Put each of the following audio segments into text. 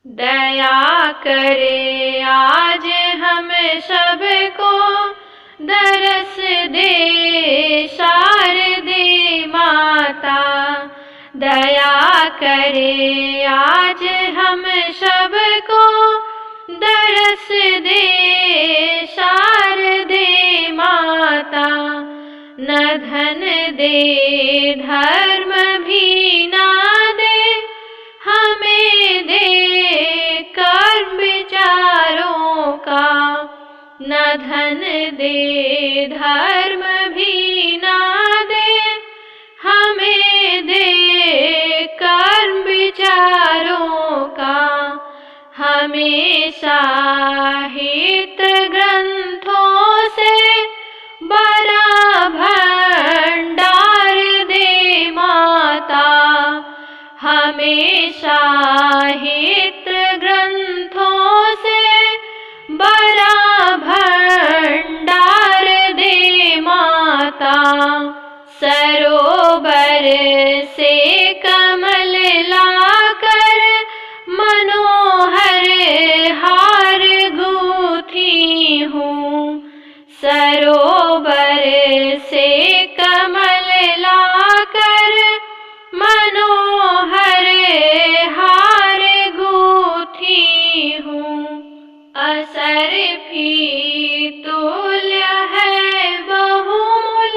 दया करे आज हम सबको, दरस दे शारदे माता। दया करे आज हम सबको, दरस दे शारदे माता। न धन दे धर्म भी ना दे, हमें दे कर्म विचारों का। न धन दे धर्म भी ना दे, हमें दे कर्म विचारों का। हमेशा हित ग्रंथों से बड़ा भंडार दे माता। हमेशा हित ग्रंथों से बड़ा भंडार दे माता। सरोवर से कमल लाकर मनोहर हार गूंथी हूँ। सरोवर से कमल लाकर मनोहर हार गूंथी हूँ। असरफी तुल्य है बहुमूल,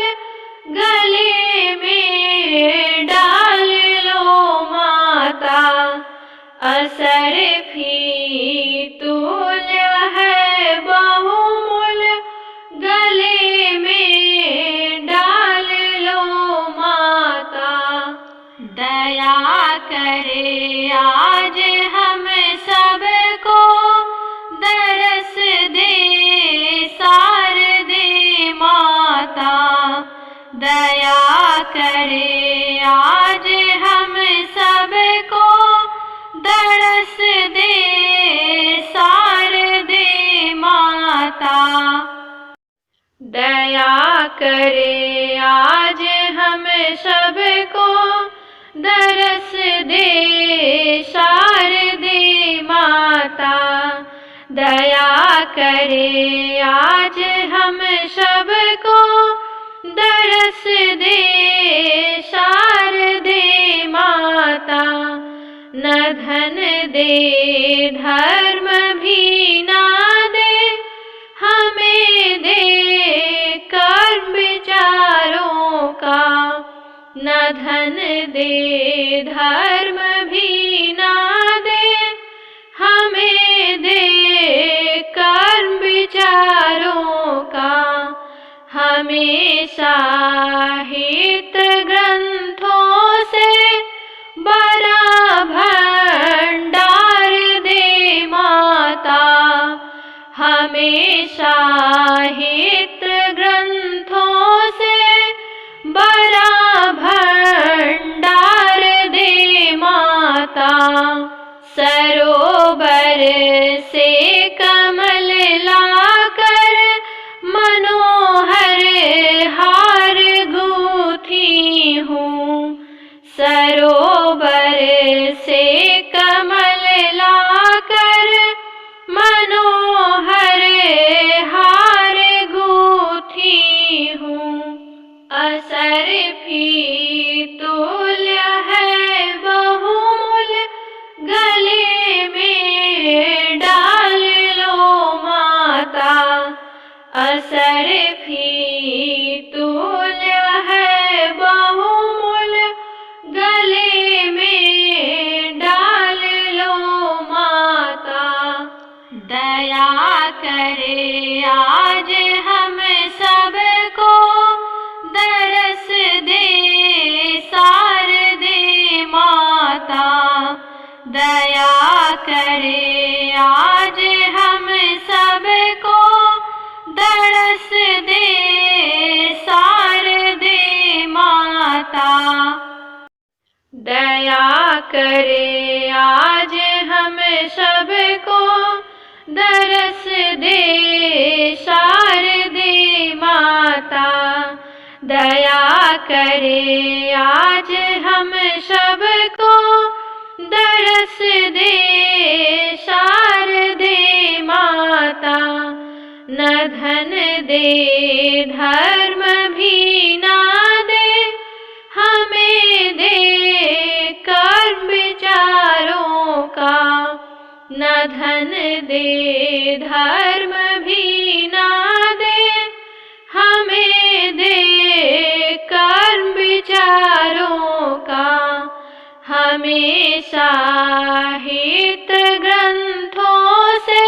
गले में डाल लो माता। असरफी तुल्य है बहुमूल, गले में डाल लो माता। दया करे आज हम सबको, दरस दे शारदे माता। दया करे आज हम सबको, दरस दे शारदे माता। दया करे आज हम सबको, दरस दे शारदे माता। दया करे आज हम सबको, दरस दे शारदे माता। न धन दे धर्म भी ना दे, हमें दे कर्म विचारों का। न धन दे धर्म भी ना दे, हमें दे कर्म विचारों का। हमेशा हित ग्रंथों से बड़ा भंडार दे माता। हमेशा हित ग्रंथों से बड़ा भंडार दे माता। सरोवर से कमल लाकर मनोहर हार गूंथी हूँ। सरोवर से कमल लाकर मनोहर हार गूंथी हूँ। असरफी तुल्य है बहुमूल, गले में डाल लो माता। असरफी तुल्य है बहुमूल, गले में डाल लो माता। दया करे आज हम सबको, दरस दे शारदे माता। दया करे आज हम सबको, दरस दे शारदे माता। दया करे आज हम सबको, दरस दे शारदे माता। दया करे आज हम सबको, दरस दे शारदे माता। न धन दे धर्म भी ना दे, हमें दे कर्म विचारों का। न धन दे धर्म भी ना दे, हमें दे कर्म विचारों का। हमेशा हित ग्रंथों से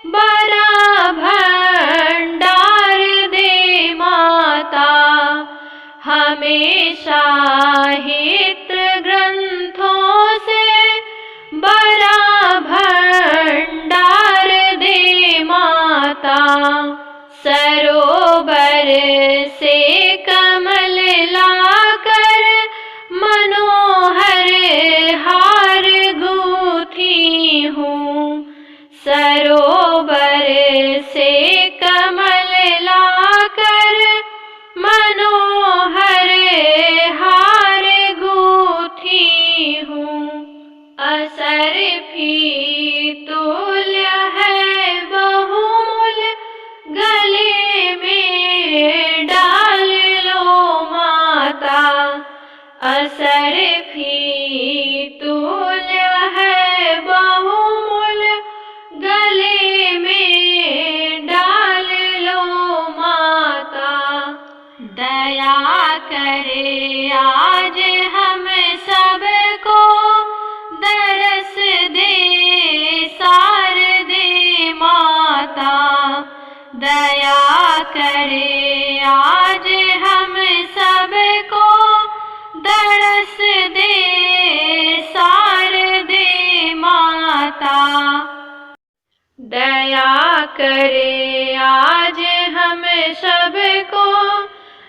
बड़ा भंडार दे माता। हमेशा हित ग्रंथों से बड़ा भंडार दे माता। सरोवर से कमल लाकर मनोहर हार गूंथी हूँ। सरोवर से कमल लाकर मनोहर हार गूंथी हूँ। असरफी तुल्य है बहुमूल्य, गले में डाल लो माता। असरफी तुल्य है बहुमूल्य, गले में डाल लो माता। दया करे आज हम सबको, दरस दे शारदे माता। दया करे आज हम सबको, दरस दे शारदे माता। दया करे आज हम सबको,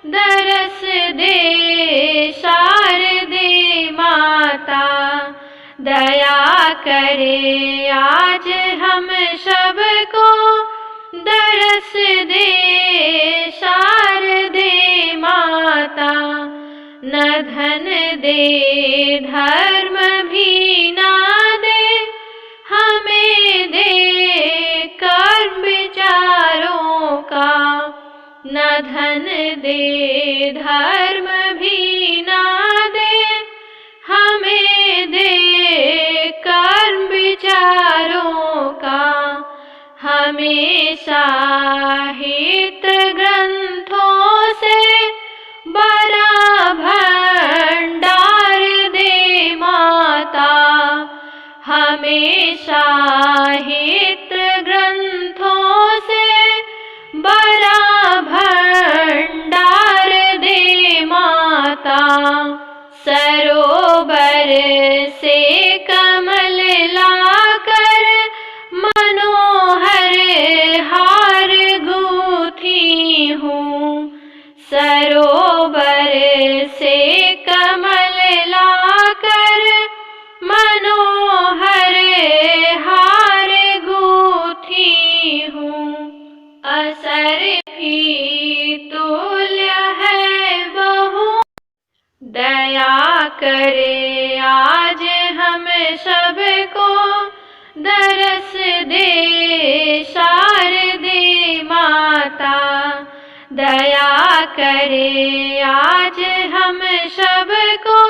दरस दे शारदे माता। दया करे आज हम सबको, दरस दे शारदे माता। न धन दे धर्म भी ना दे, हमें दे कर्म विचारों का। न धन दे धर्म भी ना दे, हमें दे कर्म विचारों का। हमेशा हित ग्रंथों से बड़ा भंडार दे माता। हमेशा हित ग्रंथों से बड़ा भंडार दे माता। सरोवर से कमल लाकर, मनोहर हार गूंथी हूँ। सरोवर से कमल लाकर, मनोहर हार गूंथी हूँ। असरफी तुल्य है बहु, दया करे आज हम सबको, दरस दे शारदे माता। दया करे आज हम सबको,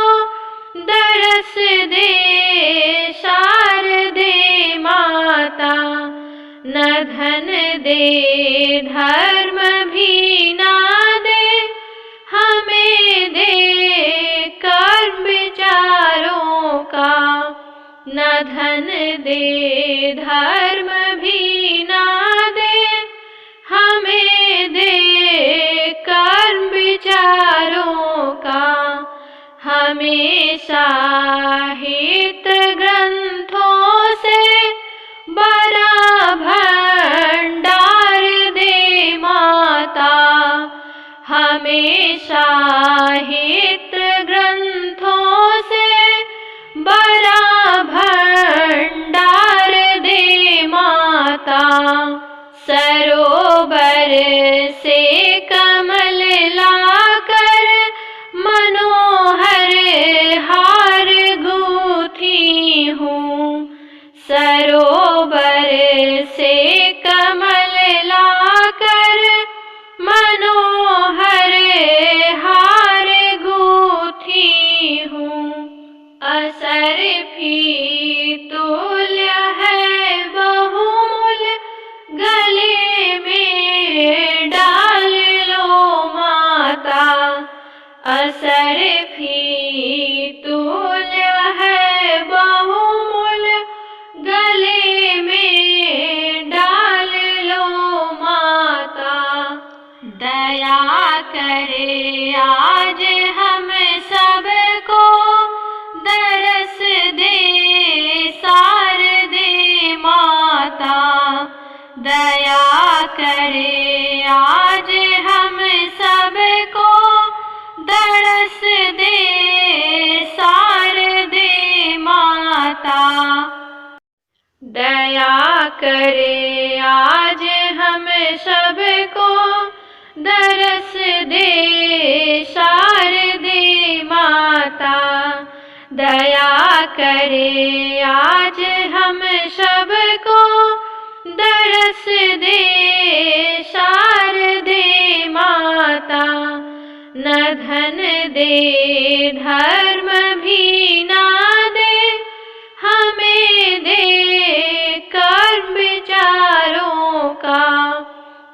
दरस दे शारदे माता। न धन दे धर्म भी ना दे, हमें दे कर्म विचारों का। न धन दे धर्म भी ना दे, हमें दे कर्म विचारों का। हमेशा हित ग्रंथों से बड़ा भंडार दे माता। हमेशा हित ग्रंथों से बड़ा भंडार दे माता। सरोवर से कमल लाकर, मनोहर हार गूंथी सरोवर से कमल लाकर मनोहर हार गूंथी हूँ। असरफी तुल्य है बहुमूल, गले में डाल लो माता। असरफी तुल्य है बहुमूल, गले में डाल लो माता। दया करे आज हम सबको, दरस दे शारदे माता। दया करे आज हम सबको, दरस दे शारदे माता। दया करे आज हम सबको, दरस दे शारदे माता। दया करे आज हम सबको, दरस दे शारदे माता। न धन दे धर्म भी ना दे, हमें दे कर्म विचारों का।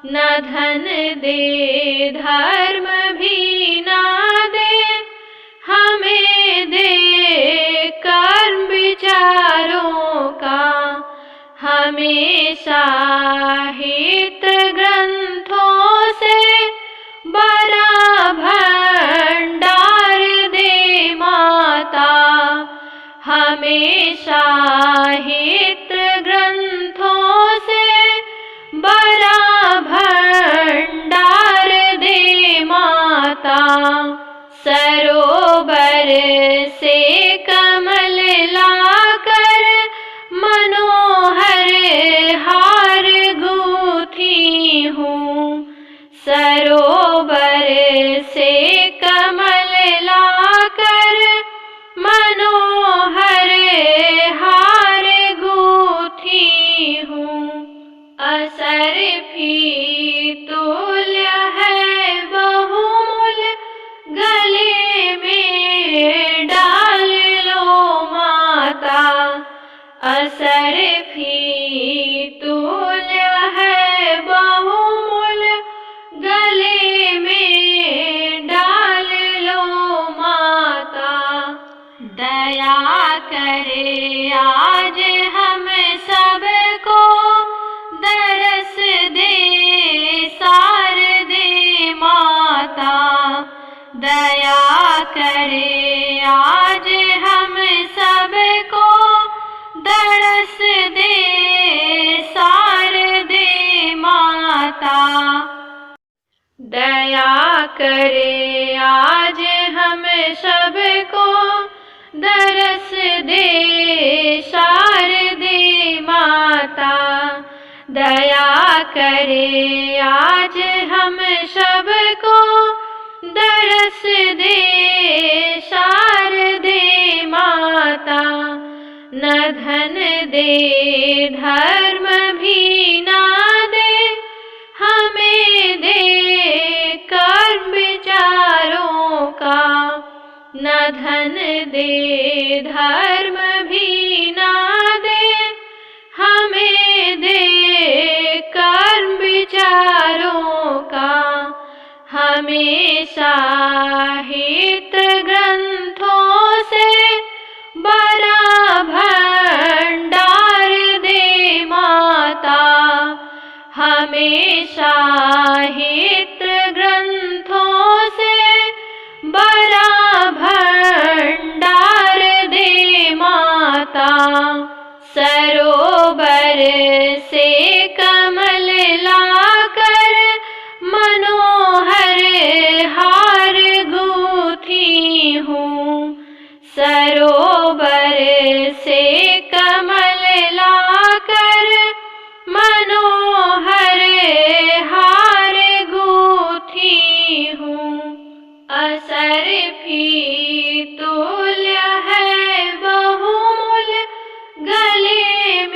न धन दे धर्म भी ना दे, हमें दे कर्म विचारों का। हमेशा हित ग्रंथों से बड़ा भंडार दे माता। हमेशा हित ग्रंथों से बड़ा भंडार दे माता। सरोवर से कमल लाकर मनोहर हार गूंथी हूँ। सरोवर से कमल लाकर मनोहर हार गूंथी हूँ। असरफी तुल्य है बहुमूल, गले में डाल लो माता। असरफी तुल्य है बहुमूल, गले में डाल लो माता। दया करे आज हम सबको, दरस दे शारदे माता। दया करे आज हम सबको, दरस दे शारदे माता। दया करे आज हम सबको, दरस दे शारदे माता। दया करे आज हम सबको, दरस दे शारदे माता। न धन दे धर्म भी ना दे, हमें दे कर्म विचारों का। न धन दे धर्म भी ना दे, हमें दे कर्म विचारों का। हमेशा हित ग्रंथों से बड़ा भंडार दे माता। हमेशा हित ग्रंथों से बड़ा भंडार दे माता। सरोवर से कमल लाकर मनोहर हार गूंथी हूँ। सरोवर से कमल लाकर मनोहर हार गूंथी हूँ। असरफी तुल्य है बहुमूल, गले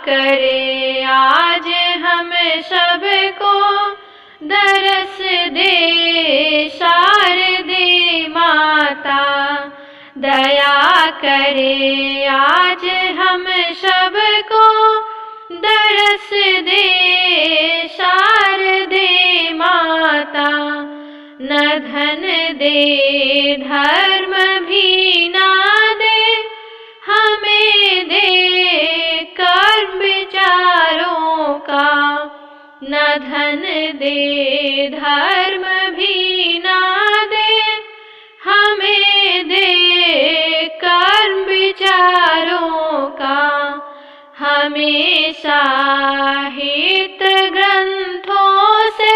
करे आज हम सबको दरस दे शारदे माता। दया करे आज हम सबको दरस दे शारदे माता। न धन दे धर्म भी ना दे हमें दे कर्म विचारों का। न धन दे धर्म भी ना दे हमें दे कर्म विचारों का। हमेशा हित ग्रंथों से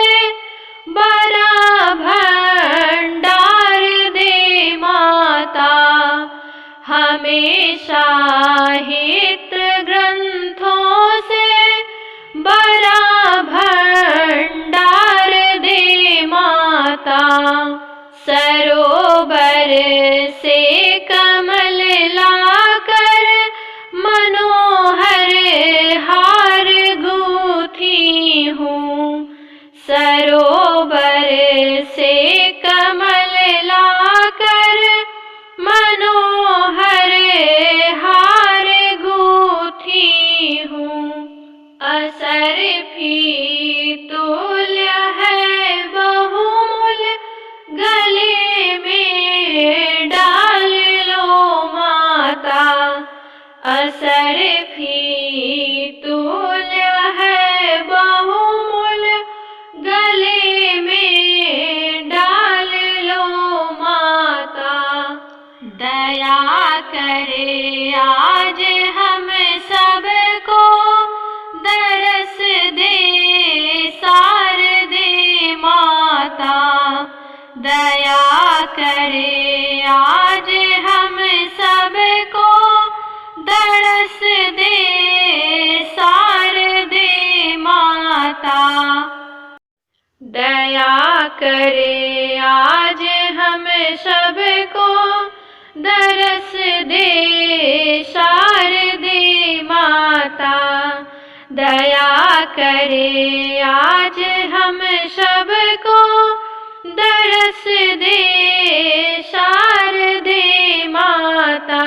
बड़ा भंडार दे माता। हमेशा हित ग्रंथों से बड़ा भंडार दे माता। सरोवर से कमल लाकर मनोहर हार गूंथी हूँ। सरोवर से कमल लाकर मनोहर हार गूंथी हूँ। असरफी तुल्य है बहुमूल गले में डाल लो माता। असरफी तुल्य है बहुमूल गले में डाल लो माता। दया करे आज हम सबको दरस दे शारदे माता। दया करे आज हम सबको दरस दे शारदे माता। दया करे आज हम सबको दरस दे शारदे माता। दया करे आज हम सबको दरस दे शारदे माता।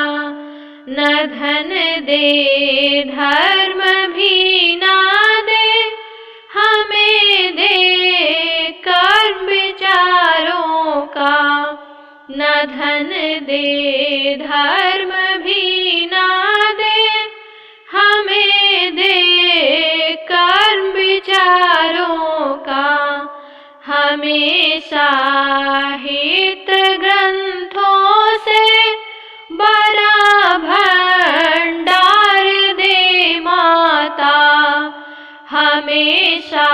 न धन दे धर्म भी ना दे हमें दे कर्म विचारों का। न धन दे धर्म भी ना दे हमें दे कर्म विचारों का। हमेशा हित ग्रंथों से बड़ा भंडार दे माता। हमेशा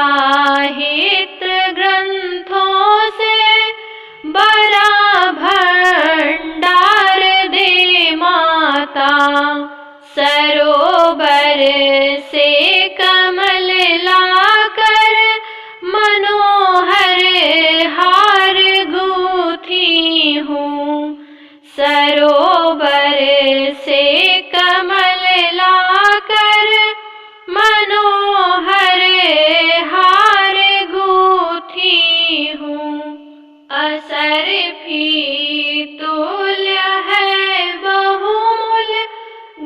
हित ग्रंथों से बड़ा भंडार दे माता। सरोवर से कमल लाकर मनोहर हार गूंथी हूँ। सरोवर से कमल लाकर मनोहर हार गूंथी हूँ। असरफी तुल्य है बहुमूल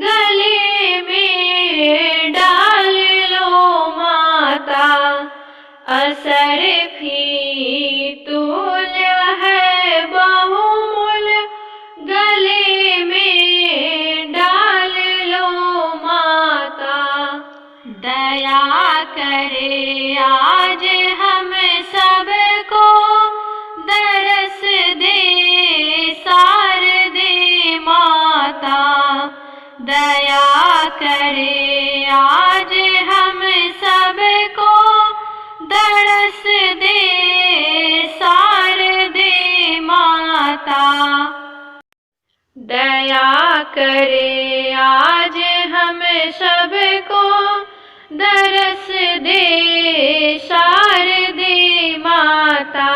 गले में डाल लो माता। असरफी तुल्य है बहुमूल गले में डाल लो माता। दया करे आज हम सबको दरस दे शारदे माता। दया करे आज हम सबको दरस दे शारदे माता। दया करे आज हम सबको दरस दे शारदे माता।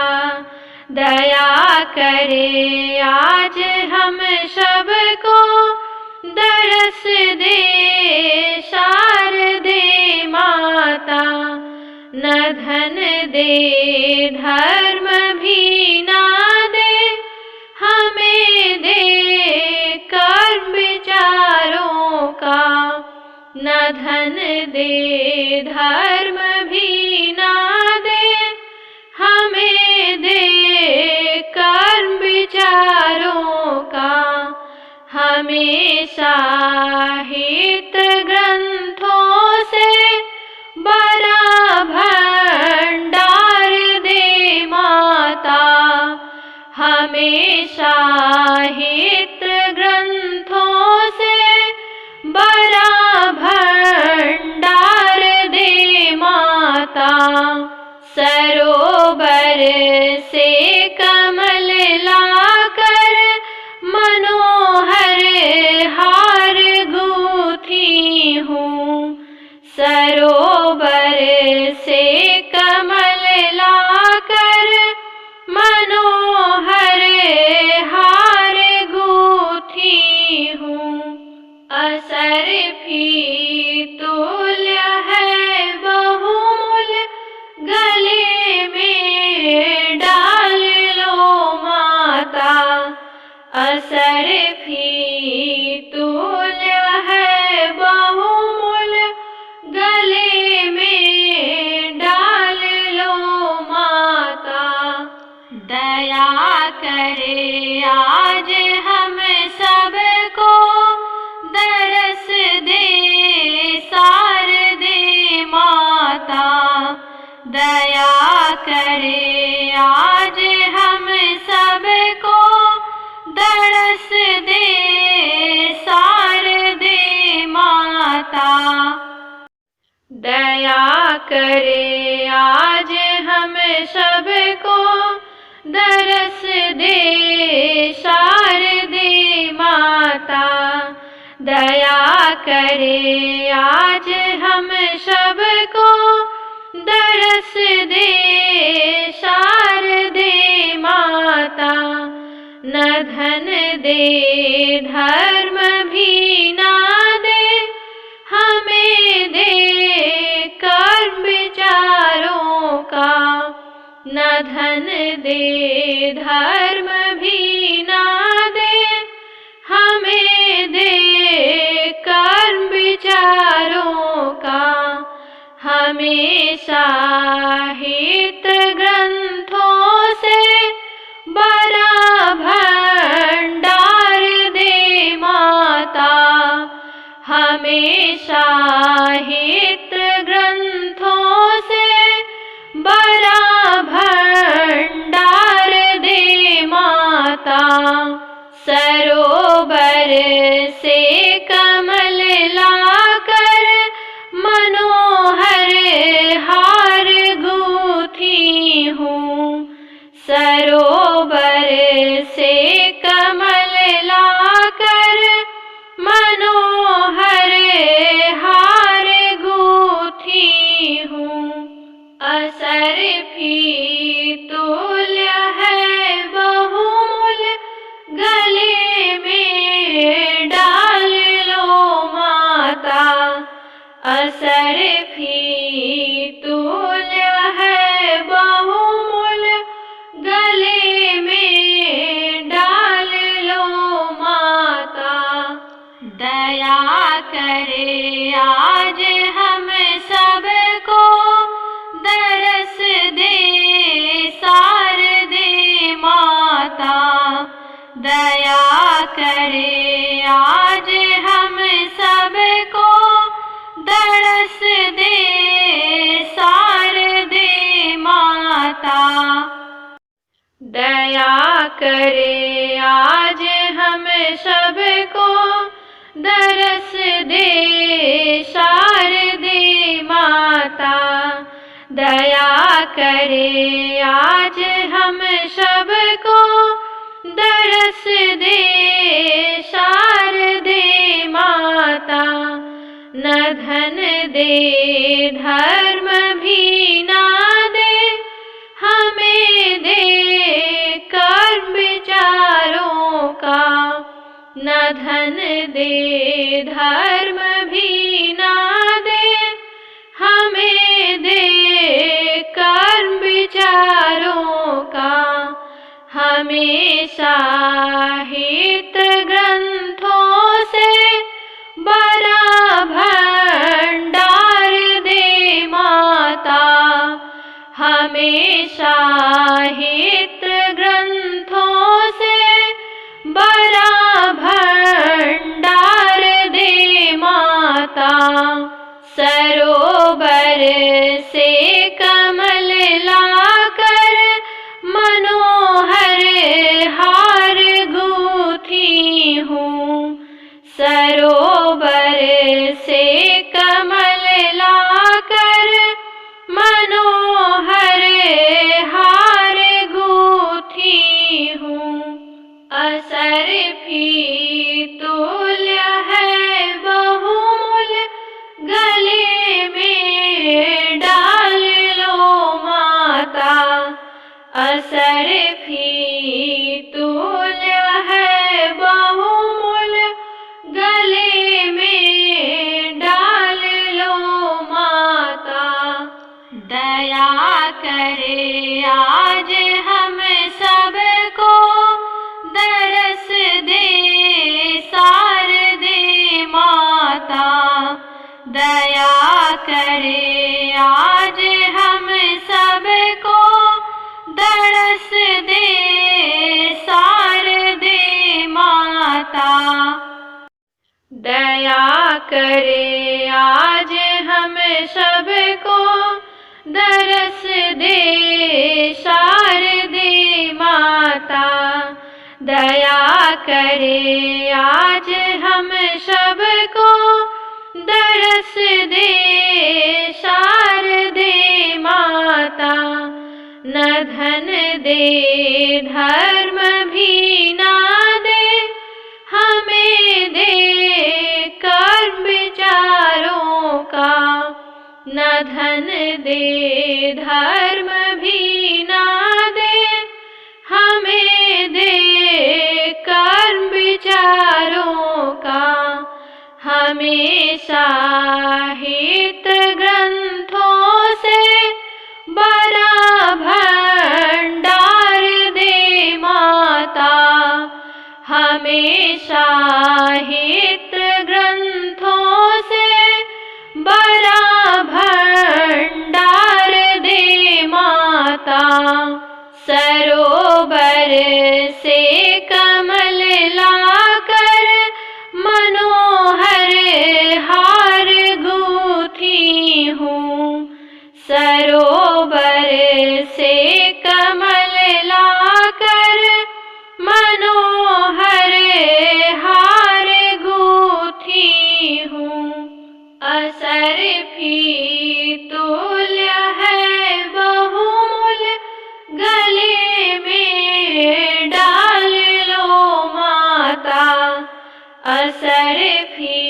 दया करे आज हम सबको दरस दे शारदे न धन दे धर्म भी ना दे, हमें दे कर्म विचारों का। न धन दे धर्म भी ना दे, हमें दे कर्म विचारों का। हमेशा हित ग्रंथों से बड़ा भंडार दे माता। हमेशा हित ग्रंथों से बड़ा भंडार दे माता। सरोवर से कमल लाकर मनोहर हार गूंथी हूँ। सरोवर से कमल लाकर मनोहर हार गूंथी हूँ। असरफी तुल्य है बहुमूल्य, गले में डाल लो माता। असरफी तुल्य है बहुमूल्य, गले में डाल लो माता। दया करे आज हम सबको, दरस दे शारदे माता। दया करे आज हम सबको, दरस दे शारदे माता। दया करे आज हम सबको, दरस दे शारदे माता। दया करे आज हम सबको, दरस दे शारदे माता। न धन दे धर्म भी ना दे, हमें दे कर्म विचारों का। न धन दे धर्म भी ना दे, हमें दे कर्म विचारों का। हमेशा हित ग्रंथों से बड़ा भंडार दे माता। हमेशा हित ग्रंथों से बड़ा भंडार दे माता। सरोवर से कमल लाकर मनोहर हार गूंथी हूँ। सरोवर से कमल लाकर मनोहर हार गूंथी हूँ। असरफी तुल्य है बहुमूल्य, गले में डाल लो माता। असरफी तुल्य है बहुमूल्य, गले में डाल लो माता। दया करे आज हम सबको, दरस दे शारदे माता। दया करे आज हम सबको, दरस दे शारदे माता। दया करे आज हम सबको, दरस दे शारदे माता। दया करे आज हम सबको, दरस दे शारदे माता। न धन दे धर्म भी ना दे, हमें दे कर्म विचारों का। न धन दे धर्म भी ना दे, हमें दे हमेशा हित ग्रंथों से बड़ा भंडार दे माता। हमेशा हित ग्रंथों से बड़ा भंडार दे माता। सरोवर से कमल लाकर मनोहर हार गूंथी हूँ। सरोवर से कमल लाकर मनोहर हार गूंथी हूँ। असरफी तुल्य है बहुमूल्य गले में डाल लो माता। असरफी तुल्य है बहुमूल्य गले में डाल लो माता। दया करे आज हम सबको दरस दे शारदे माता। दया करे आज हम सबको दरस दे शारदे माता। दया करे आज हम सबको दरस दे शारदे माता। दया करे आज हम सबको दरस दे शारदे माता। न धन दे धर्म भी ना दे हमें दे कर्म विचारों का। न धन दे धर्म भी ना दे हमें दे कर्म विचारों का। हमेशा हित ग्रंथों से बड़ा भंडार दे माता। हमेशा हित ग्रंथों से बड़ा भंडार दे माता। सरोवर से कमल लाकर मनोहर हार गूंथी हूँ। सरोवर से कमल लाकर मनोहर हार गूंथी हूँ। असरफी तुल्य है बहुमूल्य गले में डाल लो माता। असरफी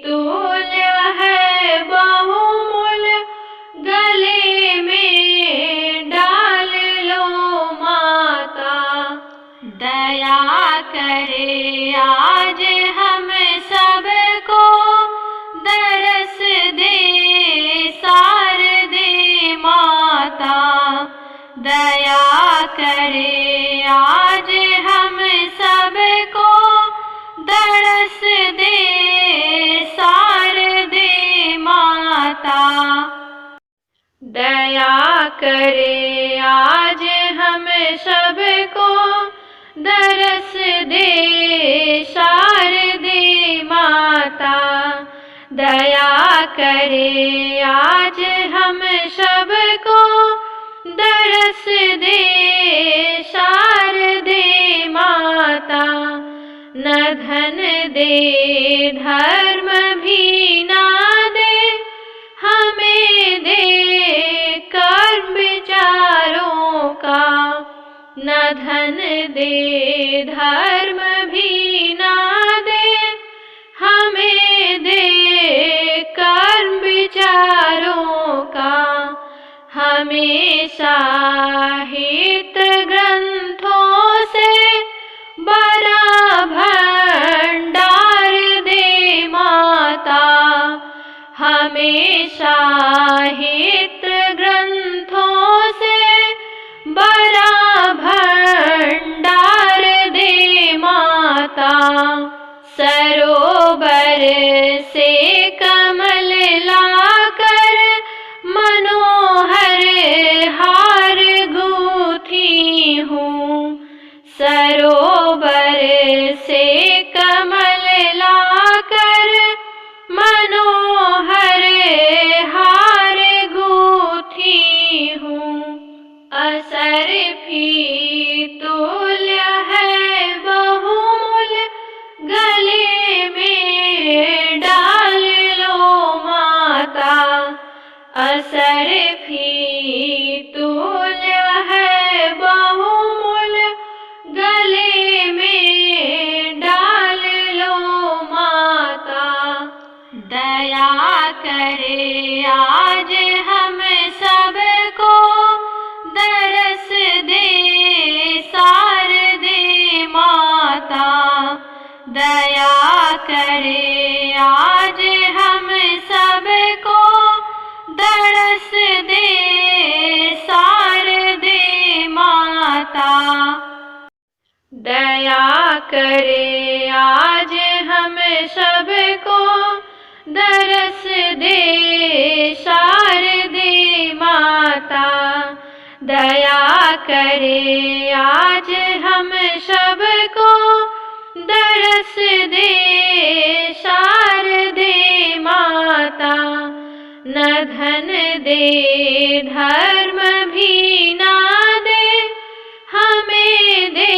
तुल्य है बहुमूल्य गले में डाल लो माता। दया करे आज हम सबको दरस दे शारदे माता। दया करे आज हम सबको दरस दे शारदे माता। दया करे आज हम सबको दरस दे शारदे माता। दया करे आज हम सबको दरस दे शारदे माता। न धन दे धर्म भी ना दे हमें दे कर्म विचारों का। न धन दे धर्म भी ना दे हमें दे कर्म विचारों का। हमेशा हित ग्रंथों से बड़ा भंडार दे माता। हमेशा हित ग्रंथों से बड़ा भंडार करे आज हम सबको दरस दे शारदे माता। दया करे आज हम सबको दरस दे शारदे माता। दया करे आज हम सबको दरस दे शारदे माता। दया करे आज हम सबको दरस दे शारदे माता। न धन दे धर्म भी ना दे हमें दे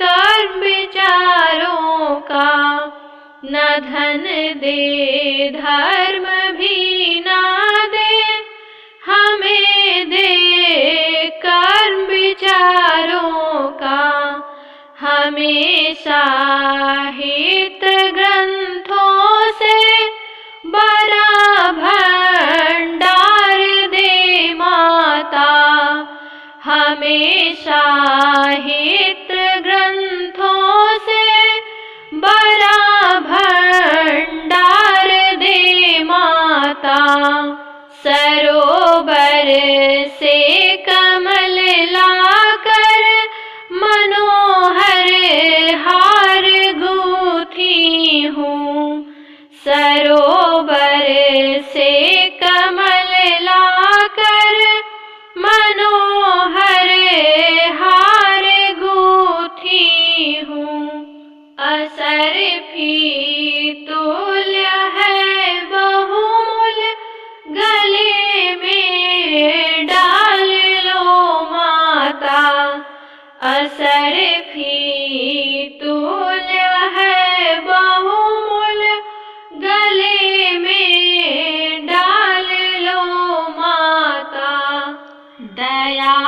कर्म विचारों का। न धन दे धर्म भी ना दे हमें दे कर्म विचारों का। हमेशा हित ग्रंथों से बड़ा भंडार दे माता। हमेशा हित ग्रंथों से बड़ा भंडार दे माता। सरोवर से कमल लाकर मनोहर हार गूंथी हूँ। सरोवर से कमल लाकर मनोहर हार गूंथी हूँ। असरफी तुल्य है बहुमूल्य गले में डाल लो माता। असरफी तुल्य है बहुमूल्य गले में डाल लो माता। दया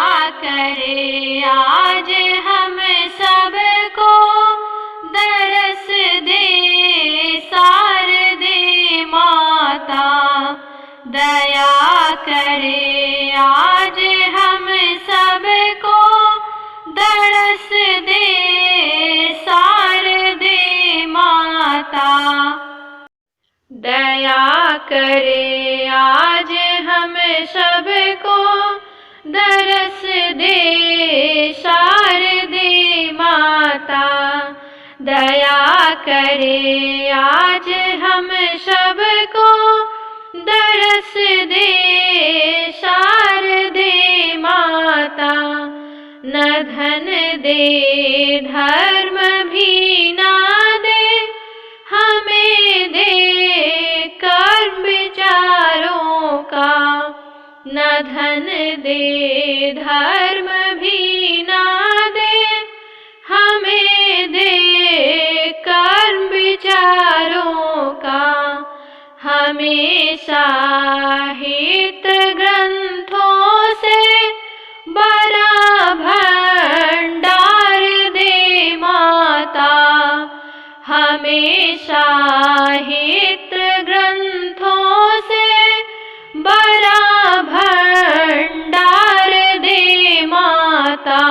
करे आज हम सबको दरस दे शारदे माता। दया करे आज हम सबको दरस दे शारदे माता। दया करे आज हम सबको दरस दे शारदे माता। दया करे आज हम सबको दरस दे शारदे माता। न धन दे धर्म भी ना दे हमें दे कर्म विचारों का। न धन दे धर्म भी ना दे हमें दे कर्म विचारों का। हमेशा हित ग्रंथों से बड़ा भंडार दे माता। हमेशा हित ग्रंथों से बड़ा भंडार दे माता।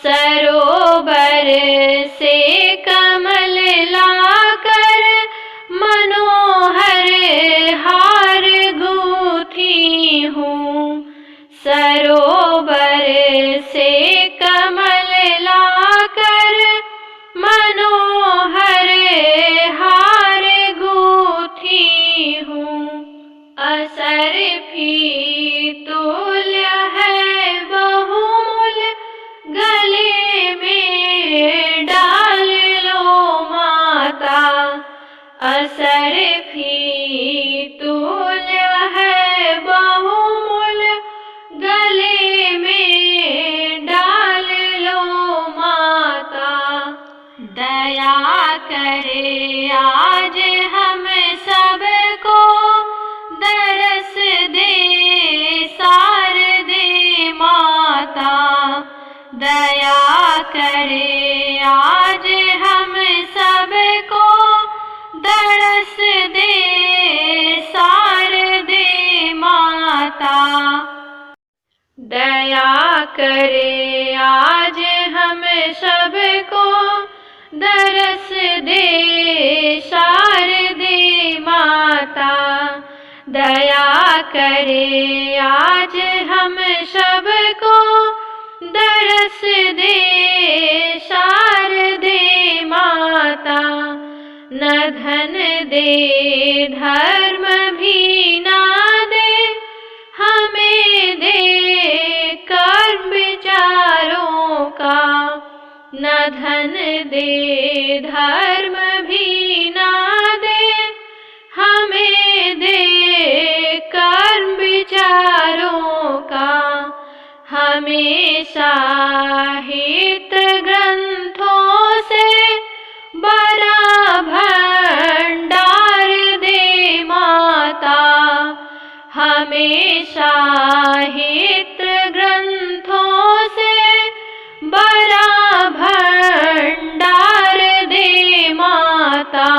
सरोवर से कमल लाकर मनोहर हार गूंथी हूँ। सरोवर से कमल लाकर मनोहर हार गूंथी हूँ। असरफी तुल्य है बहुमूल्य गले में डाल लो माता। असरफी तुल्य है बहुमूल्य गले में डाल लो माता। दया करे आज हम सबको दरस दे शारदे माता। दया करे आज हम सबको दरस दे शारदे दरस दे शारदे माता। दया करे आज हम सबको, दरस दे शारदे माता। न धन दे धर्म भी ना दे, हमें दे कर्म विचारों का। न धन दे धर्म भी ना दे, हमें दे कर्म विचारों का। हमेशा हित ग्रंथों से बड़ा भंडार दे माता। हमेशा हित ग्रंथों से बड़ा भंडार दे माता।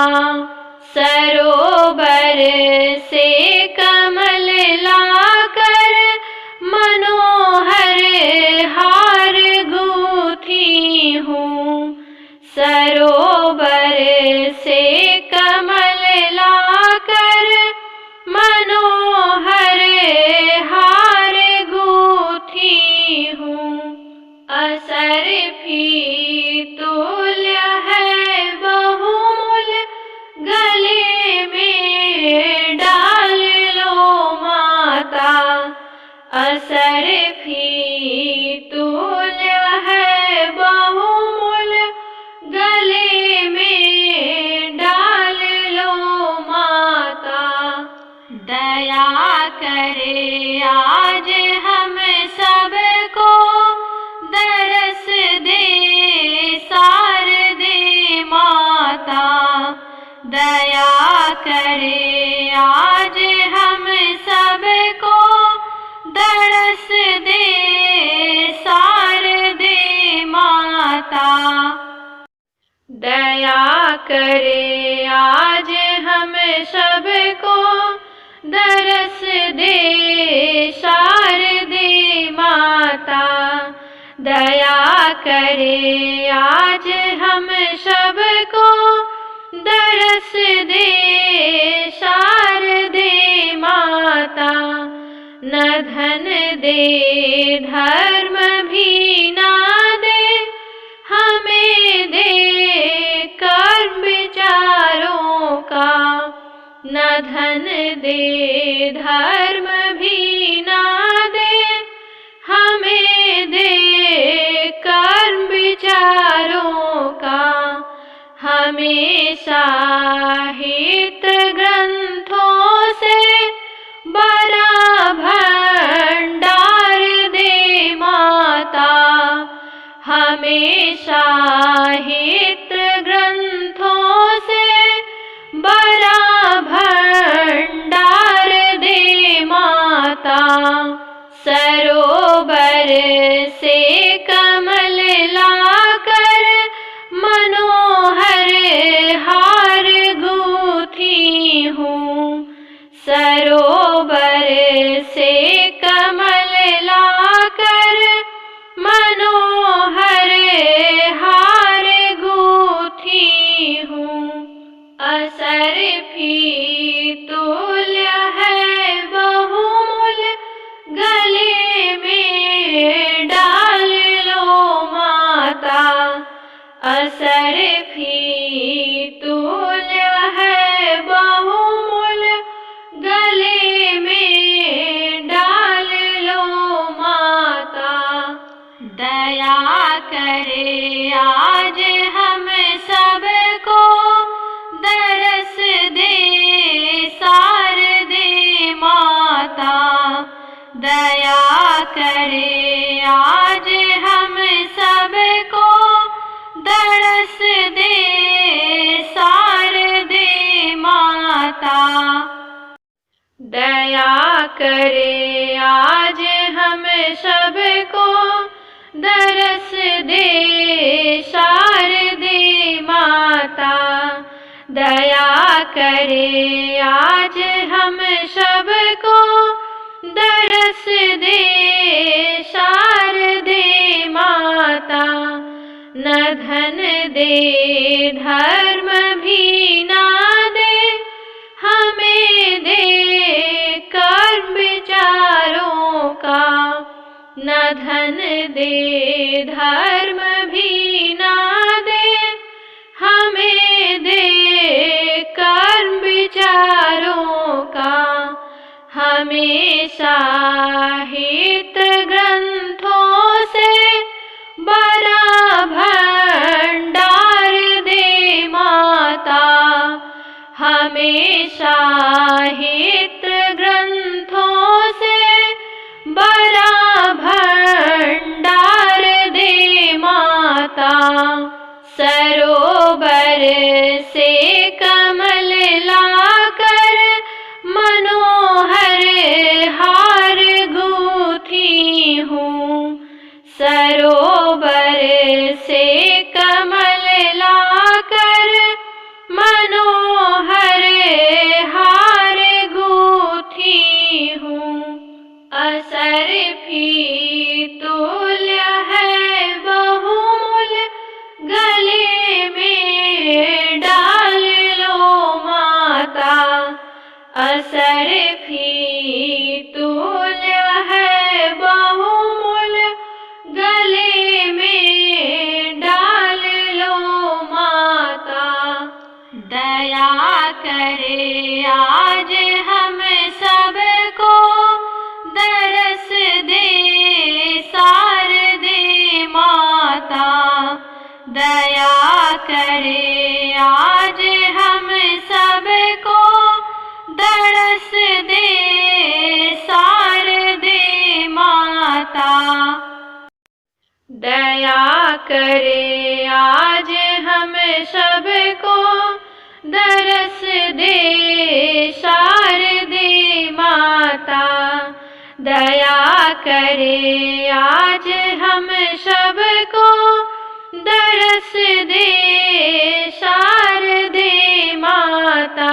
सरोवर से कमल लाकर मनोहर हार गूंथी हूँ। सरोवर से कमल लाकर मनोहर हार गूंथी हूँ। असरफी तुल्य है बहुमूल्य, गले में डाल लो माता। असरफी तुल्य है बहुमूल्य, गले में डाल लो माता। दया करे आज हम सबको, दरस दे शारदे माता। दया करे आज हम सबको, दरस दे शारदे माता। दया करे आज हम सबको, दरस दे शारदे माता। दया करे आज हम सबको, दरस दे शारदे माता। न धन दे धर्म भी ना दे, हमें दे कर्म विचारों का। न धन दे धर्म भी ना दे, हमें दे कर्म विचारों का। हमेशा हित ग्रंथों से बड़ा भंडार दे माता। हमेशा हित ग्रंथों से बड़ा भंडार दे माता। सरोवर से कमल लाकर मनोहर हार गूंथी हूँ। सरोवर से कमल लाकर मनोहर हार गूंथी हूँ। असरफी तुल्य है बहुमूल्य, गले में डाल लो माता। असरफी तुल्य है बहुमूल्य, गले में डाल लो माता। दया करे आज हम सबको, दरस दे शारदे माता। दया करे आज हम सबको, दरस दे शारदे माता। दया करे आज हम सबको, दरस दे शारदे माता। दया करे आज हम सबको, दरस दे शारदे माता। न धन दे धर्म भी ना दे, हमें दे कर्म विचारों का। न धन दे धर्म भी ना दे, हमें दे कर्म विचारों का। हमेशा हित ग्रंथों से बड़ा भंडार दे माता। हमेशा हित ग्रंथों से बड़ा भंडार दे माता। सरोवर से कमल लाकर मनोहर हार गूंथी हूँ। सरोवर से कमल लाकर मनोहर हार गूंथी हूँ। असरफी तुल्य है बहुमूल, गले में डाल लो माता। असरफी तुल्य है बहुमूल, गले में डाल लो माता। दया करे आज हम सबको, दरस दे शारदे माता। दया करे आज हम सबको, दरस दे शारदे माता। दया करे आज हम सबको, दरस दे शारदे माता। दया करे आज हम सबको, दरस दे शारदे माता।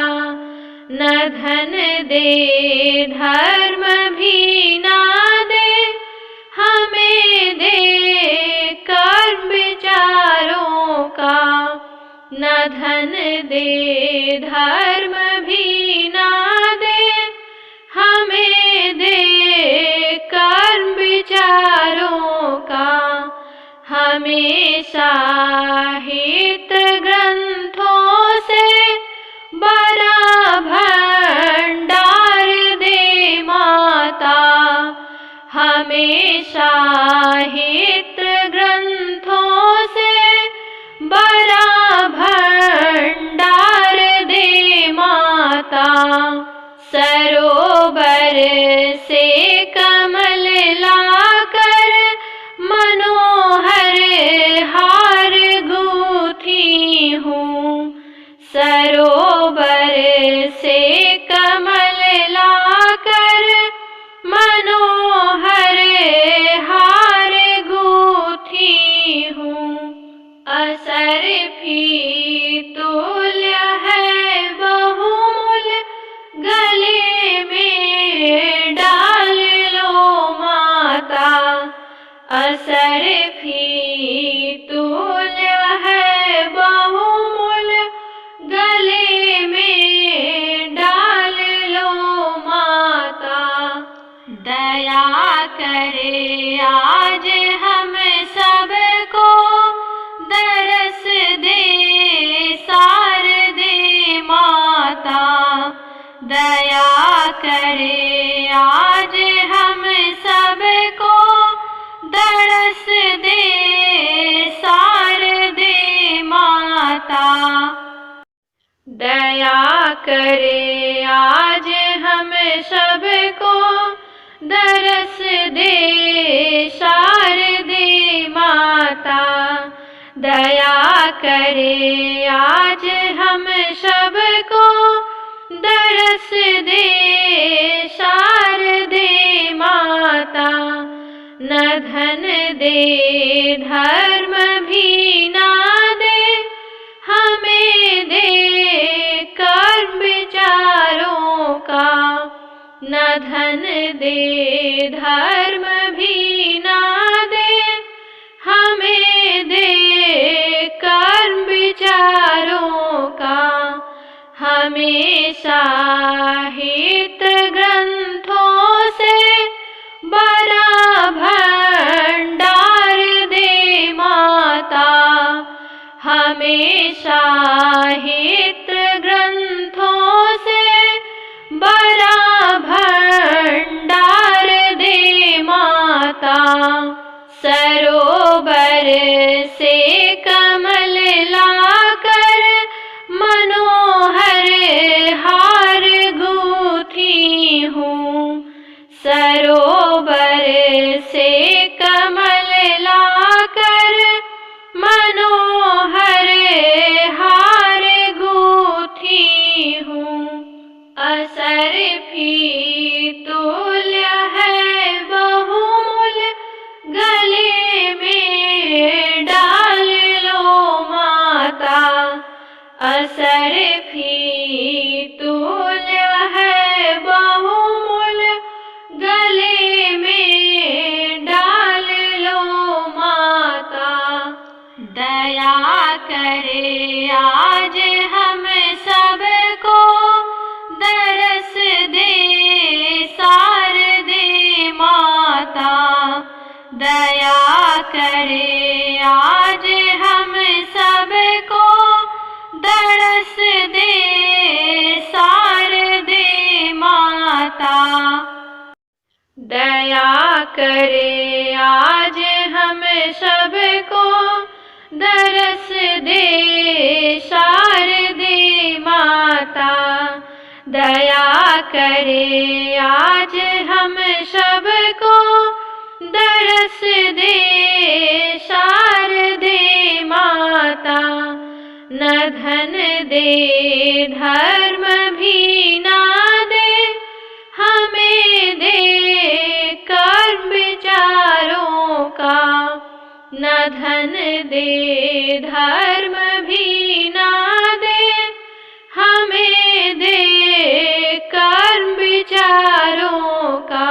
न धन दे धर्म भी ना दे, हमें दे कर्म विचारों का। न धन दे धर्म भी ना दे, हमें दे कर्म विचारों का। हमेशा हित ग्रंथों से बड़ा भंडार दे माता। हमेशा हित ग्रंथों से बड़ा भंडार दे माता। सरोवर से कमल लाकर मनोहर हार गूंथी हूँ। सरोवर से कमल लाकर मनोहर हार गूंथी हूँ। असरफी तुल्य है बहुमूल, गले में डाल लो माता। असरफी तुल्य है बहुमूल, गले में डाल लो माता। दया करे आज हम सबको, दरस दे शारदे माता। दया करे आज हम सबको, दरस दे शारदे माता। दया करे आज हम सबको, दरस दे शारदे माता। दया करे आज हम सबको, दरस दे शारदे माता। न धन दे धर्म भी ना दे, हमें दे कर्म विचारों का। न धन दे धर्म भी ना दे, हमें दे हमेशा हित ग्रंथों से बड़ा भंडार दे माता। हमेशा हित ग्रंथों से बड़ा भंडार दे माता। सरोवर से कमल लाकर मनोहर हार गूंथी हूँ। सरोवर से कमल लाकर मनोहर हार गूंथी हूँ। असरफी तुल्य है बहुमूल्य गले में डाल लो माता। असरफी तुल्य है बहुमूल्य गले में डाल लो माता। दया करे आज हम सबको दरस दे शारदे माता। दया करे आज हम सबको दरस दे शारदे माता। दया करे आज हम सबको दरस दे शारदे माता। दया करे आज हम सबको दरस दे शारदे माता। न धन दे धर्म भी ना दे हमें दे कर्म विचारों का। न धन दे धर्म भी ना दे हमें दे कर्म विचारों का।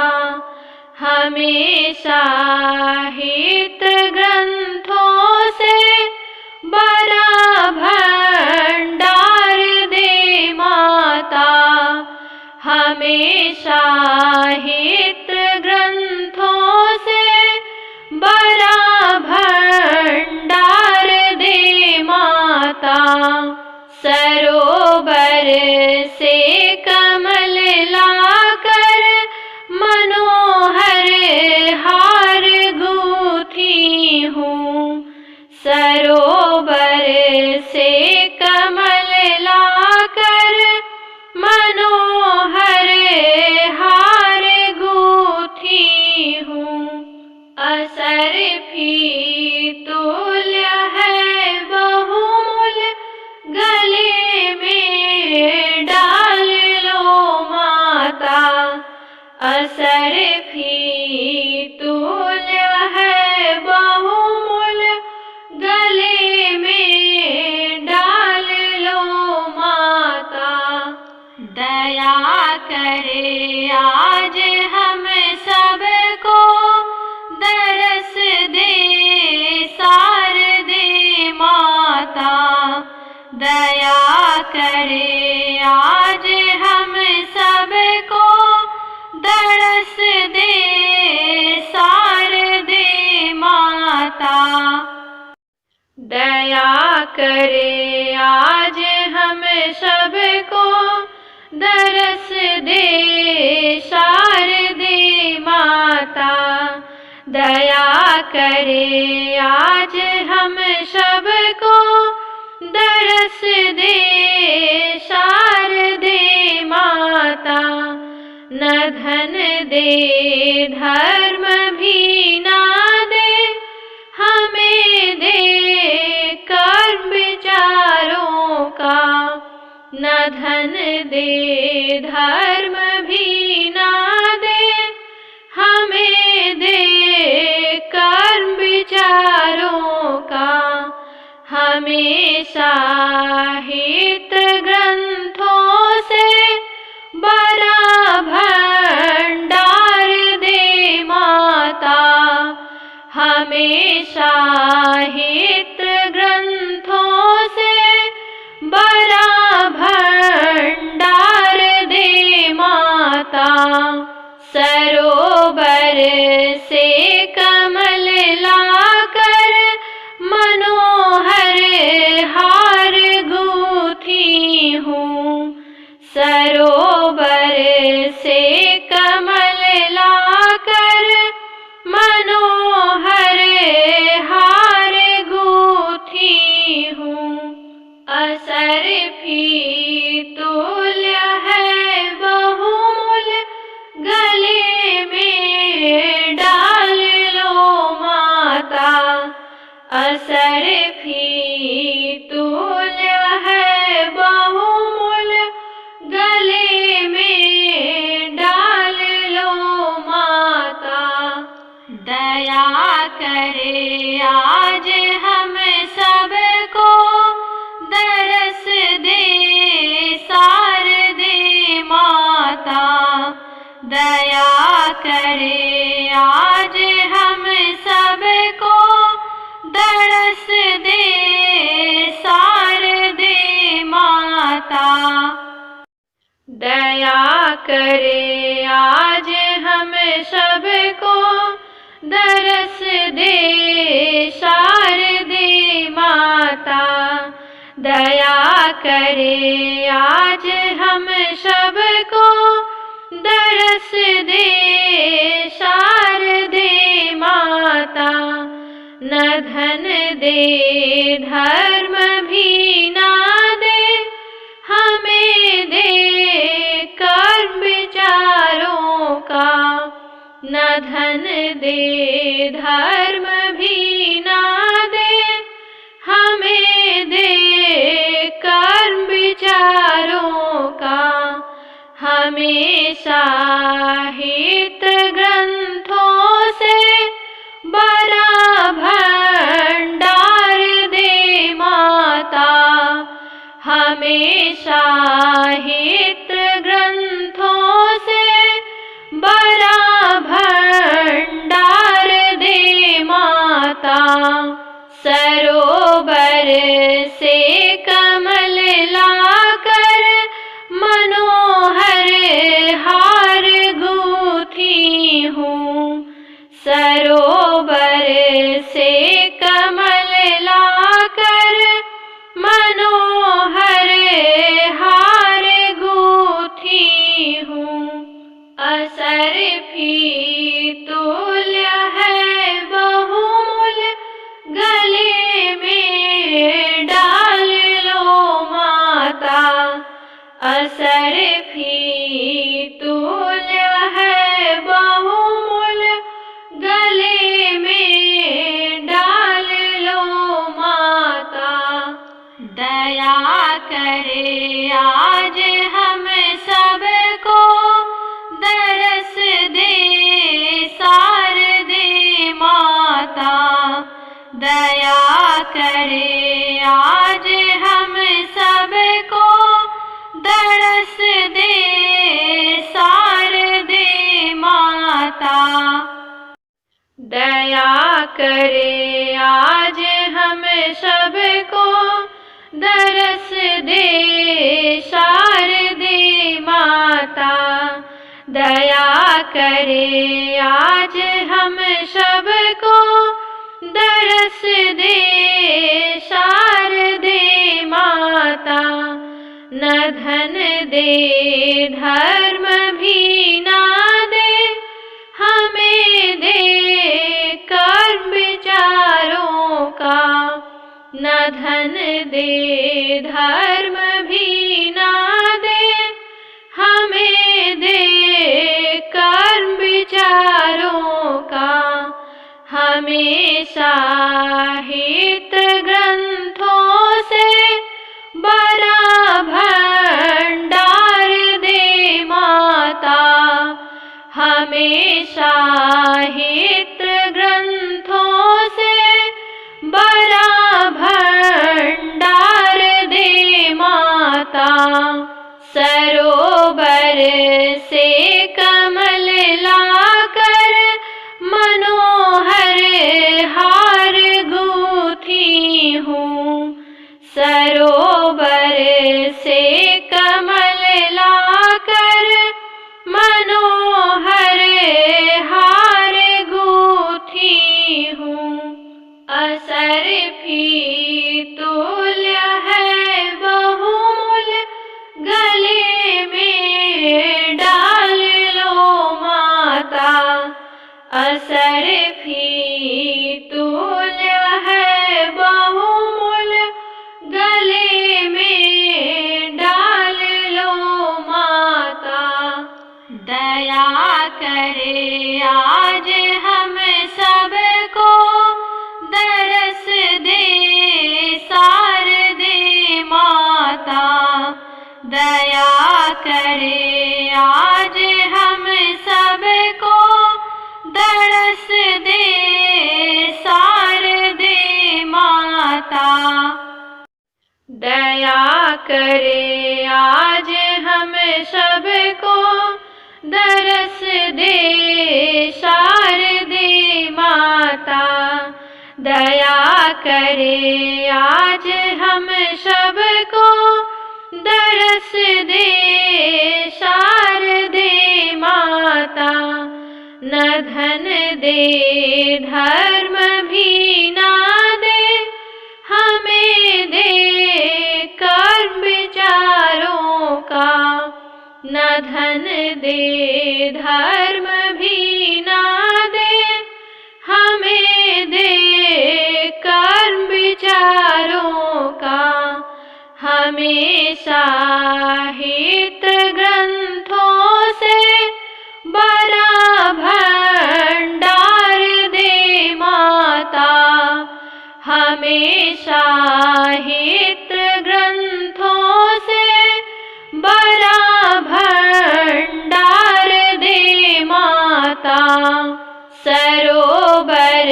हमेशा हित ग्रंथों से बड़ा भंडार दे माता। हमेशा हित ग्रंथों से बड़ा भंडार दे माता। सरोवर से कमल लाकर मनोहर हार गूंथी हूँ। सरोवर से कमल लाकर मनोहर हार गूंथी हूँ। असरफी तुल्य है बहुमूल्य गले में डाल लो माता। असरफी तुल्य है बहुमूल्य गले में डाल लो माता। दया करे आज हम सबको दरस दे शारदे माता। दया करे आज हम सबको दरस दे शारदे माता। दया करे आज हम सबको दरस दे शारदे माता। दया करे आज हम सबको दरस दे शारदे माता। न धन दे धर्म भी ना दे हमें दे कर्म विचारों का। न धन दे धर्म भी ना दे हमें दे कर्म विचारों का। हमेशा हित ग्रंथों से बड़ा भंडार दे माता। हमेशा हित ग्रंथों से बड़ा भंडार सरोवर से कमल लाकर मनोहर हार गूंथी हूँ। सरोवर से कमल लाकर मनोहर हार गूंथी हूँ। असरफी तुल्य है बहुमूल गले में डाल लो माता। असरफी तुल्य है बहुमूल गले में डाल लो माता। दया करे आज हम सबको दरस दे शारदे माता। दया करे आज हम सबको दरस दे शारदे माता। दया करे आज हम सबको दरस दे शारदे माता। दया करे आज हम सबको दरस दे शारदे माता। न धन दे धर्म भी ना दे हमें दे कर्म विचारों का। न धन दे धर्म भी ना दे हमें दे कर्म विचारों का। हमेशा हित ग्रंथों से बड़ा भंडार दे माता। हमेशा हित ग्रंथों से बड़ा भंडार दे माता। सरोवर से कमल लाकर मनोहर हार गूंथी हूँ। सरोवर से कमल लाकर मनोहर हार गूंथी हूँ। असरफी तुल्य है बहुमूल गले में डाल लो माता। असरफी तुल्य है बहुमूल गले में डाल लो माता। दया करे आज हम सबको दरस दे शारदे माता। दया करे आज हम सबको दरस दे शारदे माता। दया करे आज हम सबको दरस दे शारदे माता। दया करे आज हम सबको दरस दे शारदे माता। न धन दे धर्म भी ना दे हमें दे कर्म विचारों का। न धन दे धर्म भी ना दे हमें दे कर्म विचारों का। हमेशा हित ग्रंथों से बड़ा भंडार दे माता। हमेशा हित ग्रंथों से बड़ा भंडार दे माता। सरोवर से कमल लाकर मनोहर हार गूंथी हूँ। सरोवर से कमल लाकर मनो आज हम सबको दरस दे शारदे माता। दया करे आज हम सबको दरस दे शारदे माता। दया करे आज हम सबको दरस दे शारदे माता। दया करे आज हम सबको दरस दे शारदे माता। न धन दे धर्म भी ना दे हमें दे कर्म विचारों का। न धन दे धर्म भी ना दे हमें दे कर्म विचारों का। हमेशा हित ग्रंथों से बड़ा भंडार दे माता। हमेशा हित ग्रंथों से बड़ा भंडार दे माता। सरोवर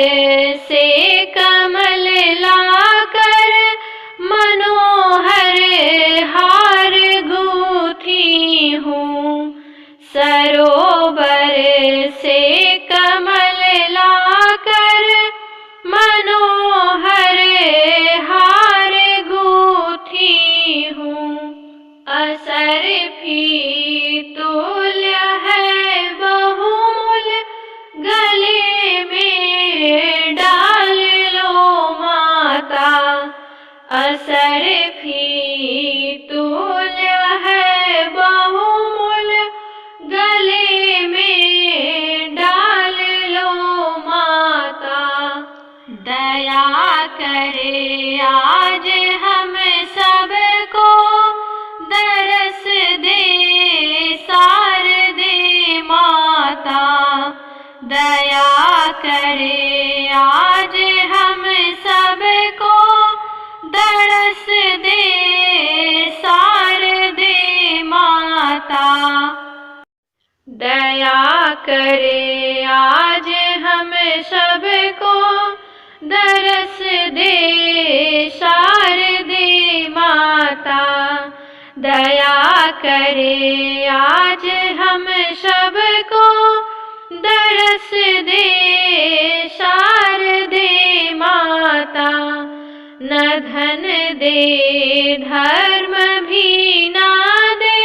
से कमल लाकर मनोहर हार गूंथी हूँ। सरोवर से कमल लाकर मनोहर हार गूंथी हूँ। असरफी तुल्य है बहुमूल गले में डाल लो माता। असरफी तुल्य है बहुमूल गले में डाल लो माता। दया करे आज हम सबको दरस दे शारदे माता। दया करे आज हम सबको दरस दे शारदे माता। दया करे आज हम सबको दरस दे शारदे माता। दया करे आज हम सबको दरस दे शारदे माता। न धन दे धर्म भी ना दे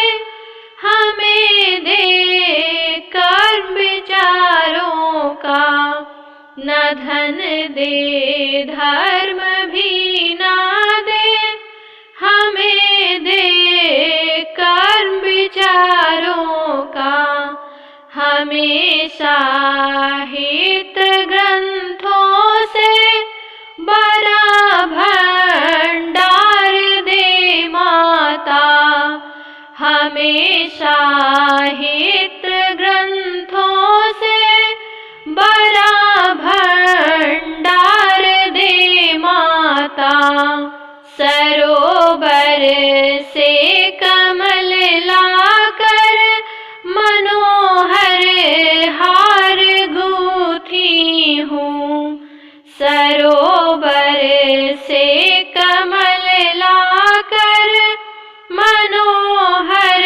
हमें दे कर्म विचारों का। न धन दे धर्म भी ना दे हमें दे कर्म विचारों का। हमेशा हित ग्रंथों से बड़ा भंडार दे माता। हमेशा हित ग्रंथों से बड़ा भंडार दे माता। सरोवर से कमल लाकर मनोहर हार गूंथी हूँ। सरोवर से कमल लाकर मनोहर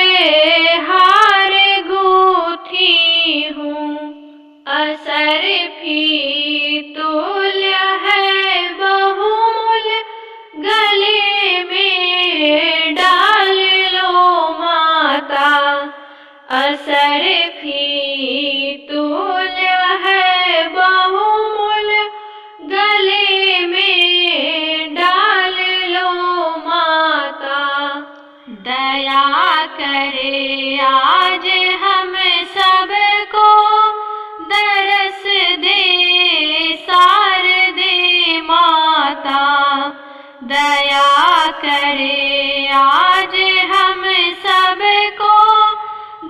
हार गूंथी हूँ। असरफी तुल्य है बहुमूल गले में डाल लो माता। असरफी तुल्य है बहुमूल गले में डाल लो माता। दया करे आज हम सबको दरस दे शारदे माता। दया करे आज हम सबको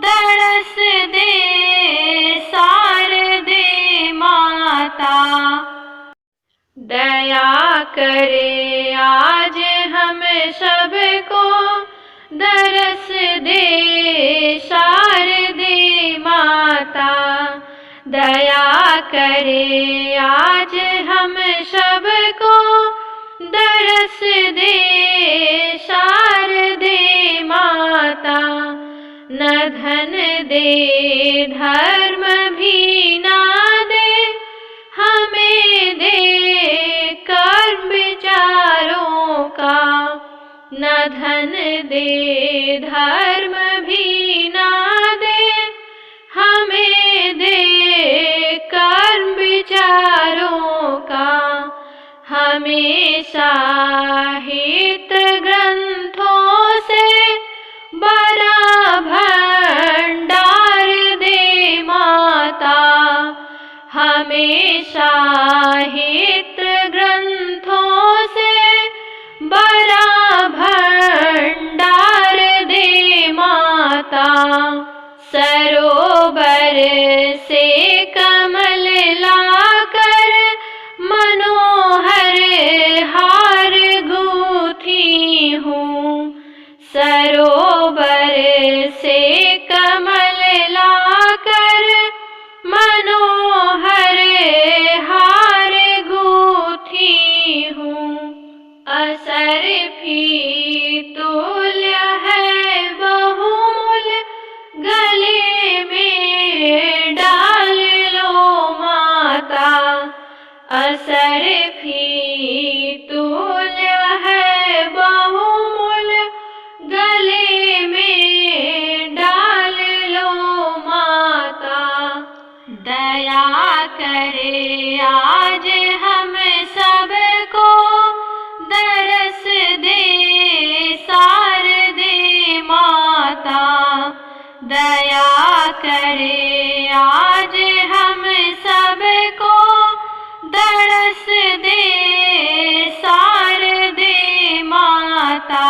दरस दे शारदे दया करे आज हम सबको दरस दे शारदे माता। दया करे आज हम सबको दरस दे शारदे माता। न धन दे धर्म भी ना दे हमें दे कर्म विचारों का। न धन दे धर्म भी ना दे हमें दे कर्म विचारों का। हमेशा हित ग्रंथों से बड़ा भंडार दे माता। हमेशा हित ग्रंथों से बड़ा भंडार दे माता। सरोवर से कमल लाकर मनोहर हार गूंथी हूँ। सरोवर से कमल लाकर मनोहर हार गूंथी हूँ। असरफी तुल्य है बहुमूल गले में डाल लो माता। असरफी तुल्य है बहुमूल गले में डाल लो माता। दया करे आज हम सबको दरस दे शारदे माता। दया करे आज हम सबको दरस दे शारदे माता।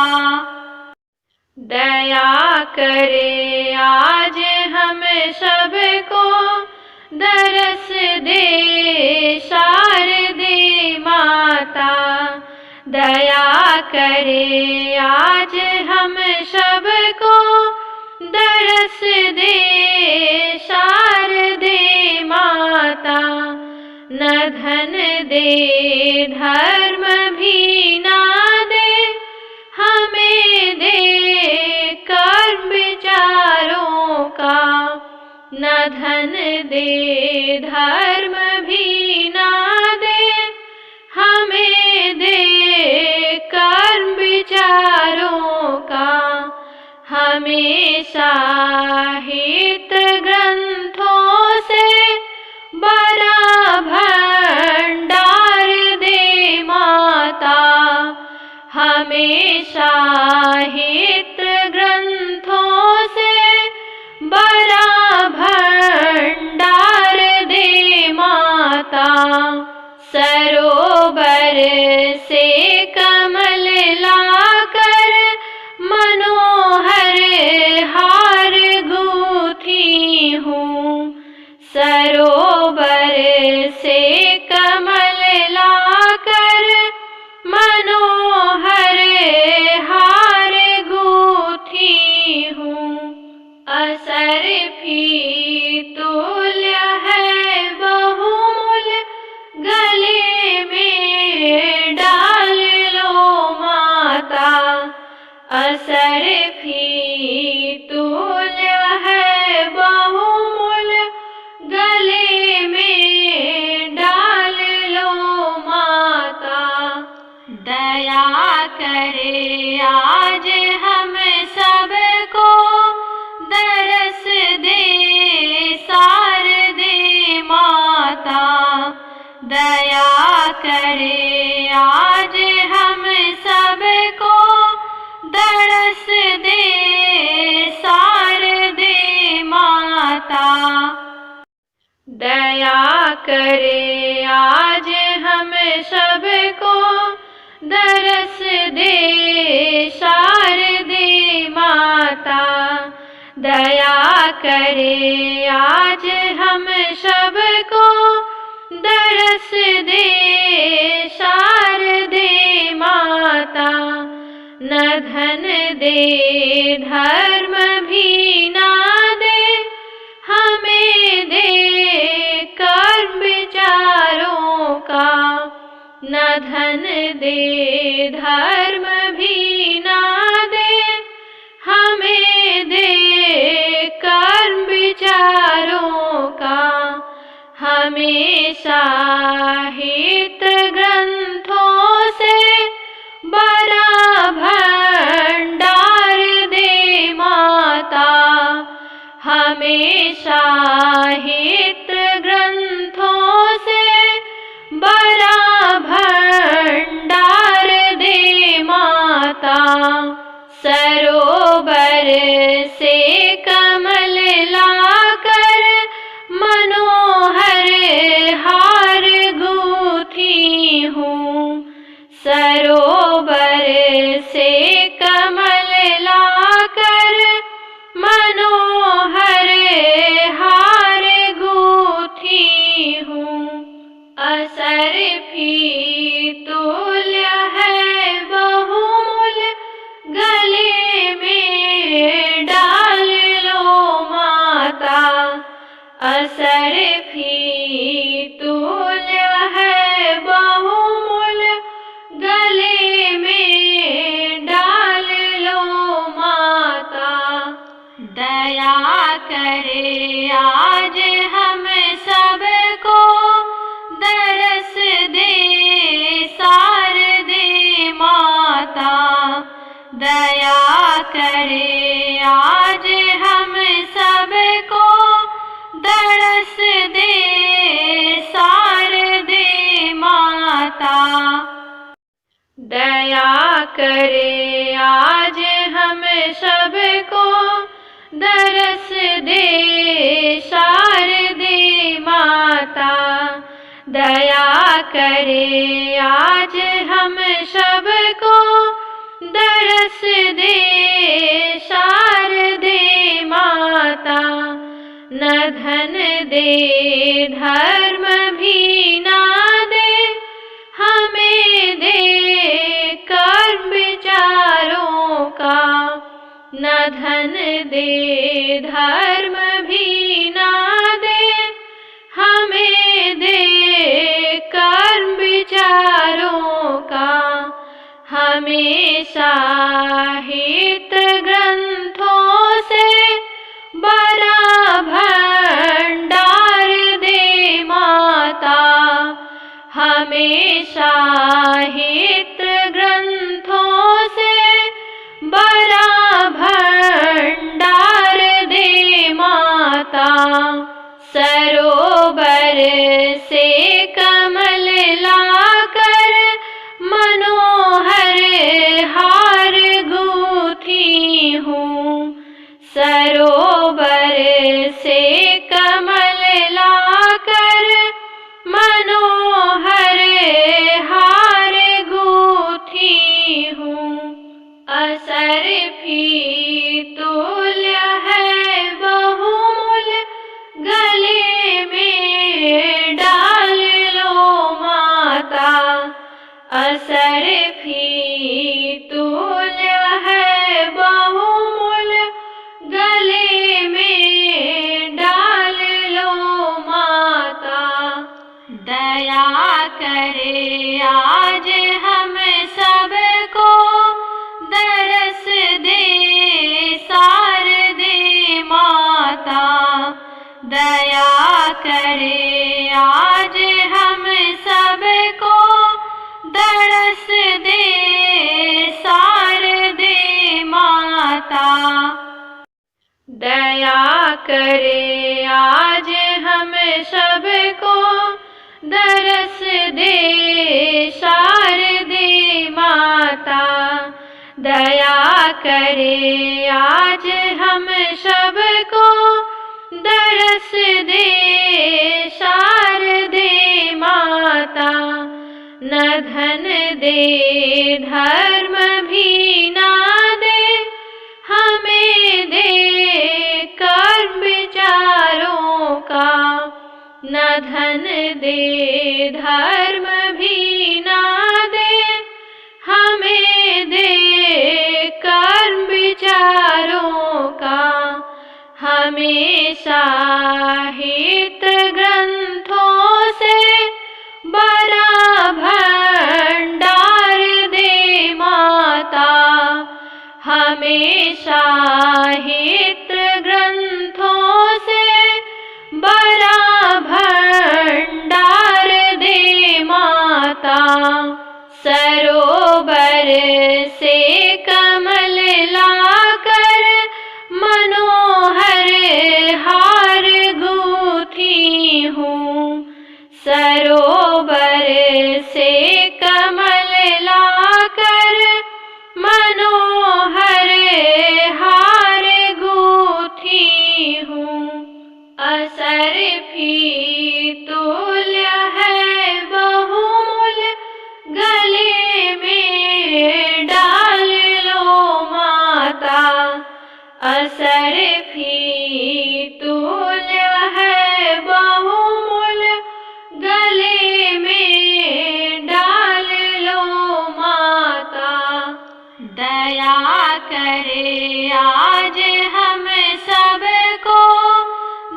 दया करे आज हम सबको दरस दे शारदे माता। दया करे आज हम सबको दरस दे शारदे माता। न धन दे धर्म भी ना दे हमें दे कर्म विचारों का। न धन दे धर्म भी ना दे हमें दे कर्म विचारों का। हमेशा हित ग्रंथों से बड़ा भंडार दे माता। हमेशा हित ग्रंथों से बड़ा भंडार दे माता। सरोवर से कमल लाकर मनोहर हार गूंथी हूँ। सरोवर से कमल लाकर मनोहर हार गूंथी हूँ। असरफी तुल्य है बहुमूल गले में डाल लो माता। असरफी तुल्य है बहुमूल गले में डाल लो माता। दया करे आज हम सबको दरस दे शारदे माता। दया करे आज हम सबको दरस दे शारदे माता। दया करे आज हम सबको दरस दे शारदे माता। दया करे आज हम सबको दरस दे शारदे माता। न धन दे धर्म भी ना दे, हमें दे कर्म विचारों का। न धन दे धर्म भी ना दे, हमें दे कर्म विचारों का। हमेशा हित ग्रंथों से बड़ा भंडार दे माता। हमेशा हित ग्रंथों से बड़ा भंडार दे माता। सरोवर से कमल लाकर मनोहर हार गूंथी हूँ। सरोवर से कमल लाकर मनोहर हार गूंथी हूँ। असरफी तुल्य है बहुमूल, गले में डाल लो माता। असरफी तुल्य है बहुमूल, गले में डाल लो माता। दया करे आज हम सबको, दरस दे शारदे माता। दया करे आज हम सबको, दरस दे शारदे माता। दया करे आज हम सबको, दरस दे शारदे माता। दया करे आज हम सबको, दरस दे शारदे माता। न धन दे धर्म भी ना दे, हमें दे कर्म विचारों का। न धन दे धर्म भी ना दे, हमें दे कर्म विचारों का। हमेशा हित ग्रंथों से बड़ा भंडार दे माता। हमेशा हित ग्रंथों से बड़ा भंडार दे माता। सरोवर से कमल लाकर मनोहर हार गूंथी हूँ। सरोवर से कमल लाकर मनोहर हार गूंथी हूँ। असरफी तुल्य है बहुमूल, गले में डाल लो माता। असरफी तुल्य है बहुमूल, गले में डाल लो माता। दया करे आज हम सबको, दरस दे शारदे माता। दया करे आज हम सबको, दरस दे शारदे माता। दया करे आज हम सबको, दरस दे शारदे माता। दया करे आज हम सबको, दरस दे शारदे माता। न धन दे धर्म भी ना दे, हमें दे कर्म विचारों का। न धन दे धर्म भी ना दे, हमें दे कर्म विचारों का हमेशा हित ग्रंथों से बड़ा भंडार दे माता, हमेशा हित ग्रंथों से बड़ा भंडार दे माता। सरोवर से कमल लाकर मनोहर हार गूंथी हूँ, सरोवर से कमल लाकर मनोहर हार गूंथी हूँ। असरफी तुल्य है बहुमूल, गले में डाल लो माता, असरफी तुल्य है बहुमूल, गले में डाल लो माता। दया करे आज हम सबको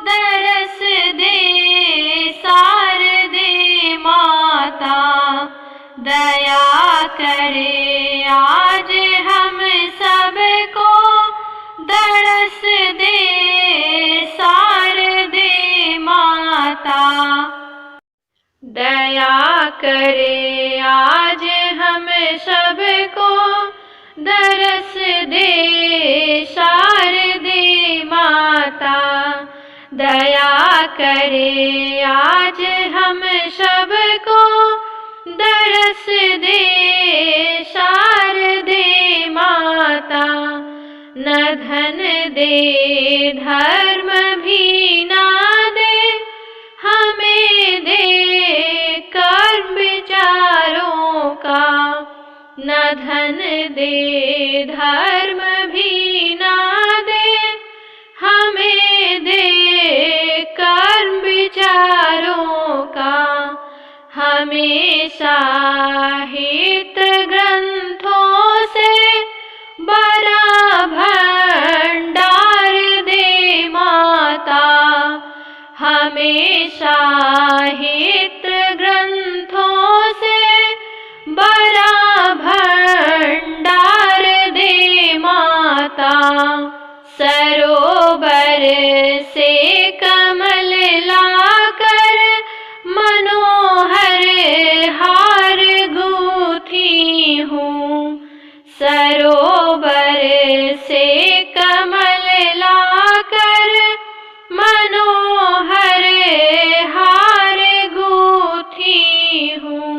दरस दे शारदे माता, दया करे आज हम सबको दरस दे शारदे माता। दया करे आज हम सबको दरस दे शारदे माता, दया करे आज हम सबको दरस दे शारदे माता। न धन दे धर्म भी ना दे, हमें दे कर्म विचारों का, न धन दे धर्म भी ना दे, हमें दे कर्म विचारों का हमेशा हित ग्रंथों से बड़ा भंडार दे माता, हमेशा हित ग्रंथों से बड़ा भंडार दे माता। सरोवर से कमल लाकर मनोहर हार गूंथी हूँ, सरोवर से कमल लाकर मनोहर हार गूंथी हूँ।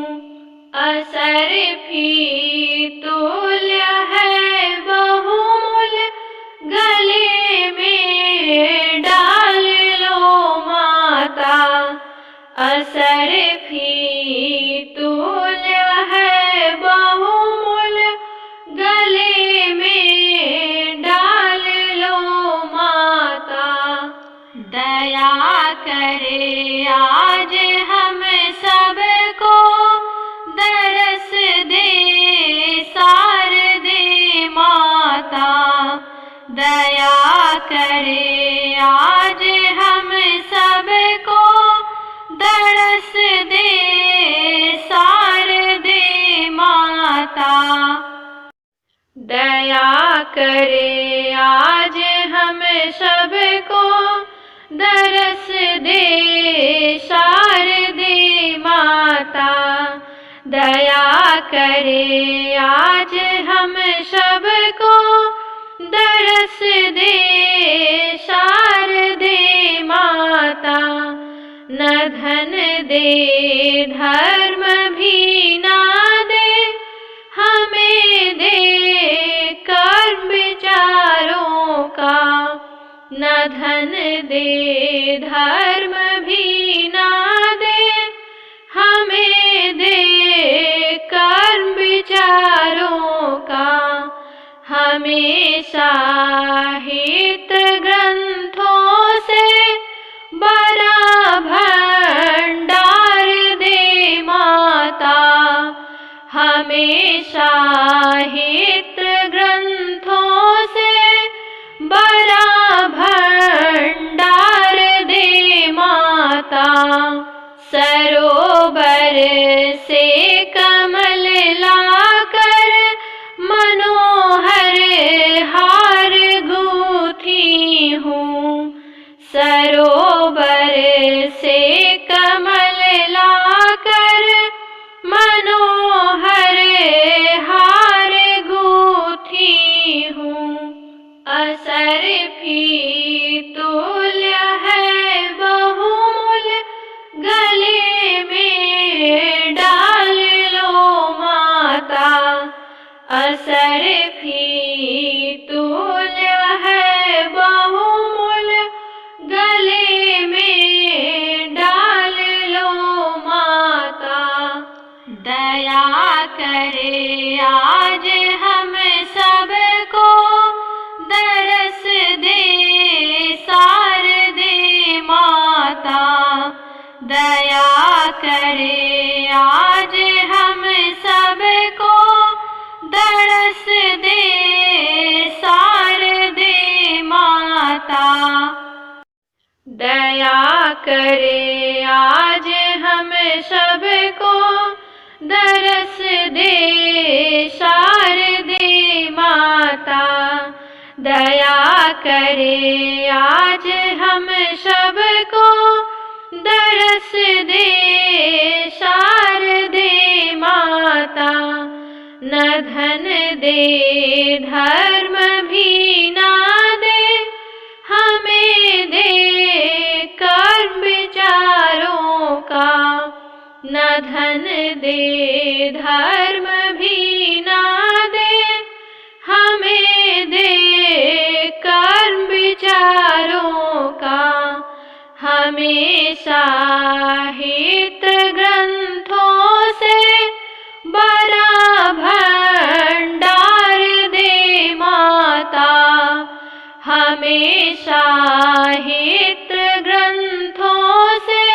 असरफी तुल्य है बहुमूल, गले में डाल लो माता, असरफी तुल्य है बहुमूल, गले में डाल लो माता। दया करे आज हम सबको दरस दे शारदे माता, दया करे आज हम सबको दरस दे शारदे माता। दया करे आज हम सबको दरस दे शारदे माता, दया करे आज हम सबको दरस दे शारदे माता। न धन दे धर्म भी ना दे, हमें दे कर्म विचारों का, न धन दे धर्म भी ना दे, हमें दे कर्म विचारों का हमेशा हित ग्रंथों से बड़ा सरोवर से कमल लाकर मनोहर हार गूंथी हूँ। सरोवर से कमल लाकर मनोहर हार गूंथी हूँ। असरफी तुल्य है बहुमूल्य गले में डाल लो माता। असरफी तुल्य है बहुमूल्य गले में डाल लो माता। दया करे आज हम सबको दरस दे शारदे माता। दया करे आज हम सबको दरस दे शारदे माता। दया करे आज हम सबको दरस दे शारदे माता। दया करे आज हम सबको दरस दे शारदे माता। न धन दे धर्म भी ना दे हमें दे कर्म विचारों का। न धन दे धर्म भी ना दे हमें दे कर्म विचारों का। हमेशा हित ग्रंथों से बड़ा भंडार दे माता। हमेशा हित ग्रंथों से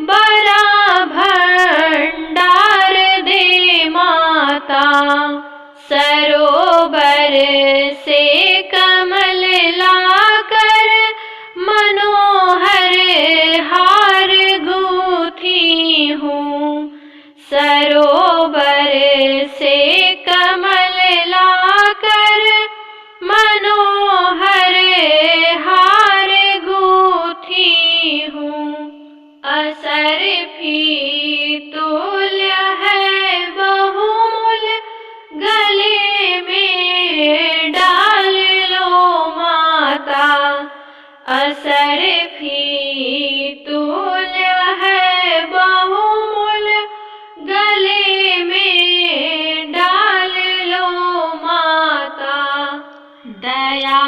बड़ा भंडार दे माता। सरोवर से कमल लाकर मनोहर हार गूंथी हूँ। सरोवर से कमल लाकर मनोहर हार गूंथी हूँ। असरफी तुल्य है बहुमूल्य गले में डाल लो माता। असरफी तुल्य है बहुमूल्य गले में डाल लो माता। दया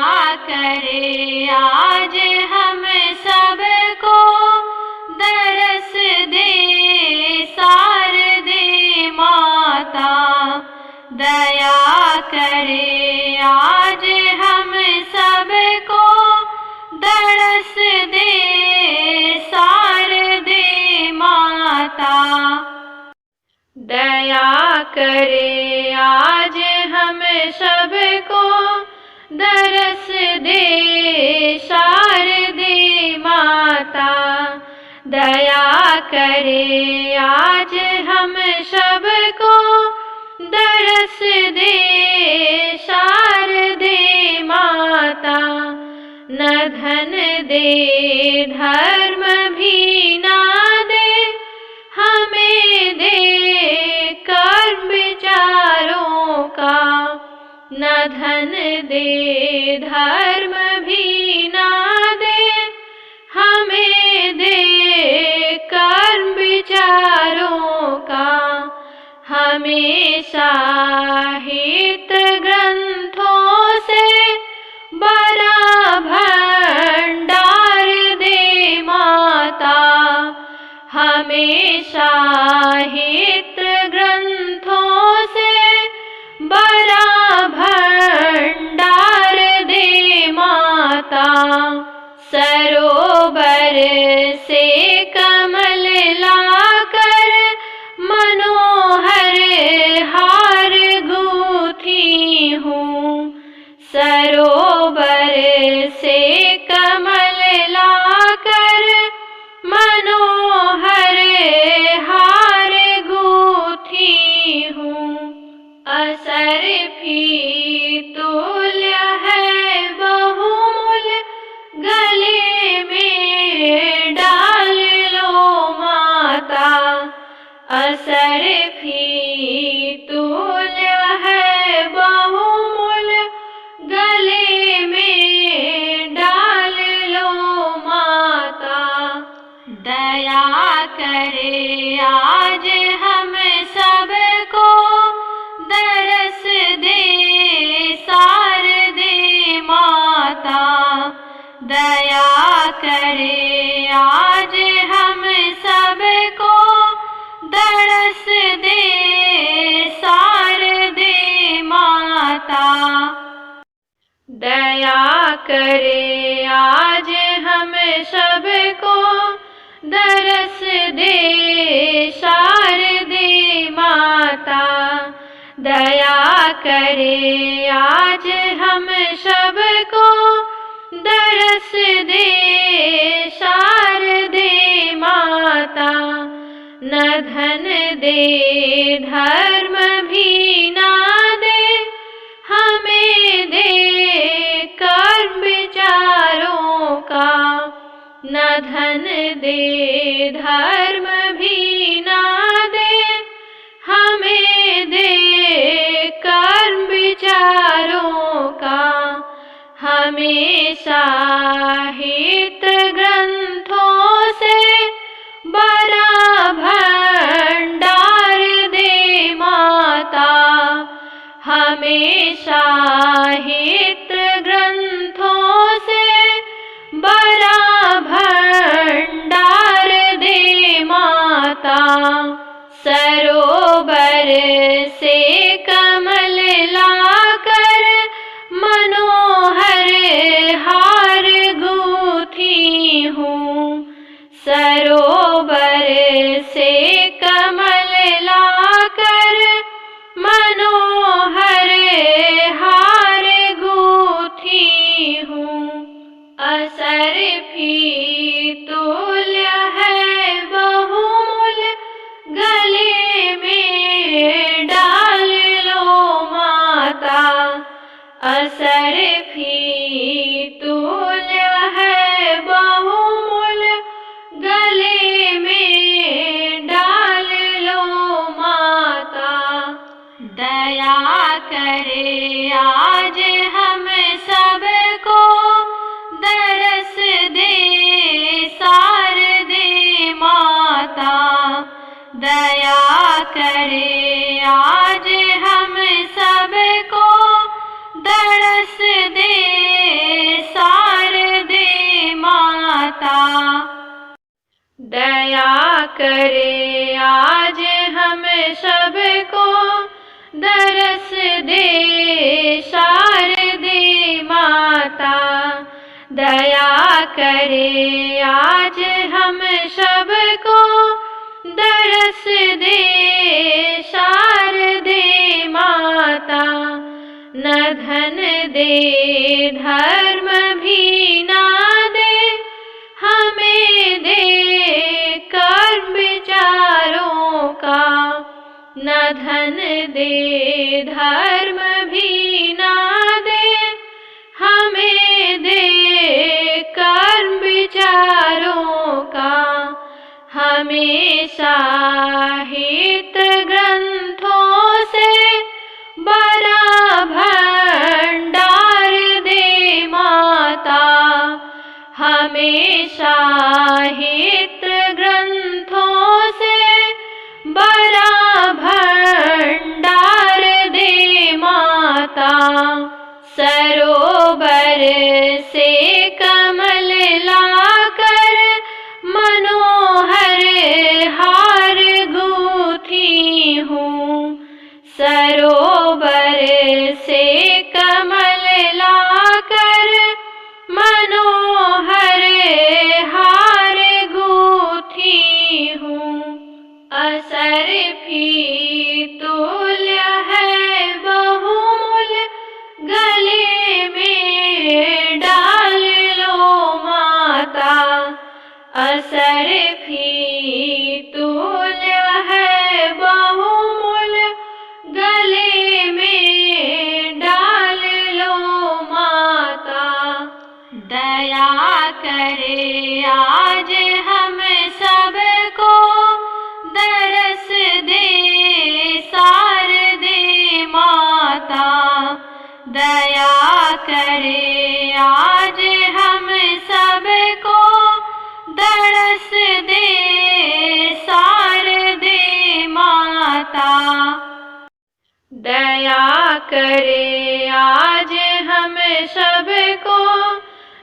करे आज हम सबको दरस दे शारदे माता। दया करे आज हम सबको दरस दे शारदे माता। दया करे आज हम सबको दरस दे शारदे माता। दया करे आज हम सबको दरस दे शारदे माता। न धन दे धर्म भी ना दे हमें दे कर्म विचारों का। न धन दे धर्म भी ना दे हमें दे कर्म विचारों का। हमेशा हित ग्रंथों से बड़ा भंडार दे माता। हमेशा हित ग्रंथों से बड़ा भंडार दे माता। सरोवर से कमल लाकर मनोहर हार गूंथी हूँ। सरोवर से कमल लाकर मनो दया करे आज हम सबको, दरस दे शारदे माता। दया करे आज हम सबको, दरस दे शारदे माता। दया करे आज हम सबको, दरस दे शारदे माता। न धन दे धर्म भी ना दे, हमें दे कर्म विचारों का। न धन दे धर्म भी ना दे, हमें दे कर्म विचारों का। हमेशा हित ग्रंथों से बड़ा भंडार दे माता। हमेशा हित ग्रंथों से बड़ा भंडार दे माता। सरोवर से कमल लाकर, मनोहर हार गूंथी हूँ। सरोवर से कमल लाकर, मनोहर हार गूंथी हूँ। असरफी तुल्य है बहुमूल, गले में डाल लो माता। असरफी तुल्य है बहुमूल, गले में डाल लो माता। दया करे आज हम सबको, दरस दे शारदे माता। दया करे आज हम सबको, दरस दे शारदे माता। दया करे आज हम सबको, दरस दे शारदे माता। दया करे आज हम सबको, दरस दे शारदे माता। न धन दे धर्म भी ना दे, हमें दे कर्म विचारों का। न धन दे धर्म भी ना दे, हमें दे कर्म विचारों का। हमेशा हित ग्रंथों से बड़ा भंडार दे माता। हमेशा हित ग्रंथों से बड़ा भंडार दे माता। सरोवर से कमल लाकर, मनोहर हार गूंथी हूँ। सरोवर से कमल लाकर, मनोहर हार गूंथी हूँ। असरफी तुल्य है बहुमूल, गले में डाल लो माता। असरफी तुल्य है बहुमूल, गले में डाल लो माता। दया करे आज हम सबको, दरस दे शारदे माता। दया करे आज हम सबको, दरस दे शारदे माता। दया करे आज हम सबको,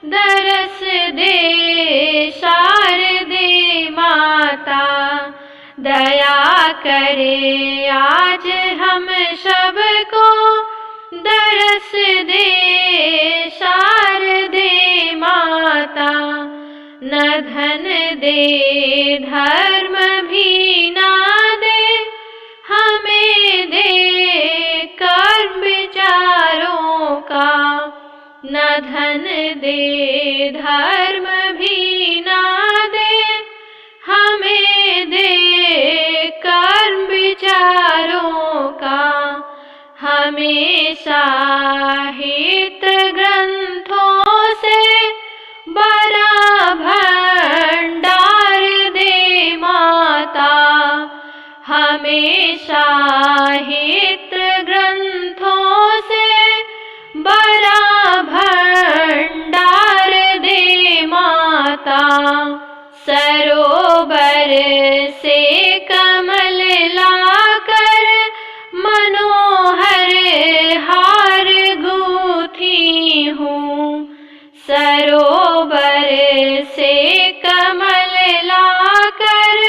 दरस दया करे आज हम सबको दरस दे शारदे माता। न धन दे धर्म भी ना दे हमें दे कर्म विचारों का। न धन दे धर्म भी ना दे हमें दे कर्म विचारों का। हमेशा हित ग्रंथों से बड़ा भंडार दे माता। हमेशा हित ग्रंथों से बड़ा भंडार दे माता। सरोवर से कमल लाकर मनोहर हार गूंथी हूँ। सरोवर से कमल लाकर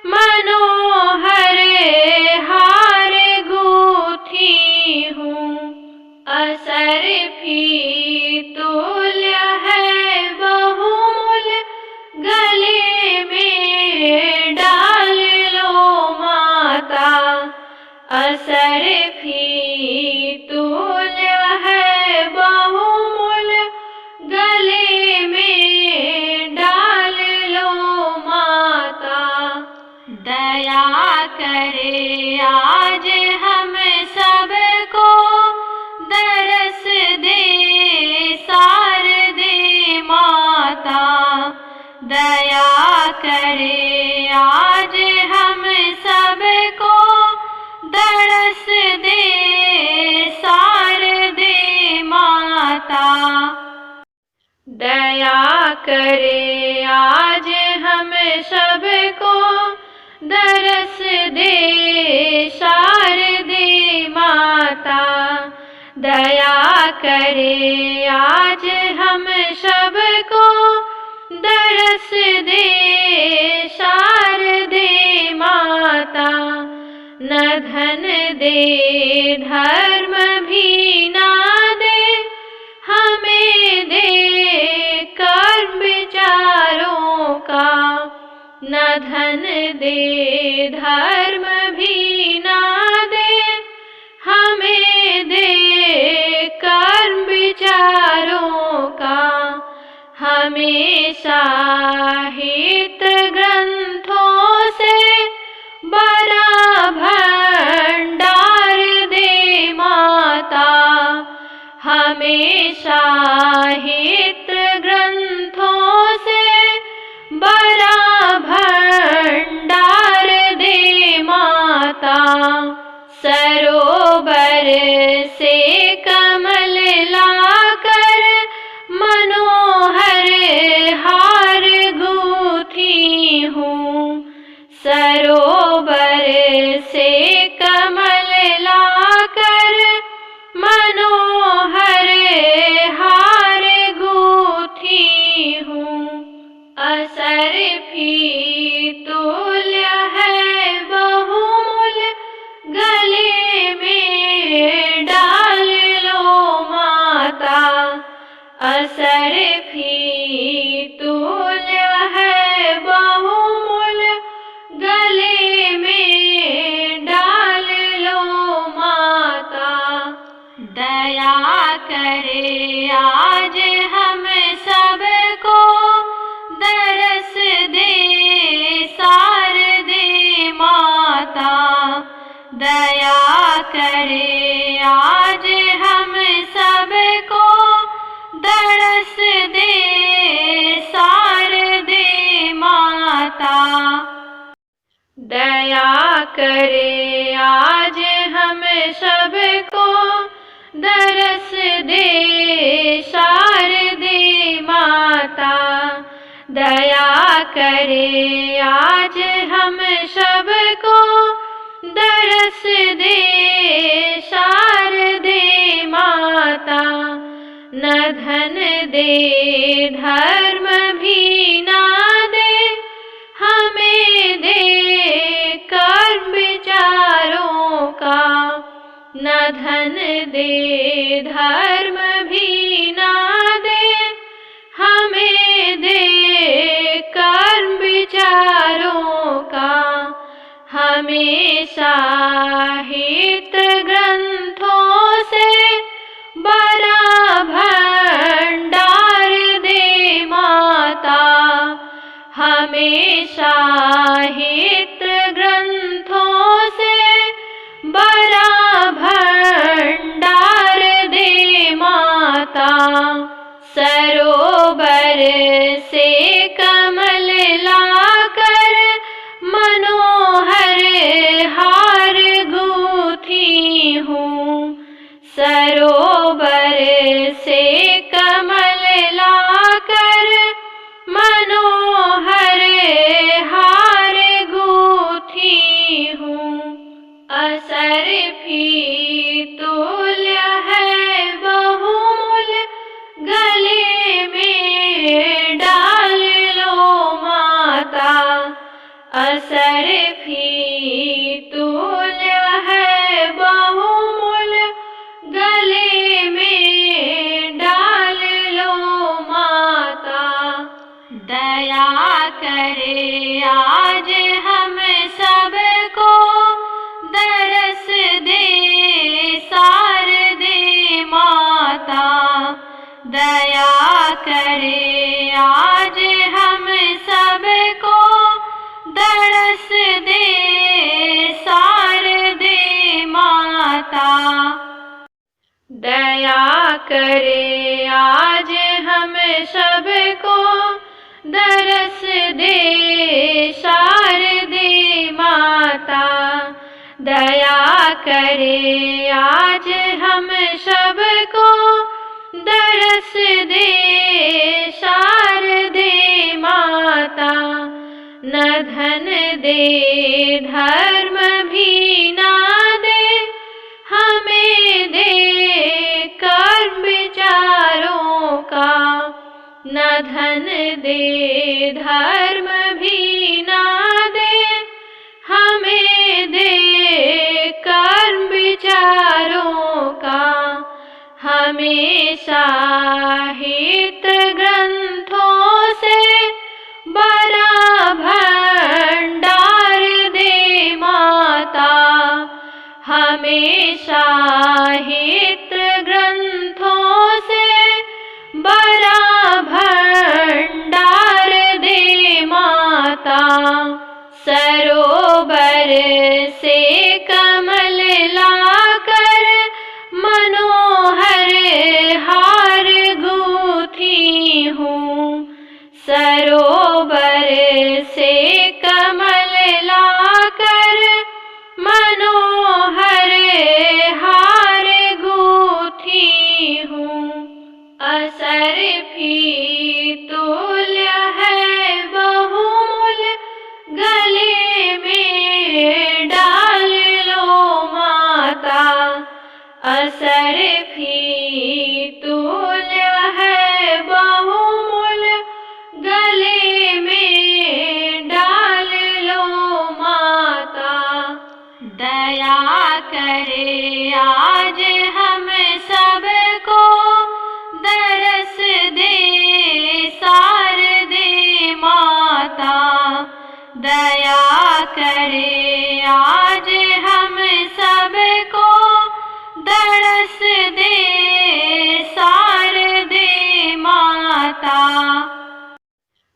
मनोहर हार गूंथी हूँ। असरफी तुल्य है बहुमूल्य गले में डाल लो माता। असरफी तुल्य है बहुमूल्य गले में डाल लो माता। दया करे आज हम सबको दरस दे शारदे माता। दया करे आज हम सबको दरस दे शारदे माता। दया करे आज हम सबको दरस दे शारदे माता। दया करे आज हम सबको दरस दे शारदे माता। न धन दे धर्म भी ना दे हमें दे कर्म विचारों का। न धन दे धर्म भी ना दे हमें दे कर्म विचारों का। हमेशा हित ग्रंथों से बड़ा भंडार दे माता। हमेशा हित ग्रंथों से बड़ा भंडार दे माता। सरोवर से कमल लाकर मनोहर हार गूंथी हूँ। सरोवर से कमल लाकर मनोहर हार गूंथी हूँ। असरफी तुल्य है बहुमूल्य गले में डाल लो माता। असरफी तुल्य है बहुमूल्य गले में डाल लो माता। दया करे आज हम सबको दरस दे शारदे माता। दया करे आज हम सबको दरस दे शारदे माता। दया करे आज हम सबको दरस दे शारदे माता। दया करे आज हम सबको दरस दे शारदे माता। न धन दे धर्म भी ना दे हमें दे दे धर्म भी ना दे, हमें दे कर्म विचारों का हमेशा हित ग्रंथों से बड़ा भंडार दे माता, हमेशा हित ग्रंथों से बड़ा भंडार दे माता। सरोवर से कमल लाकर मनोहर हार गूंथी हूँ, सरोवर से कमल लाकर मनोहर हार गूंथी हूँ। असरफी तुल्य है बहुमूल, गले में डाल लो माता, असरफी तुल्य है बहुमूल, गले में डाल लो माता। दया करे आज हम सबको, दरस दे शारदे माता, दया करे आज हम सबको, दरस दे शारदे माता। दया करे आज हम सबको, दरस दे शारदे माता, दया करे आज हम सबको, दरस दे शारदे माता। न धन दे धर्म भी ना दे, हमें दे कर्म विचारों का, न धन दे धर्म भी ना दे, हमें दे कर्म विचारों का हमेशा हित ग्रंथों से बड़ा भंडार दे माता, हमेशा हित ग्रंथों से बड़ा भंडार दे माता। सरोवर से कमल लाकर मनोहर हार गूंथी हूँ, सरोवर से कमल लाकर मनोहर हार गूंथी हूँ। असरफी तुल्य है बहुमूल, गले में डाल लो माता, असरफी तुल्य है बहुमूल, गले में डाल लो माता। दया करे आज हम सबको, दरस दे शारदे माता, दया करे आज हम सबको, दरस दे शारदे माता।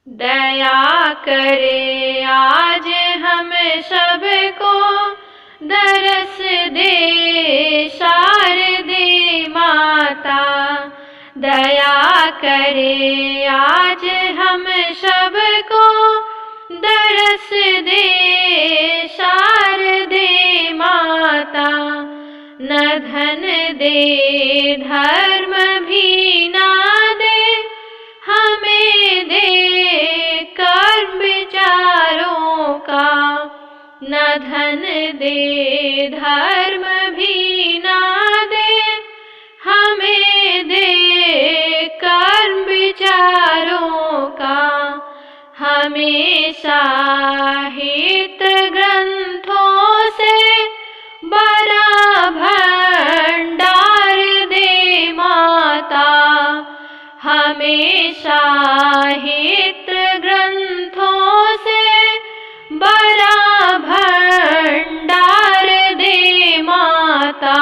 दया करे आज हम सबको, दरस दे शारदे माता, दया करे आज हम सबको, दरस दे शारदे माता। न धन दे धर्म भी ना दे, हमें दे कर्म विचारों का, न धन दे धर्म भी ना दे, हमें दे कर्म विचारों का हमेशा हित ग्रंथों से बड़ा भंडार साहित्य ग्रंथों से बड़ा भंडार दे माता।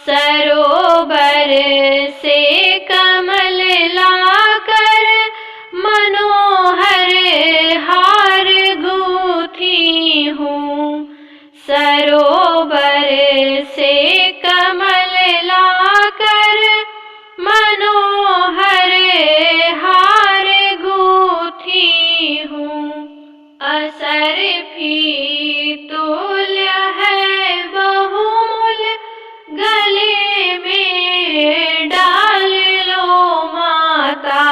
सरोवर से कमल लाकर मनोहर हार गूंथी हूँ। सरोवर से कमल लाकर मनोहर हार गूंथी हूँ। असरफी तुल्य है बहुमूल गले में डाल लो माता।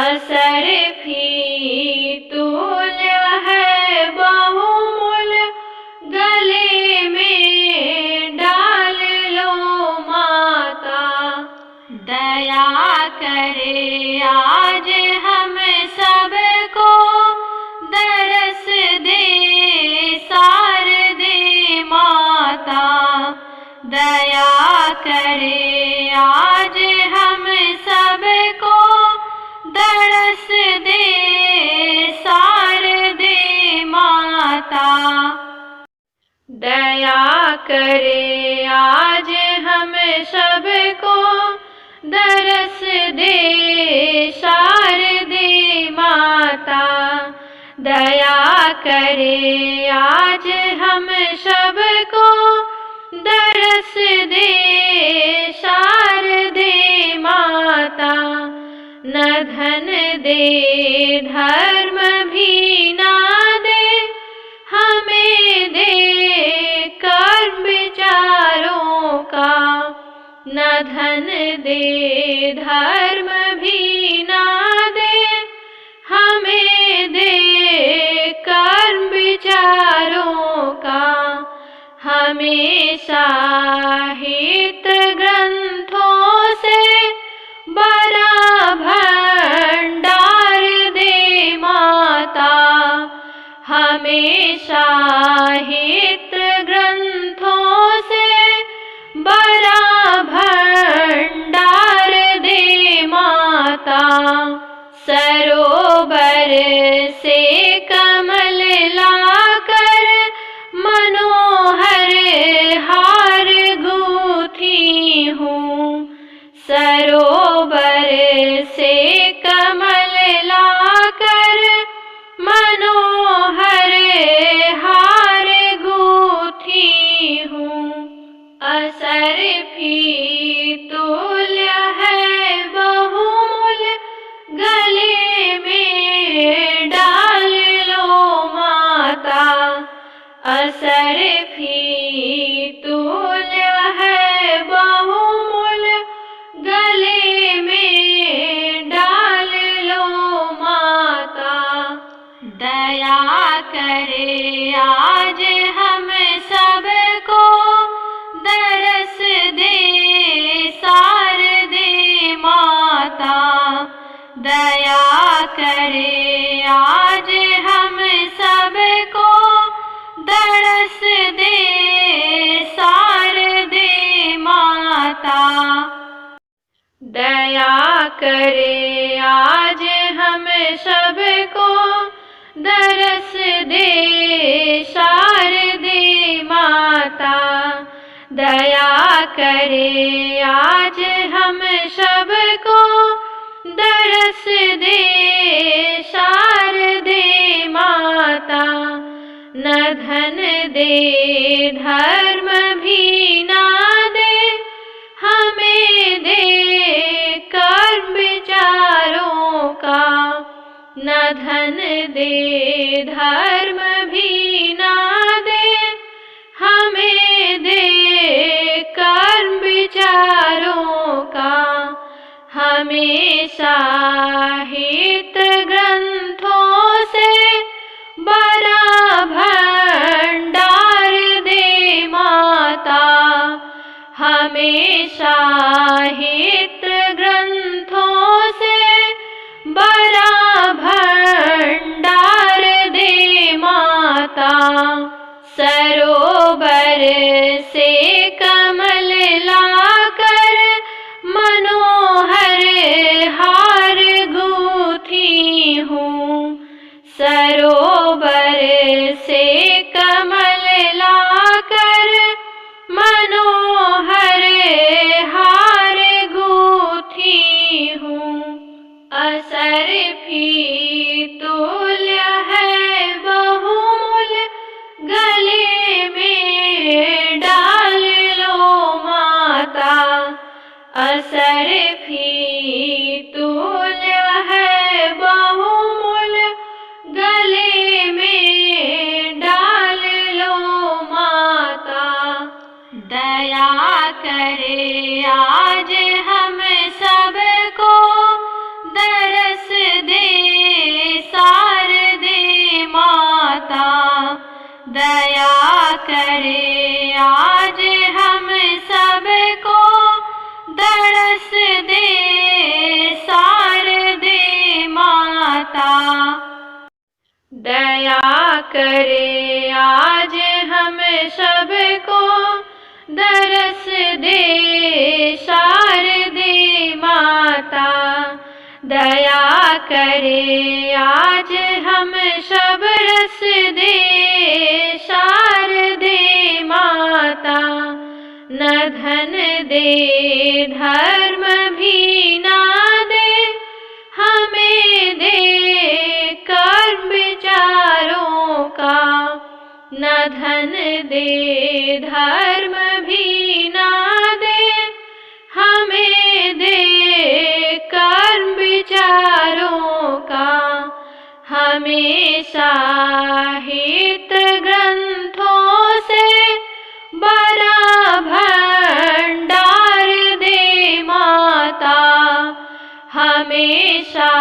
असरफी तुल्य है बहुमूल गले में डाल लो माता। दया करे आज हम सबको दरस दे शारदे माता। दया करे आज हम सबको दरस दे शारदे माता। दया करे आज हम सबको दरस दे शारदे माता। दया करे आज हम सबको दरस दे शारदे माता। न धन दे धर्म भी ना दे हमें दे कर्म विचारों का। न धन दे धर्म भी ना दे हमें दे कर्म विचारों का। हमें साहित्य ग्रंथों से बड़ा भंडार दे माता। हमें साहित्य ग्रंथों से बड़ा भंडार दे माता। सरोवर से कमल लाकर मनोहर हार गूंथी हूँ। सरोवर से कमल लाकर मनोहर हार गूंथी हूँ। असरफी तुल्य है बहुमूल गले में डाल लो माता। असरफी तुल्य है बहुमूल गले में डाल लो माता। दया करे आज हम सबको दरस दे शारदे माता। दया करे आज हम सबको दरस दे शारदे माता। दया करे आज हम सबको दरस दे शारदे माता। दया करे आज हम सबको दरस दे शारदे माता। न धन दे धर्म भी ना दे हमें दे कर्म विचारों का। न धन दे धर्म भी ना दे हमें दे कर्म विचारों का। हमें साहित्य ग्रंथों से बड़ा भंडार दे माता। हमें साहित्य ग्रंथों से बड़ा भंडार दे माता। सरोवर से कमल लाकर मनोहर हार गूंथी हूँ। असर भी तुल्य है बहुमूल्य, गले में डाल लो माता। असर भी तुल्य है बहुमूल्य, गले में डाल लो माता। दया करे आज हम सबको, दरस दे शारदे माता। दया करे आज हम सबको, दरस दे शारदे माता। दया करे आज हम सबको, दरस दे शारदे माता। दया करे आज हम सब रस दे शारदे माता। न धन दे धर्म भी ना दे, हमें दे कर्म विचारों का। न धन दे धर्म भी ना दे, हमें दे कर्म विचारों का। हमेशा हित ग्रंथों से बड़ा भंडार दे माता। हमेशा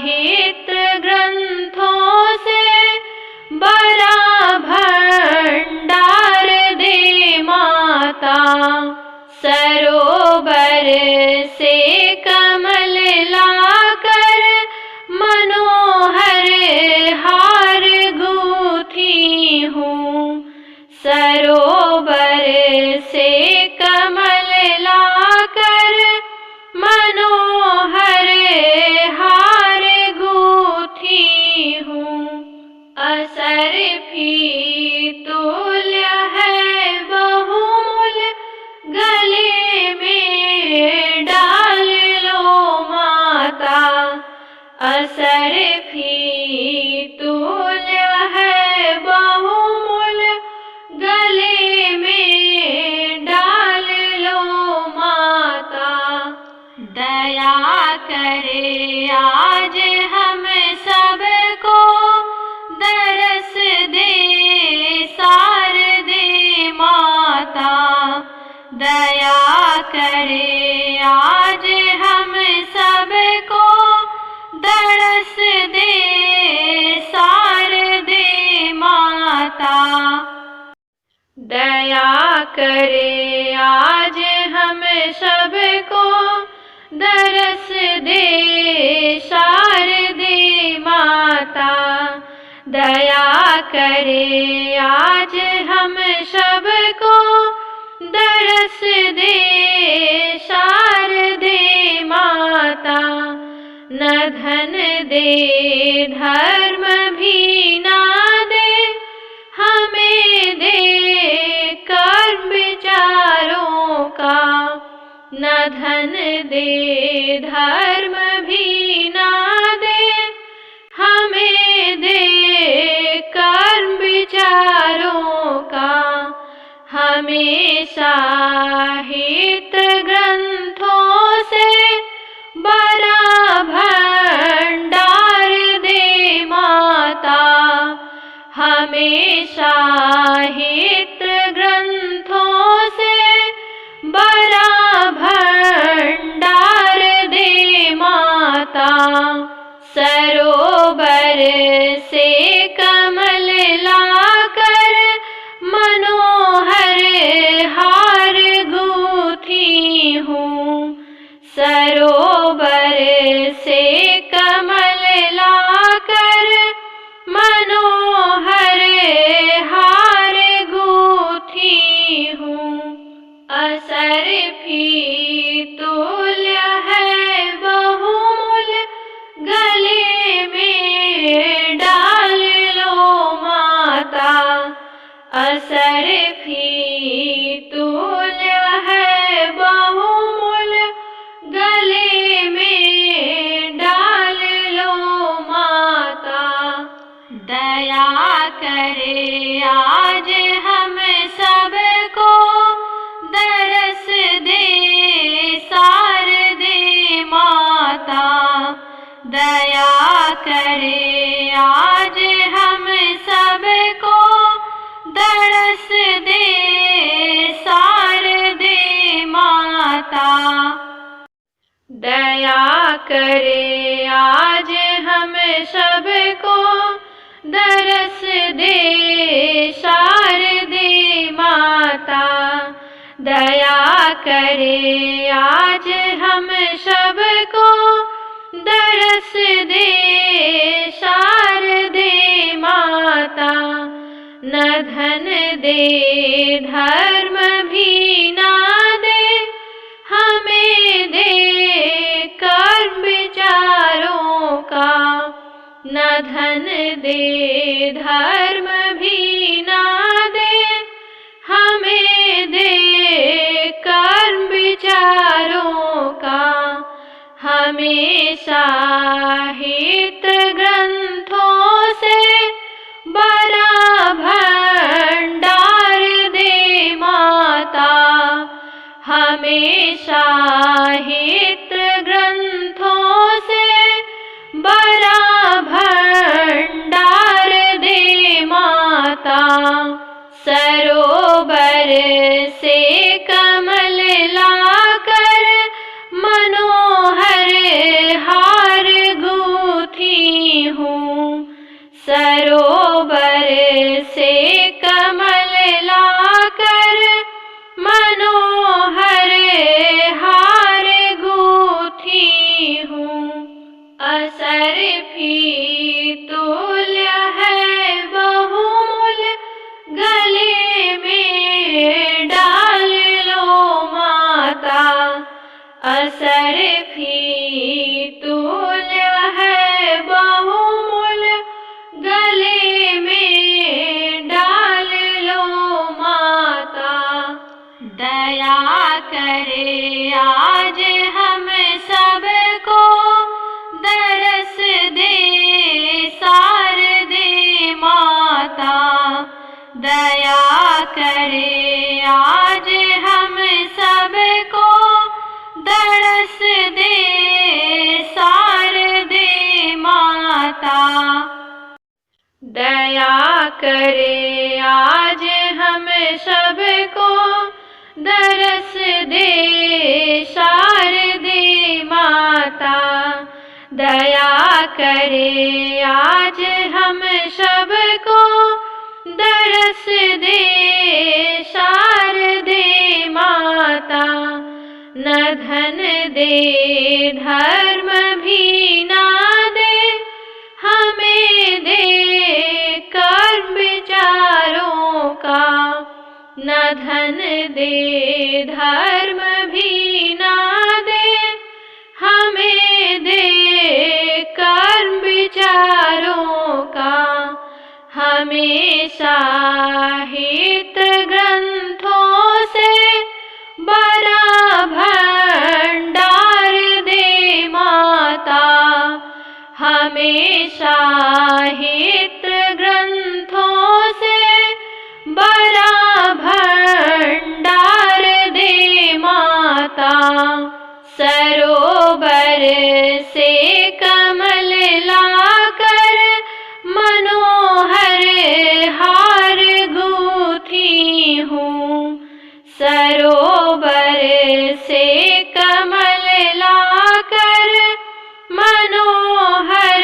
हित ग्रंथों से बड़ा भंडार दे माता। सरोवर से कमल लाकर मनोहर हार गूंथी हूँ। सरोवर से कमल लाकर मनोहर हार गूंथी हूँ। असर भी तुल्य है बहुमूल्य, गले में डाल लो माता। असर भी तुल्य है बहुमूल्य, गले में डाल लो माता। दया करे आज हम सबको, दरस दे शारदे माता। दया करे आज हम सबको, दरस दे शारदे माता। दया करे आज हम सबको, दरस दे शारदे माता। दया करे आज हम सबको, दरस दे शारदे माता। न धन दे धर्म भी ना दे, हमें दे कर्म विचारों का। न धन दे धर्म भी ना दे, हमें दे कर्म विचारों का। हमेशा हित ग्रंथों से बड़ा भंडार दे माता। हमेशा हित ग्रंथों से बड़ा भंडार दे माता। सरोवर से कमल लाकर मनोहर हार गूंथी हूँ। सरोवर से कमल लाकर मनोहर हार गूंथी हूँ। असर भी तुल्य है बहुमूल्य, गले में डाल करे आज हम सबको दरस दे शारदे माता। दया करे आज हम सबको दरस दे शारदे माता। दया करे आज हम सबको दरस दे शारदे माता। दया करे आज हम सबको दरस दे शारदे माता। न धन दे धर्म भी ना दे हमें दे कर्म विचारों का। न धन दे धर्म भी ना दे हमें दे कर्म विचारों का। हमेशा हित ग्रंथों से बड़ा भंडार दे माता। हमेशा हित ग्रंथों से बड़ा भंडार दे माता। सरोवर से कमल लाकर मनोहर हार गूंथी हूँ। सरोवर से कमल लाकर मनोहर हार गूंथी हूँ। असरफी तुल्य है बहुमूल्य गले में डाल लो माता। असरफी तुल्य है बहुमूल्य गले में डाल लो माता। दया करे आज हम सबको दरस दे शारदे माता। दया करे आज हम सबको दरस दे शारदे माता। दया करे आज हम सबको दरस दे शारदे माता। दया करे आज हम सबको दरस दे शारदे माता। न धन दे धर्म भी ना दे हमें दे कर्म विचारों का। न धन दे धर्म भी ना दे हमें दे कर्म विचारों का। हमेशा हित ग्रंथों से बड़ा भंडार दे माता। हमेशा हित ग्रंथों से बड़ा भंडार दे माता। सरोवर से कमल लाकर मनोहर हार गूंथी हूँ। सरोवर से कमल लाकर मनोहर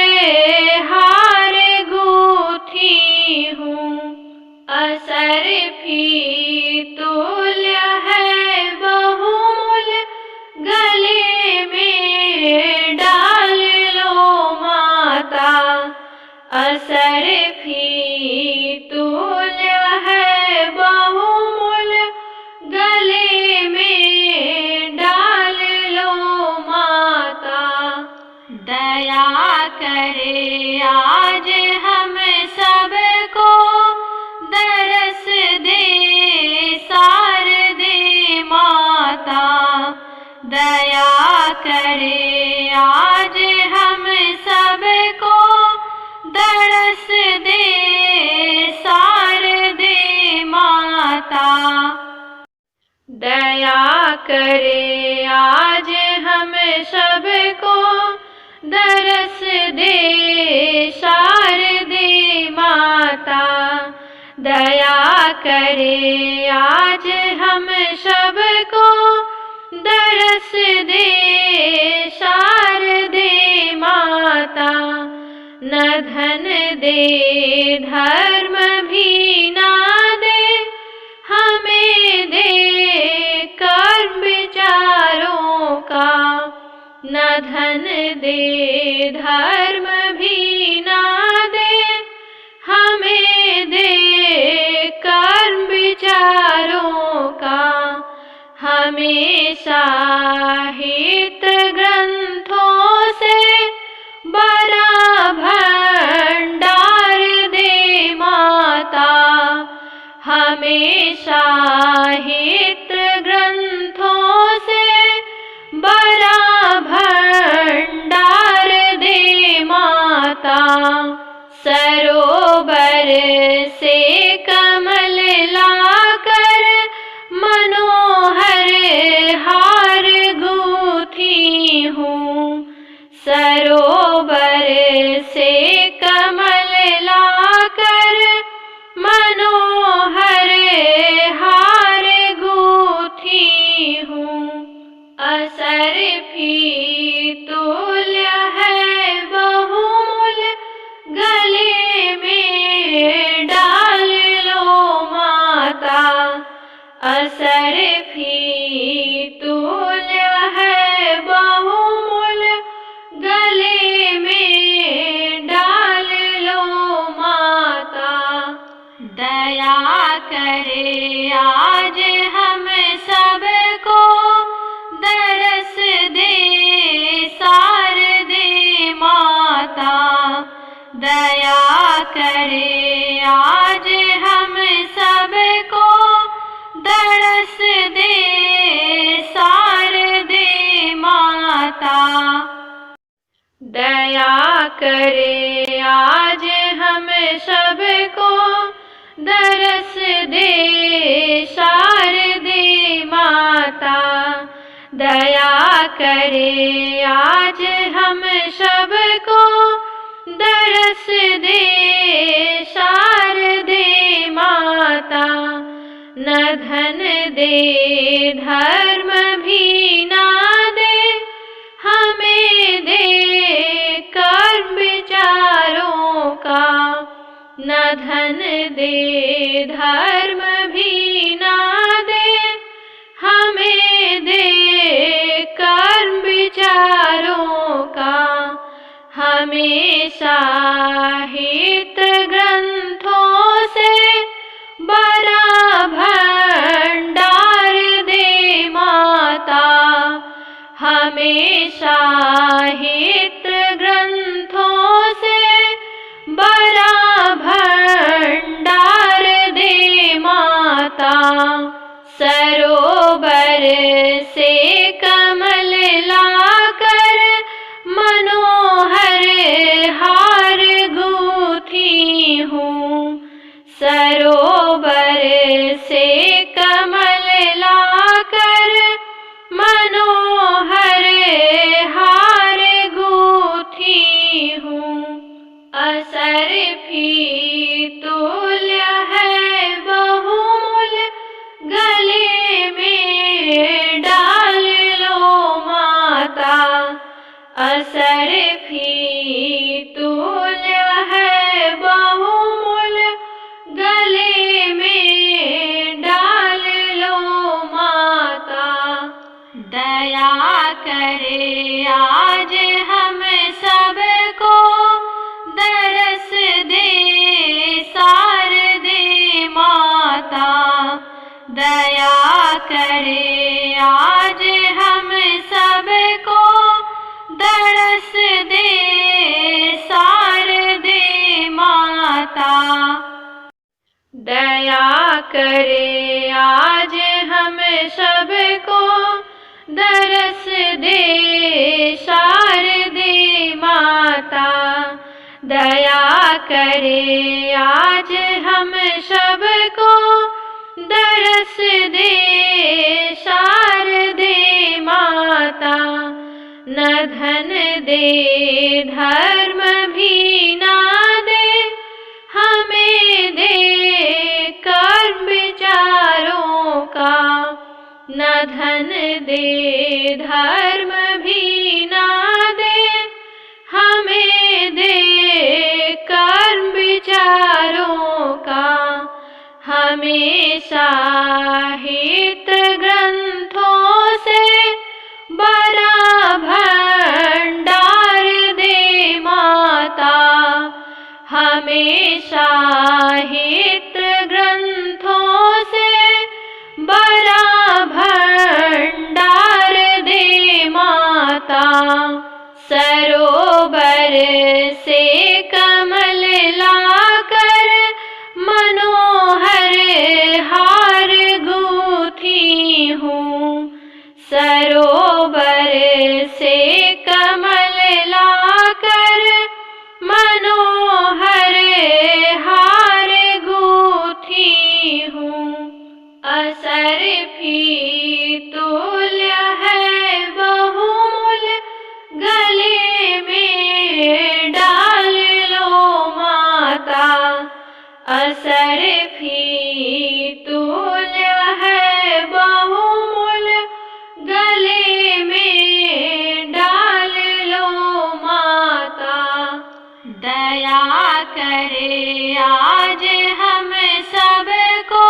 हार गूंथी हूँ। असरफी तुल्य है बहुमूल्य गले में डाल लो माता। असरफी तुल्य है बहुमूल्य गले में डाल लो माता। दया करे आज हम सबको दरस दे शारदे माता। दया करे आज हम सबको दरस दे सबको दरस दे शारदे माता। दया करे आज हम सबको दरस दे शारदे माता। न धन दे धर्म भी ना दे हमें दे कर्म विचारों का। न धन दे धर्म भी ना दे हमें दे कर्म विचारों का। हमेशा हित ग्रंथों से बड़ा भंडार दे माता। हमेशा हित ग्रंथों से बड़ा भंडार दे माता। सरोवर से कमल लाकर मनोहर हार गूंथी हूँ। सरोवर से कमल लाकर मनोहर हार गूंथी हूँ। असरफी तुल्य है बहुमूल्य गले में डाल लो माता। असरफी तुल्य है बहुमूल्य गले में डाल लो माता। दया करे आज हम सबको दरस दे शारदे माता। दया करे आज हम सबको दरस दे शारदे माता। दया करे आज हम सबको दरस दे शारदे माता। दया करे आज हम सबको दरस दे शारदे माता। न धन दे धर्म भी ना दे हमें दे कर्म विचारों का। न धन दे धर्म भी ना दे हमें दे कर्म विचारों का। हमेशा हित ग्रंथों से बड़ा भंडार दे माता। हमेशा हित ग्रंथों से बड़ा भंडार दे माता। सरोवर से कमल लाकर मनोहर हार गूंथी हूँ। सरोवर से कमल लाकर मनोहर हार गूंथी हूँ। असरफी तुल्य है बहुमूल्य गले में डाल लो माता। असरफी तुल्य है बहुमूल्य गले में डाल लो माता। दया करे आज हम सबको दरस दे शारदे माता। दया करे आज हम सबको दरस दे शारदे माता। दया करे आज हम सबको दरस दे शारदे माता। दया करे आज हम सबको दरस दे शारदे माता। न धन दे धर्म भी ना दे, हमें दे कर्म विचारों का। न धन दे धर्म भी ना दे, हमें दे कर्म विचारों का। हमेशा हित ग्रंथों से बड़ा भंडार दे माता। हमेशा हित ग्रंथों से बड़ा भंडार दे माता। सरोवर से कमल लाकर मनोहर हार गूंथी हूँ। सरोवर से कमल लाकर मनोहर हार गूंथी हूँ। असरफी तुल्य है बहुमूल, गले में डाल लो माता। असरफी तुल्य है बहुमूल, गले में डाल लो माता। दया करे आज हम सबको,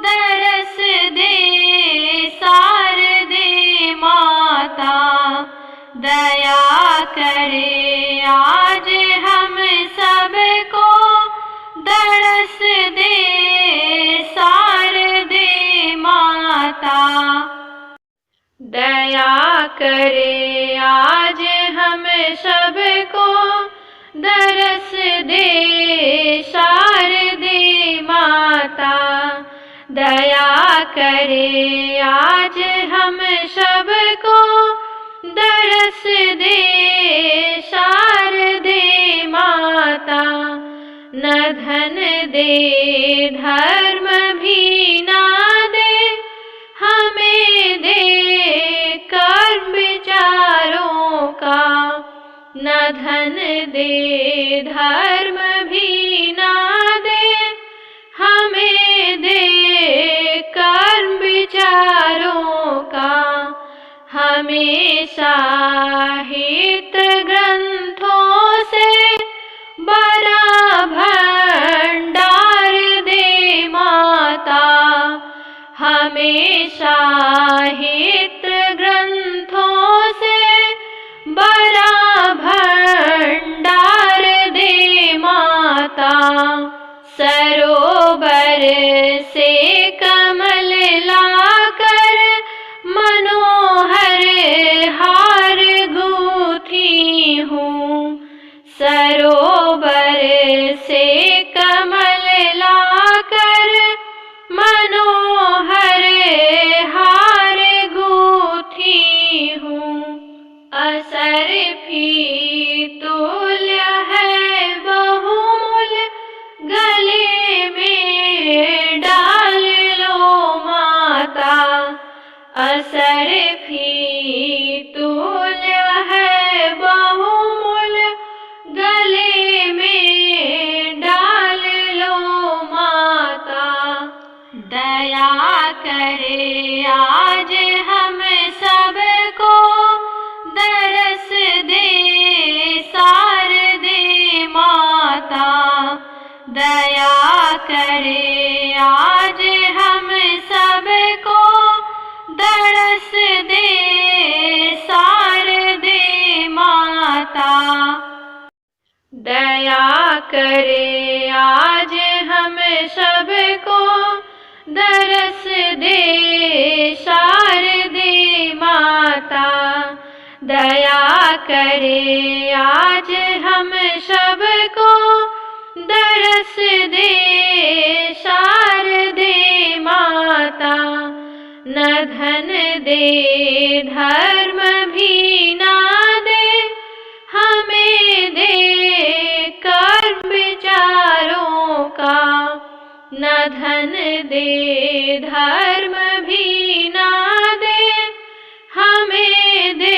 दरस दे शारदे माता। दया करे आज हम सबको, दरस दे शारदे माता। दया करे आज हम सबको, दरस दे शारदे माता। दया करे आज हम सबको, दरस दे शारदे माता। न धन दे धर्म भी ना दे, हमें दे कर्म विचारों का। न धन दे धर्म भी ना दे, हमें दे कर्म विचारों का। हमेशा हित ग्रंथों से बड़ा भंडार दे माता। हमेशा हित ग्रंथों से बड़ा भंडार दे माता। सरोवर से कमल लाकर मनोहर हार गूंथी हूँ। सरोवर से कमल लाकर मनोहर हार गूंथी हूँ। असरफी तुल्य है बहुमूल, गले में डाल लो माता। असरफी तुल्य है बहुमूल, गले में डाल लो माता। दया करे आज हम सबको, दरस दे शारदे माता। दया करे आज हम सबको, दरस दे शारदे माता। दया करे आज हम सबको, दरस दे शारदे माता। दया करे आज हम सबको, दरस दे शारदे माता। न धन दे धर्म भी ना दे, हमें दे कर्म विचारों का। न धन दे धर्म भी ना दे, हमें दे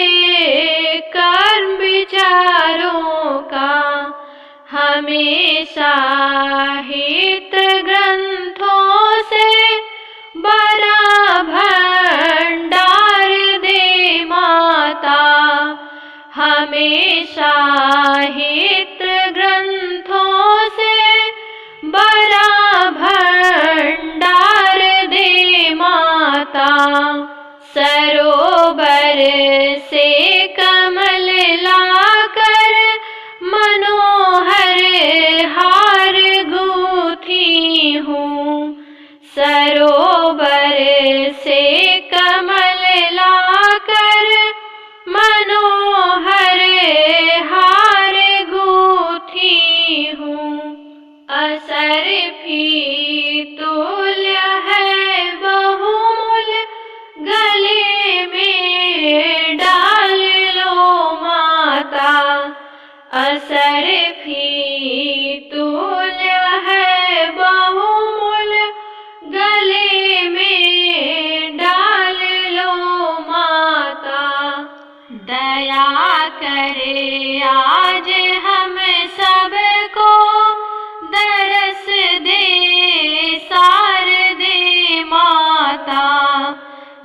हमेशा हित ग्रंथों से बड़ा भंडार दे माता। हमेशा हित ग्रंथों से बड़ा भंडार दे माता। सरोवर से कमल लाकर मनोहर हार गूंथी हूँ। सरोवर से कमल लाकर मनोहर हार गूंथी हूँ। असरफी तुल्य है बहुमूल्य गले में डाल लो माता। असरफी तुल्य है बहुमूल्य गले में डाल लो माता। दया करे आज हम सबको दरस दे शारदे माता।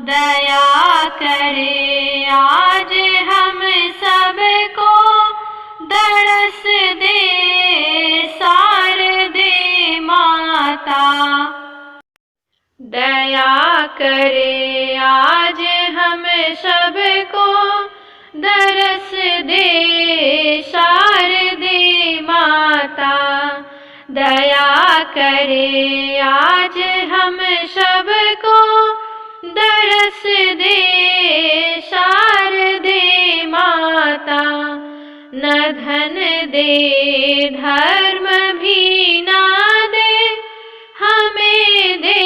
दया करे आज हम सबको दरस दे शारदे माता। दया करे आज हम सबको दरस दे शारदे माता। दया करे आज हम सबको दरस दे शारदे माता। न धन दे धर्म भी ना दे हमें दे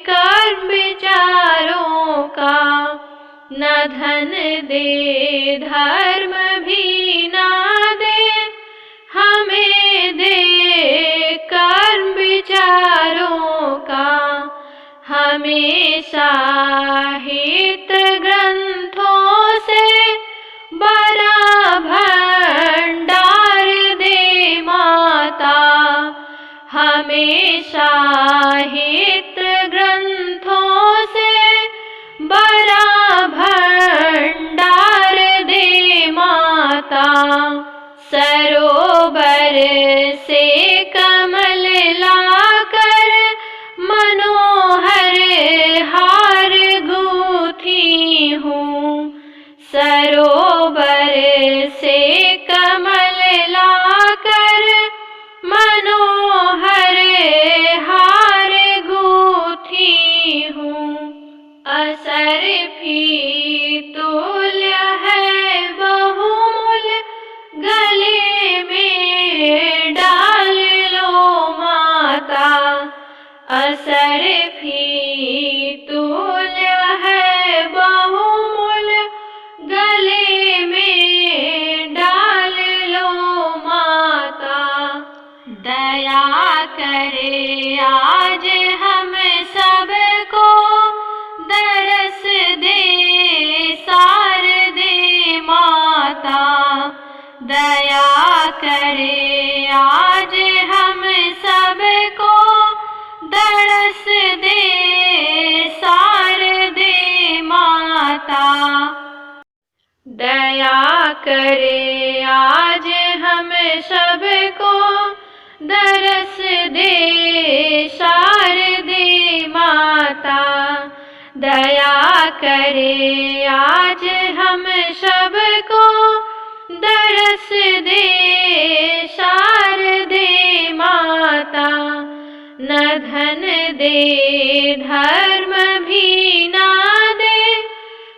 कर्म विचारों का। न धन दे धर्म भी ना दे हमें दे कर्म विचारों का। हमेशा हित ग्रंथों से बड़ा भंडार दे माता। हमेशा हित ग्रंथों से बड़ा भंडार दे माता। सरोवर से कमल लाकर मनोहर हार गूंथी हूँ। सरोवर से कमल लाकर मनोहर हार गूंथी हूँ। असरफी तुल्य है बहुमूल्य गले में डाल लो माता। असरफी तुल्य है बहुमूल्य गले में डाल लो माता। दया करे आज हम सबको दरस दे शारदे माता। दया करे आज हम सबको दरस दे शारदे माता। दया करे आज हम सबको दरस दे शारदे माता। दया करे आज हम सबको दरस दे शारदे माता। न धन दे धर्म भी ना दे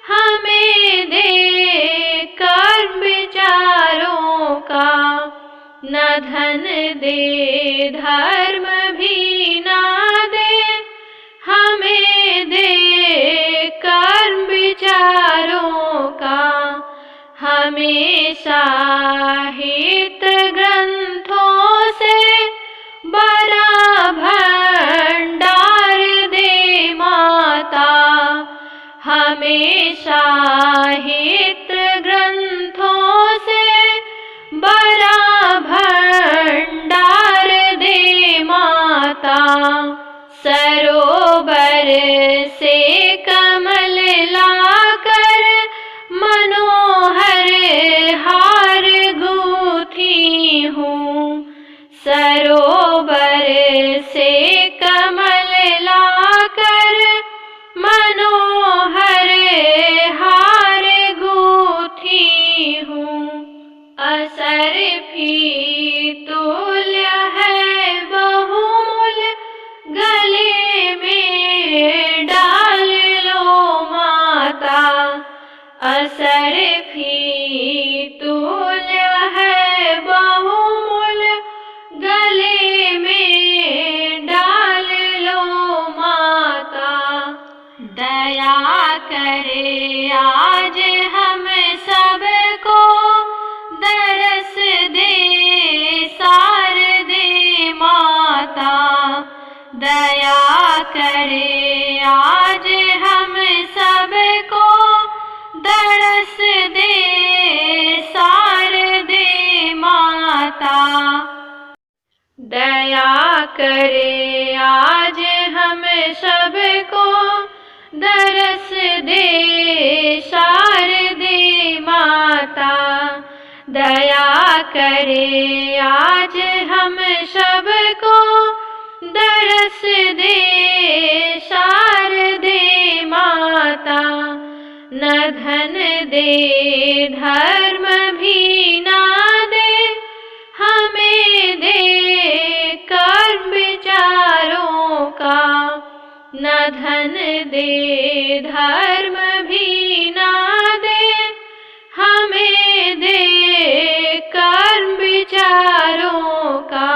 हमें दे कर्म विचारों का। न धन दे धर्म भी ना दे हमें दे कर्म विचारों का। हमेशा हित ग्रंथों से बड़ा भंडार दे माता। हमेशा हित ग्रंथों से बड़ा भंडार माता। सरोवर से कमल लाकर मनोहर हार गूंथी हूँ। सरोवर से कमल लाकर मनोहर हार गूंथी हूँ। असरफी तुल्य है बहुमूल्य गले में डाल लो माता। असरफी तुल्य है बहुमूल्य गले में डाल लो माता। दया करे आज हम सबको दरस दे शारदे माता। दया करे आज हम सबको दरस दे शारदे माता। दया करे आज हम सबको दरस दे शारदे माता। दया करे आज हम सबको दरस दे शारदे माता। न धन दे धर्म भी ना दे हमें दे कर्म विचारों का। न धन दे धर्म भी ना दे हमें दे कर्म विचारों का।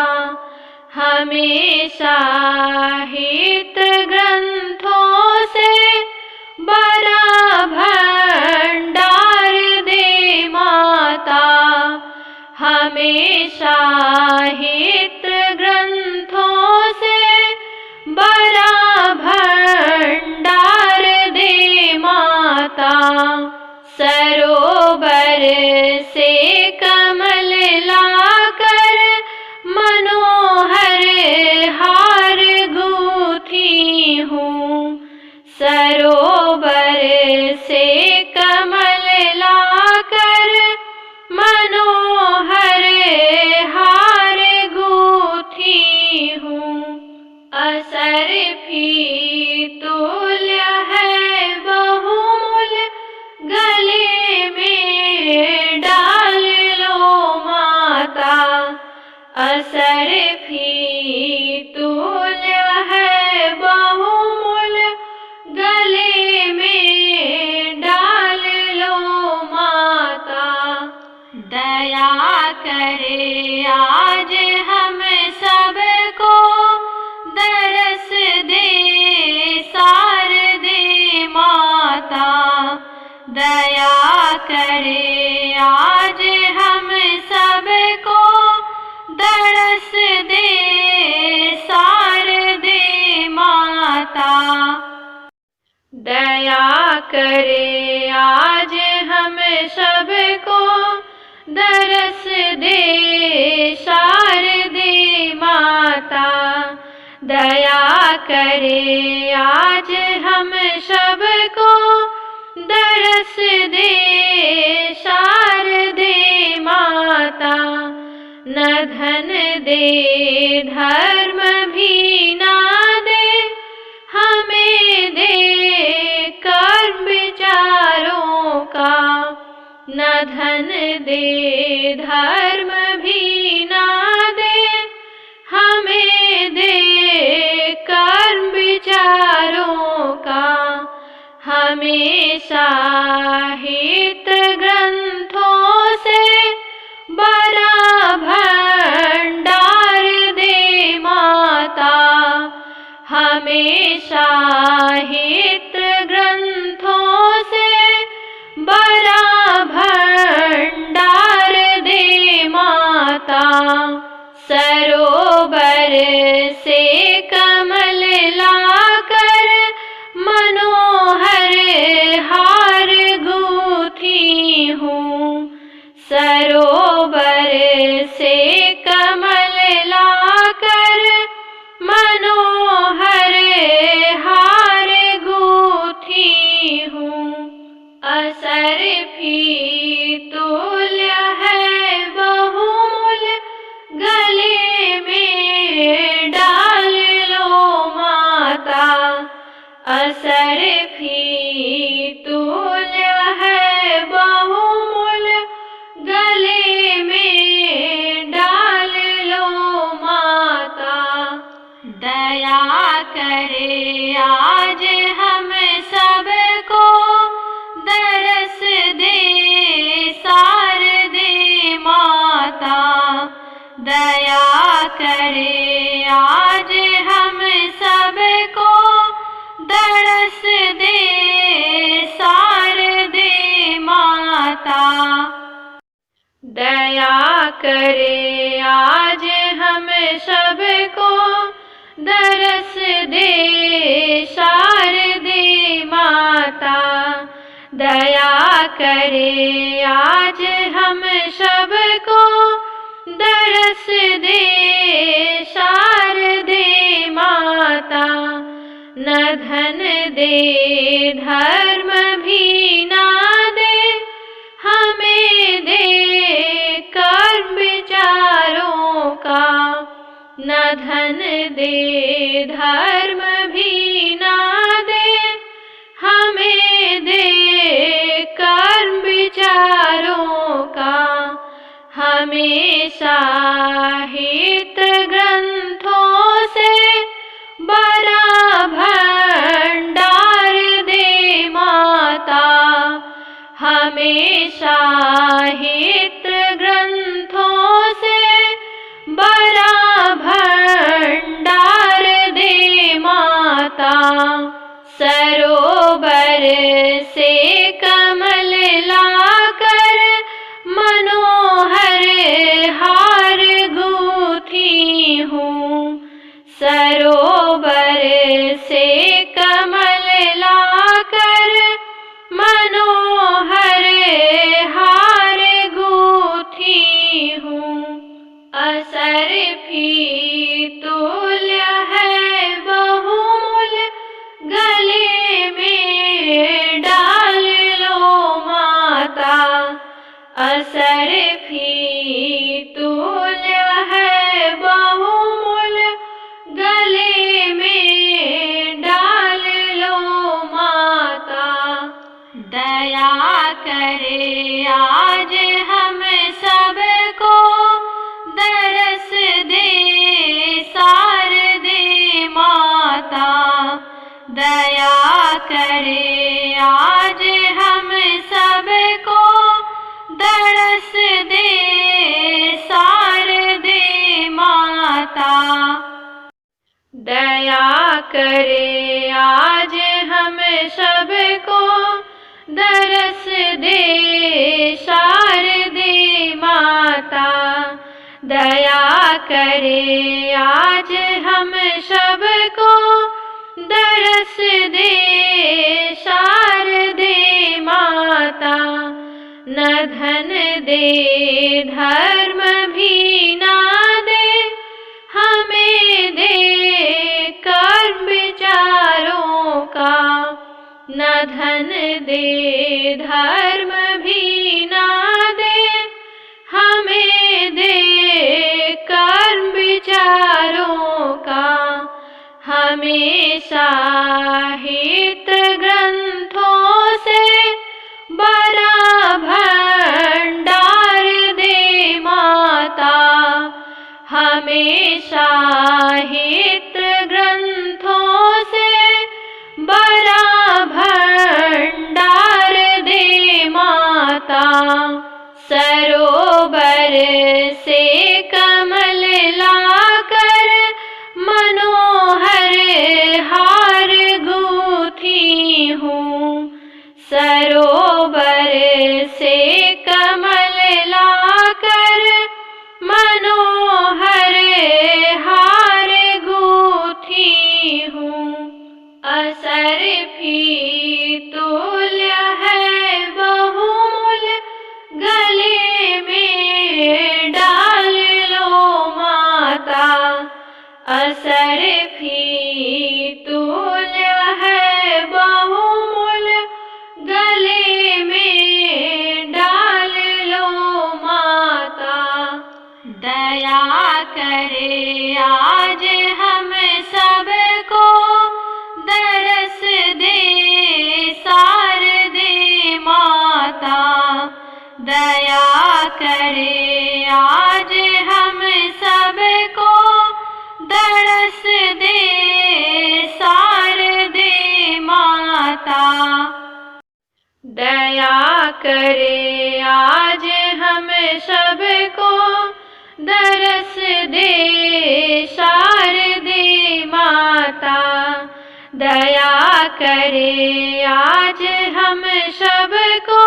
हमेशा हित ग्रंथों से बड़ा भंडार दे माता। हमेशा हित ग्रंथों से बड़ा भंडार दे माता। सरोवर से कमल लाकर मनोहर हार गूंथी हूँ। सरोवर से कमल लाकर मनोहर हार गूंथी हूँ। असरफी तुल्य है बहुमूल्य गले में डाल लो माता। असरफी तुल्य है बहुमूल्य गले में डाल लो माता। दया करे आज हम सबको दरस दे शारदे माता। दया करे आज हम सबको दरस दे शारदे माता। दया करे आज हम सबको दरस दे शारदे माता। दया करे आज हम सबको दरस दे शारदे माता। न धन दे धर्म भी ना दे हमें दे कर्म विचारों का। न धन दे धर्म भी ना दे हमें दे कर्म विचारों का। हमेशा हित ग्रंथों से बड़ा भंडार दे माता। हमेशा हित ग्रंथों से बड़ा भंडार दे माता। सरोवर से कमल लाकर मनोहर हार गूंथी हूँ। सरोवर से कमल लाकर मन आज हम सबको दरस दे शारदे माता। दया करे आज हम सबको दरस दे शारदे माता। दया करे आज हम सबको दरस दे शारदे माता। दया करे आज हम सबको दरस दे शारदे माता। न धन दे धर्म भी ना दे हमें दे कर्म विचारों का। न धन दे धर्म भी ना दे हमें दे कर्म विचारों का। हमेशा हित ग्रंथों से बड़ा भंडार दे माता। हमेशा हित ग्रंथों से बड़ा भंडार दे माता। सरोवर से कमल लाकर मनोहर हार गूंथी हूँ। सरोवर से कमल लाकर मनोहर हार गूंथी हूँ। असरफी तुल्य है बहुमूल्य गले में डाल लो माता। असरफी तुल्य है बहुमूल्य गले में डाल लो माता। दया करे आज हम सबको दरस दे शारदे माता। दया करे आज हम सबको दरस दे शारदे माता। दया करे आज हम सबको दरस दे शारदे माता। दया करे आज हम सबको दरस दे शारदे माता। न धन दे धर्म भी ना दे हमें दे कर्म विचारों का। न धन दे धर्म भी ना दे हमें दे कर्म विचारों का। हमेशा हित ग्रंथों से बड़ा भंडार दे माता। हमेशा हित ग्रंथों से बड़ा भंडार दे माता। सरोवर से कमल लाकर मनोहर हार गूंथी हूँ। सरोवर से कमल लाकर मनोहर हार गूंथी हूँ। असरफी तुल्य है बहुमूल्य गले में डाल लो माता। असरफी तुल्य है बहुमूल्य गले में डाल लो माता। दया करे आज हम सबको दरस दे शारदे माता। दया करे आज हम सबको दरस दे शारदे दया करे आज हम सबको, दरस दे शारदे माता। दया करे आज हम सबको,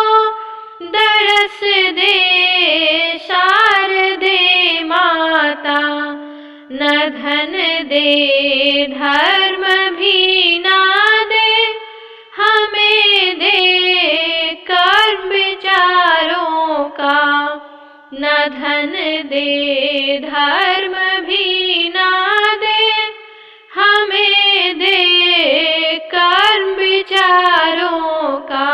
दरस दे शारदे माता। न धन दे धर्म भी ना दे, हमें दे कर्म विचारों का। न धन दे धर्म भी ना दे, हमें दे कर्म विचारों का।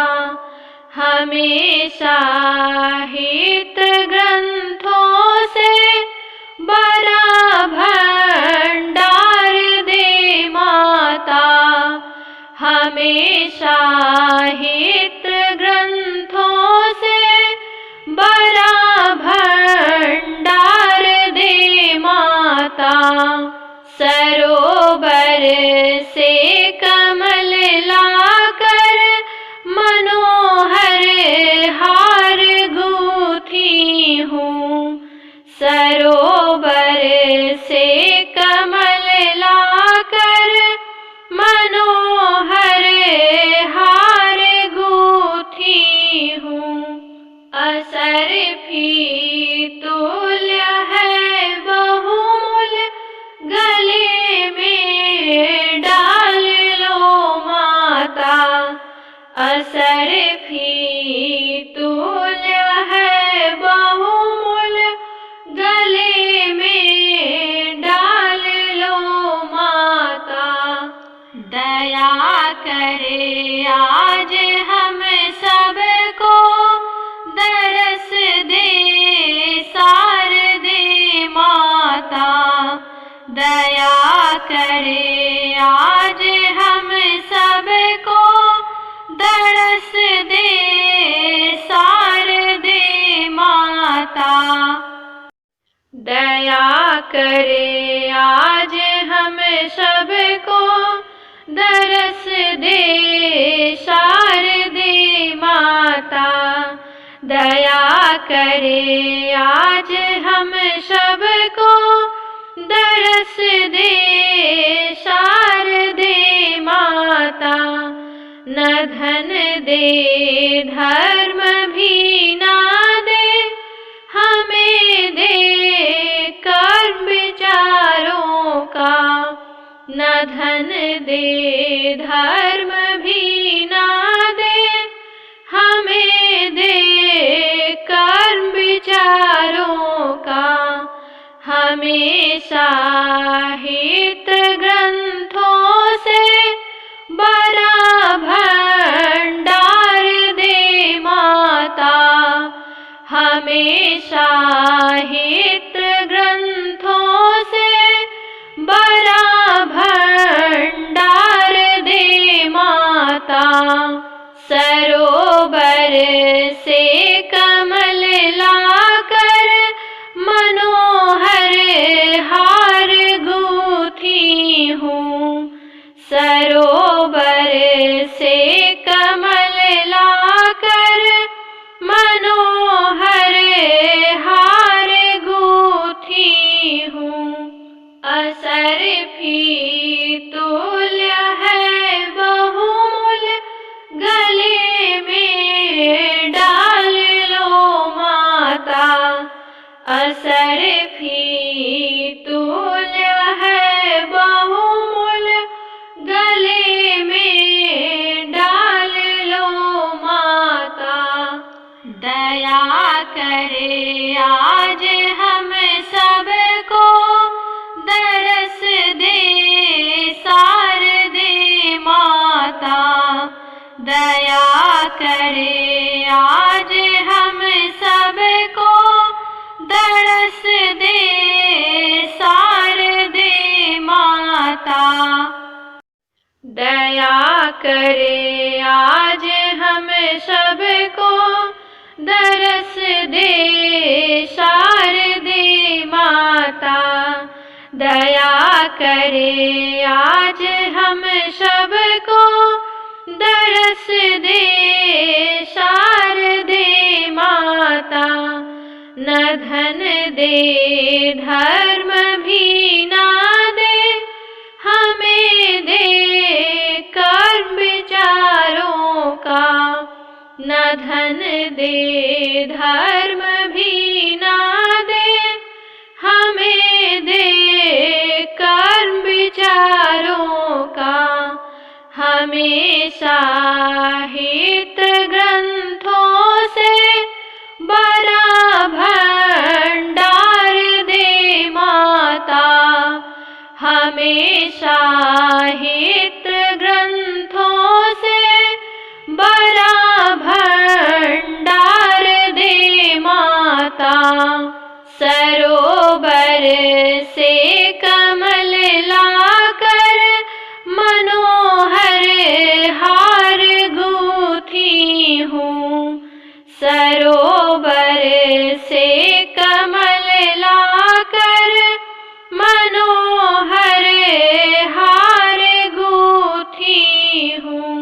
हमेशा हित ग्रंथों से बड़ा भंडार दे माता। हमेशा हित ग्रंथों से बड़ा भंडार दे माता। सरोवर से कमल लाकर, मनोहर हार गूंथी हूँ। सरोवर से कमल लाकर, मनोहर हार गूंथी हूँ। असरफी तुल्य है बहुमूल्य, गले में डाल लो माता। असरफी तुल्य है बहुमूल्य, गले में डाल लो माता। दया करे आज हम सबको, दरस दे शारदे माता। दया करे आज हम सबको, दरस दे शारदे माता। दया करे आज हम सबको, दरस दे शारदे माता। दया करे आज हम सबको, दरस दे शारदे माता। न धन दे धर्म भी ना दे, हमें दे कर्म विचारों का। न धन दे धर्म भी ना दे, हमें दे कर्म विचारों का। हमेशा हित ग्रंथों से बड़ा भंडार दे माता। हमेशा हित ग्रंथों से बड़ा भंडार दे माता। सरोवर से कमल लाकर, मनोहर हार गूंथी हूँ। सरोवर से कमल लाकर, मनोहर हार गूंथी हूँ। असरफी तुल्य है बहुमूल्य, गले में डाल लो माता। असरफी तुल्य है बहुमूल्य, गले में डाल लो माता। दया करे आज हम सबको, दरस दे शारदे माता। दया करे आज हम सबको, दरस दे शारदे माता। दया करे आज हम सबको, दरस दे शारदे माता। दया करे आज हम सबको, दरस दे न धन दे धर्म भी ना दे, हमें दे कर्म विचारों का। न धन दे धर्म भी ना दे, हमें दे कर्म विचारों का। हमेशा हित ग्रंथों से बड़ा भंडार दे माता। हमेशा हित ग्रंथों से बड़ा भंडार दे माता। सरोवर से कमल लाकर मनोहर हार गूंथी हूँ। सरोवर से कमल लाकर मनोहर हार गूंथी हूँ।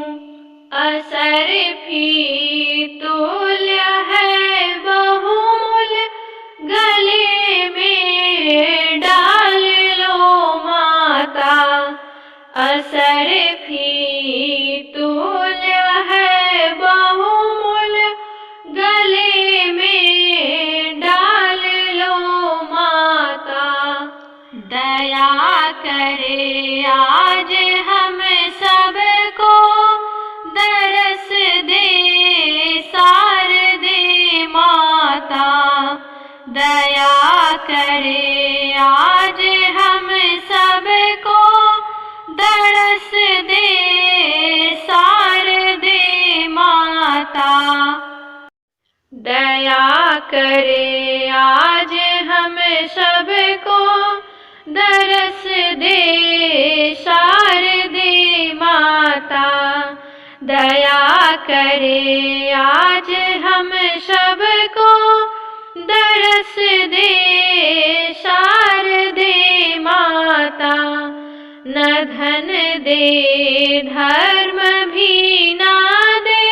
असरफी तुल्य है बहुमूल्य, गले में डाल लो माता। असरफी तुल्य है बहुमूल्य, गले में डाल लो माता। दया करे आज हम सबको, दरस दे शारदे माता। दया करे आज हम सबको, दरस दे शारदे माता। दया करे आज हम सबको, दरस दे शारदे माता। दया करे आज हम सबको, दरस दे शारदे माता। न धन दे धर्म भी ना दे,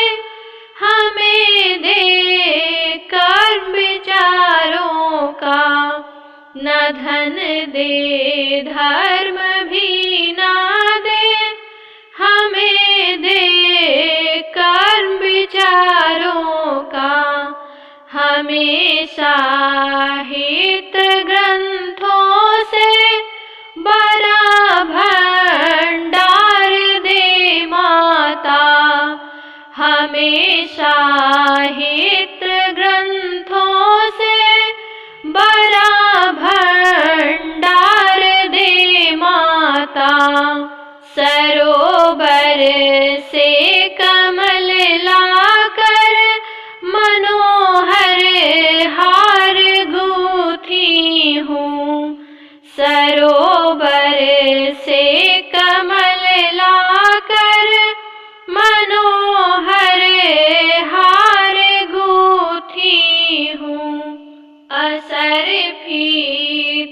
हमें दे कर्म विचारों का। न धन दे धर्म भी ना दे, हमें दे कर्म विचारों का। हमेशा हित ग्रंथों से बड़ा भंडार दे माता। हमेशा हित ग्रंथों से बड़ा भंडार दे माता। सरोवर से कमल लाकर मनोहर हार गूंथी हूँ। सरोवर से कमल लाकर मनोहर हार गूंथी हूँ। असरफी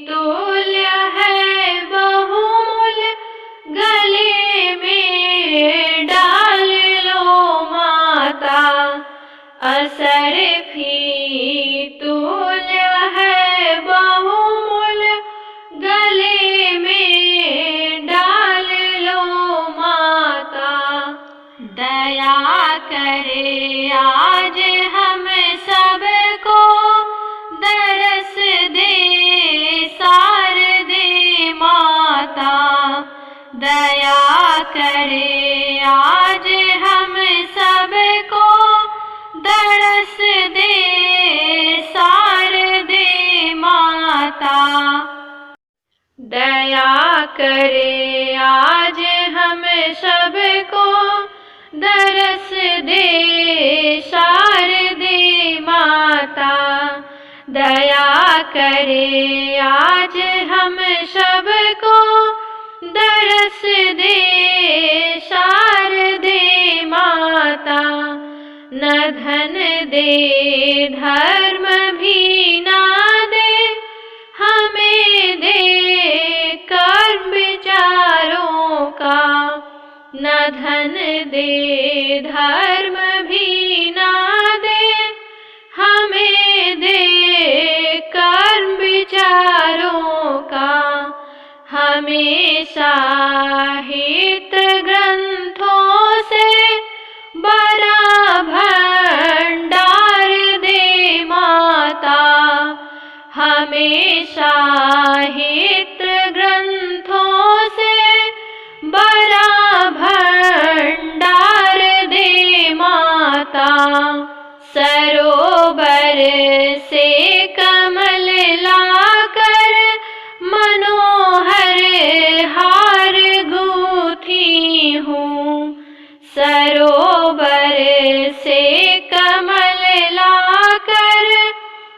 तुल्य है बहुमूल्य, गले में डाल लो माता। असरफी तुल्य है बहुमूल्य, गले में डाल लो माता। दया करे आज हम सबको, दरस दे शारदे माता। दया करे आज हम सबको, दरस दे शारदे माता। दया करे आज हम सबको, दरस दे शारदे माता। दया करे आज हम सबको, दरस दे शारदे माता। न धन दे धर्म भी ना दे, हमें दे कर्म विचारों का। न धन दे धर्म भी ना दे, हमें हमेशा हित ग्रंथों से बड़ा भंडार दे माता। हमेशा हित ग्रंथों से बड़ा भंडार दे माता। सरोवर से कमल लाकर मनोहर हार गूंथी हूँ। सरोवर से कमल लाकर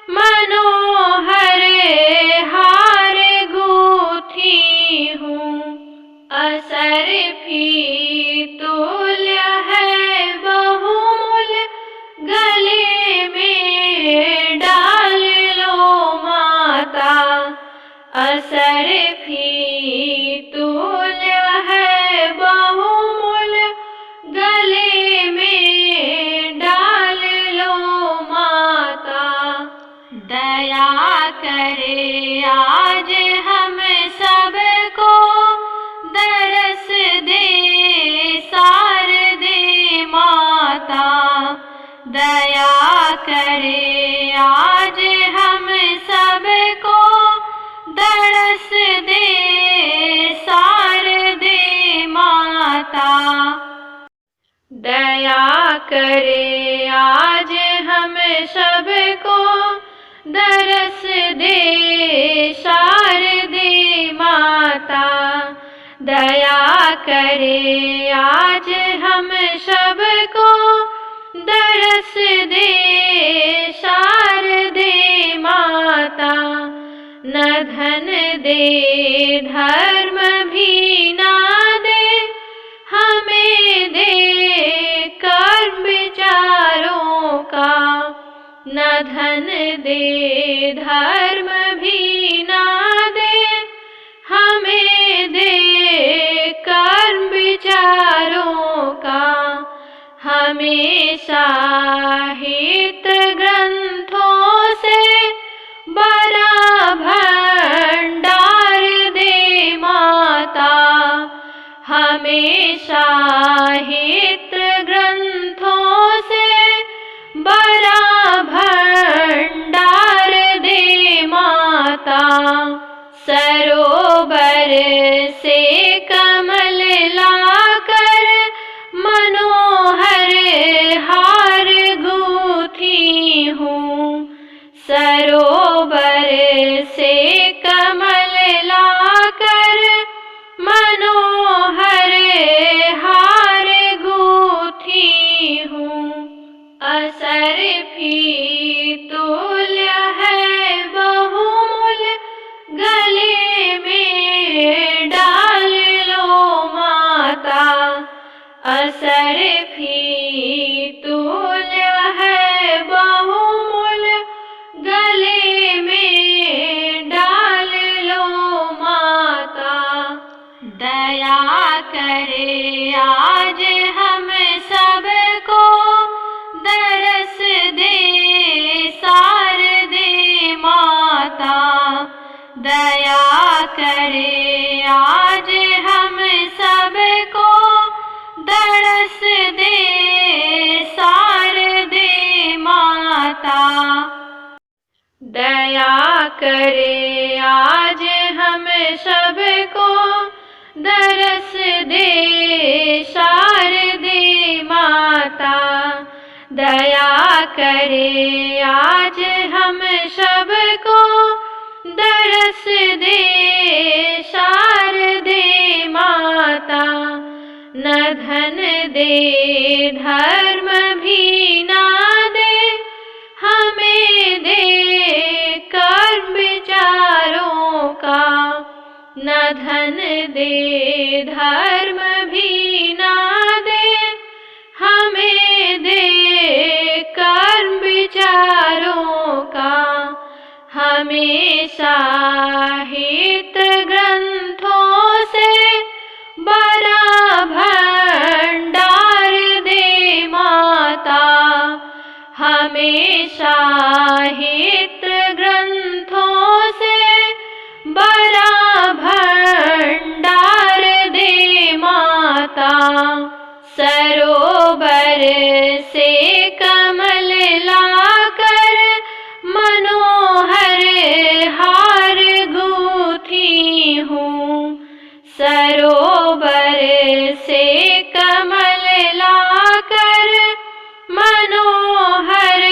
मनोहर हार गूंथी हूँ। असरफी तुल्य है बहुमूल्य गले में डाल लो माता। असरफी तुल्य है बहुमूल्य गले में डाल लो माता। दया करे आज हम सबको दरस दे शारदे माता। दया करे आज हम सबको दरस दे शारदे माता। दया करे आज हम सबको दरस दे शारदे माता। दया करे आज हम सबको दरस दे शारदे माता। न धन दे धर्म भी ना दे हमें दे कर्म विचारों का। न धन दे धर्म भी ना दे हमें दे कर्म विचारों का। हमेशा हित ग्रंथों से बड़ा भंडार दे माता। हमेशा हित ग्रंथों से बड़ा भंडार दे माता। सरोवर से कमल लाकर मनोहर हार गूंथी हूँ। सरोवर से कमल लाकर मनोहर हार गूंथी हूँ। असरफी तुल्य है बहुमूल्य गले में डाल लो माता। असरफी तुल्य है बहुमूल्य गले में डाल लो माता। दया करे आज हम सबको दरस दे शारदे माता। दया करे आज हम सबको दरस दे शारदे माता। दया करे आज हम सबको दरस दे शारदे माता। दया करे आज हम सबको दरस दे शारदे माता। न धन दे धर्म भी ना दे हमें दे कर्म विचारों का। न धन दे धर्म भी ना दे हमें दे कर्म विचारों का। हमेशा हित ग्रंथों से बड़ा भंडार दे माता। हमेशा हित ग्रंथों से बड़ा भंडार सरोवर से कमल लाकर मनोहर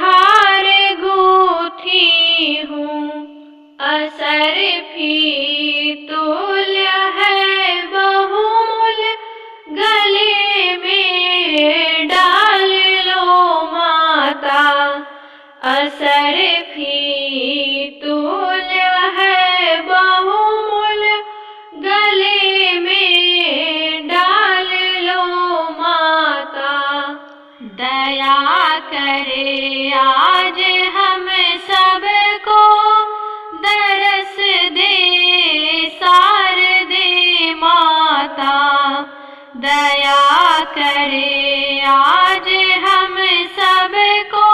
हार गूंथी हूँ। असरफी तुल्य है बहुमूल, गले में डाल लो माता। असरफी तुल्य है बहुमूल, गले में डाल लो माता। दया करे आज हम सबको, दरस दे शारदे माता। दया करे आज हम सबको,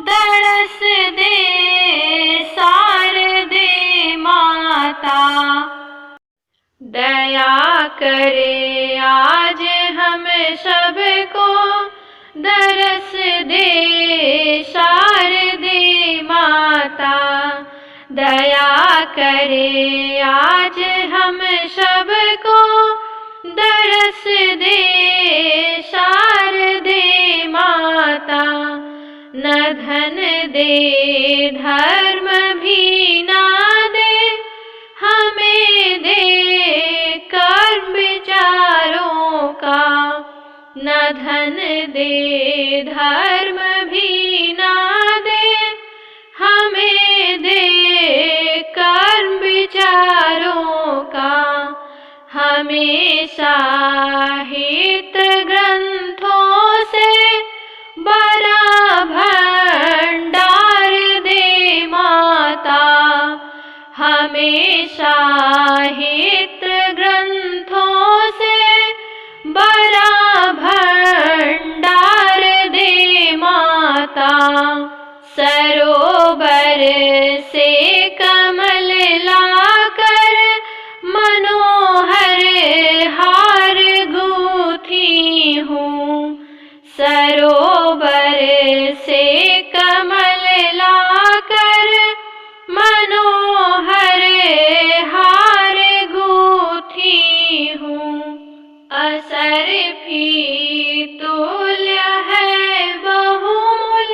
दरस दे शारदे माता। दया करे आज हम सबको, दरस दे शारदे माता। दया करे आज हम सबको, दरस दे शारदे माता। न धन दे धर्म भी ना दे, हमें दे कर्म विचारों का। न धन दे धर्म भी ना दे, हमें दे कर्म विचारों का। हमेशा हित ग्रंथों से बड़ा भंडार दे माता। हमेशा हित ग्रंथों से बड़ा भंडार दे माता। सरोवर से कमल लाकर मनोहर हार गूंथी हूँ। सरोवर से कमल लाकर मनोहर हार गूंथी हूँ। असरफी तुल्य है बहुमूल,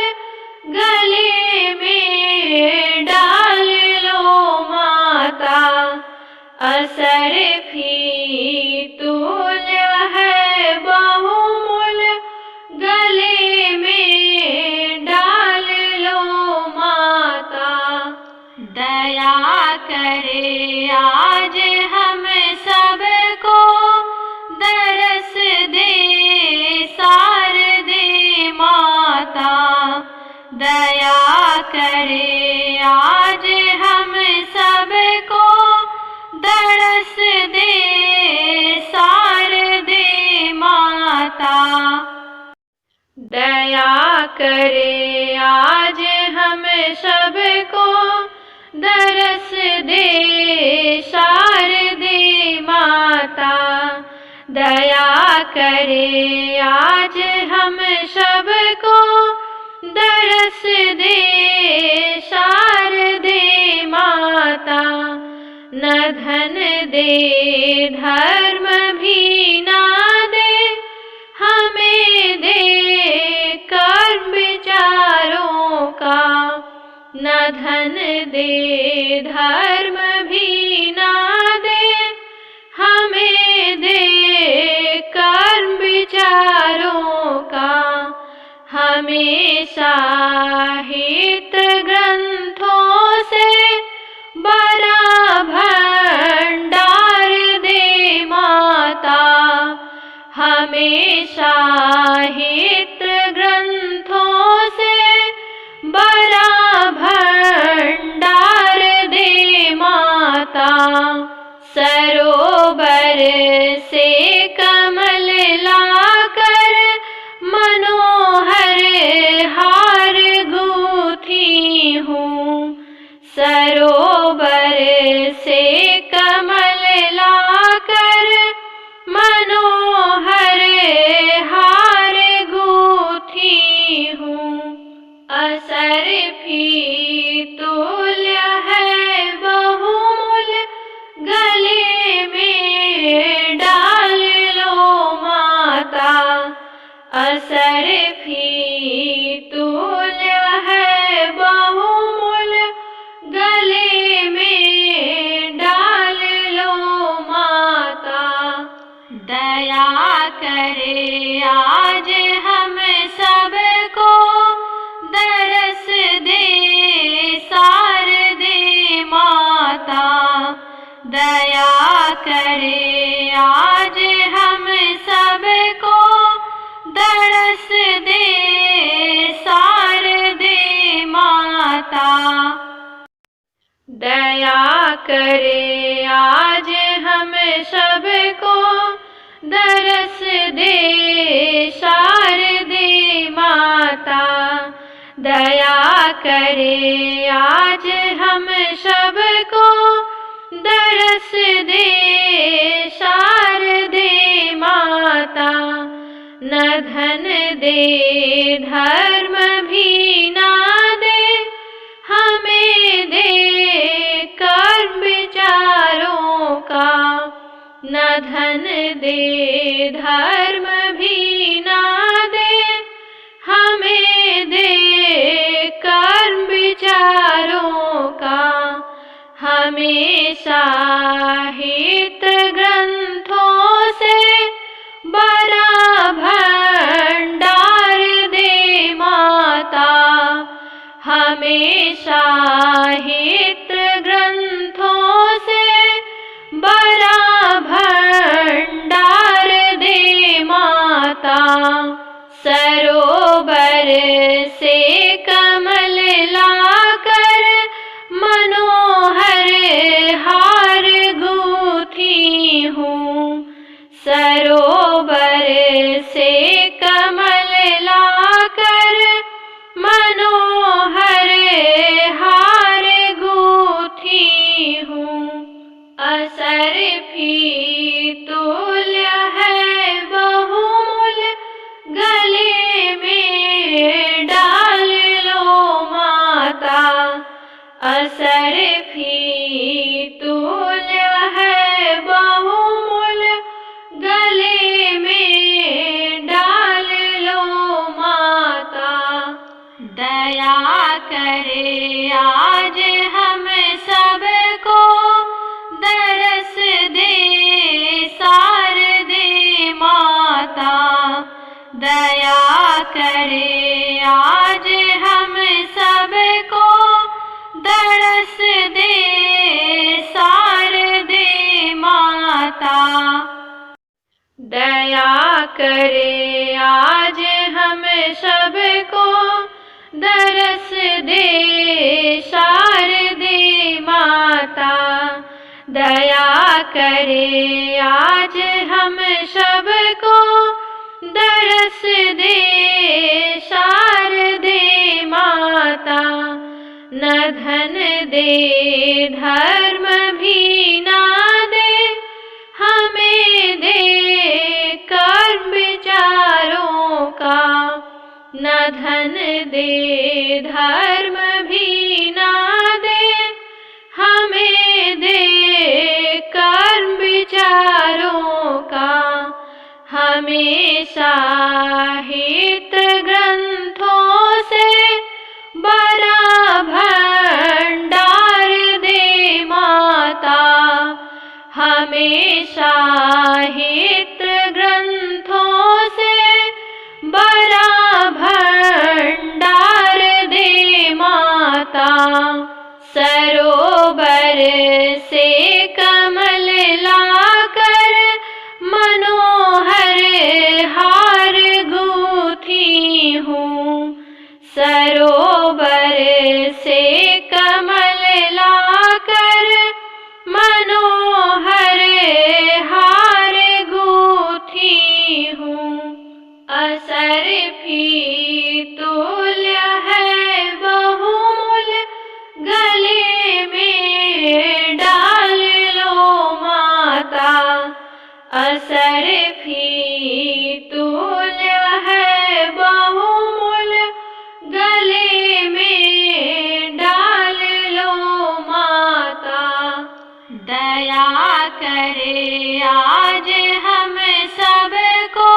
गले में डाल लो माता। असरफी तुल्य है बहुमूल, गले में डाल लो माता। दया करे आज हम सबको, दरस दे शारदे माता। दया करे आज हम सबको, दरस दे शारदे माता। दया करे आज हम सबको, दरस दे शारदे माता। दया करे आज हम सबको, दरस दे शारदे माता। न धन दे धर्म भी ना दे, हमें दे कर्म विचारों का। न धन दे धर्म भी ना दे, हमें दे कर्म विचारों का। हमेशा हित ग्रंथों से बड़ा भंडार दे माता। हमेशा हित ग्रंथों से बड़ा भंडार दे माता। सरोवर से कमल लाकर मनोहर हार गूंथी हूँ। सरोवर से कमल लाकर मनोहर हार गूंथी हूँ। असरफी तुल्य है बहुमूल, गले दया करे आज हम सबको, दरस दे शारदे माता। दया करे आज हम सबको, दरस दे शारदे माता। दया करे आज हम सबको, दरस दे शारदे माता। न धन दे धर्म भी ना दे, हमें दे कर्म विचारों का। न धन दे धर्म भी ना दे, हमें दे कर्म विचारों का। हमेशा हित ग्रंथों से बड़ा भंडार दे माता। हमेशा हित ग्रंथों से बड़ा भंडार दे माता। सरोवर से कमल लाकर, मनोहर हार गूंथी हूँ। सरोवर से कमल लाकर, मनोहर हार गूंथी हूँ। असरफी तुल्य है बहुमूल, गले में डाल लो माता। असरफी तुल्य है बहुमूल, गले में डाल लो माता। दया करे आज हम सबको, दरस दे शारदे माता। दया करे आज हम सबको, दरस दे शारदे माता। दया करे आज हम सबको, दरस दे शारदे माता। दया करे आज हम सबको, दरस दे शारदे माता। न धन दे धर्म भी ना दे, हमें दे कर्म विचारों का। न धन दे धर्म भी ना दे, हमें दे कर्म विचारों का। हमेशा हित ग्रंथों से बड़ा भंडार दे माता। हमेशा हित ग्रंथों से बड़ा भंडार दे माता। सरोवर से कमल लाकर, मनोहर हार गूंथी हूँ। सरोवर से कमल लाकर, मनोहर हार गूंथी हूँ। असरफी तुल्य है बहुमूल, गले में डाल लो माता। असरफी तुल्य है बहुमूल, गले में डाल लो माता। दया करे आज हम सबको,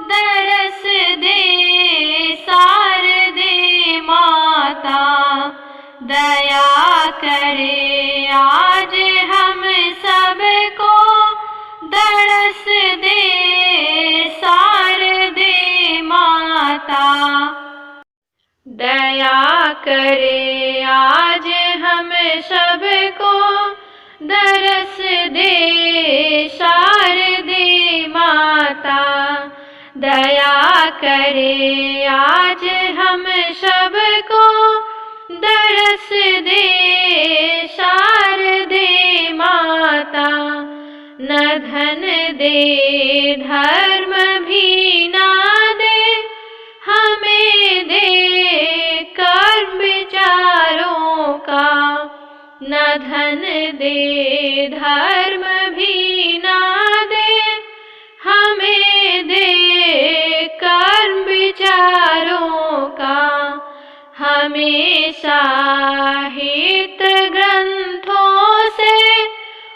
दरस दे शारदे माता। दया करे आज हम सबको, दरस दे शारदे माता। दया करे आज हम सबको, दरस करे आज हम सबको दरस दे शारदे माता। न धन दे धर्म भी ना दे हमें दे कर्म विचारों का। न धन दे धर्म भी ना दे हमें दे कर्म विचारों का। हमेशा हित ग्रंथों से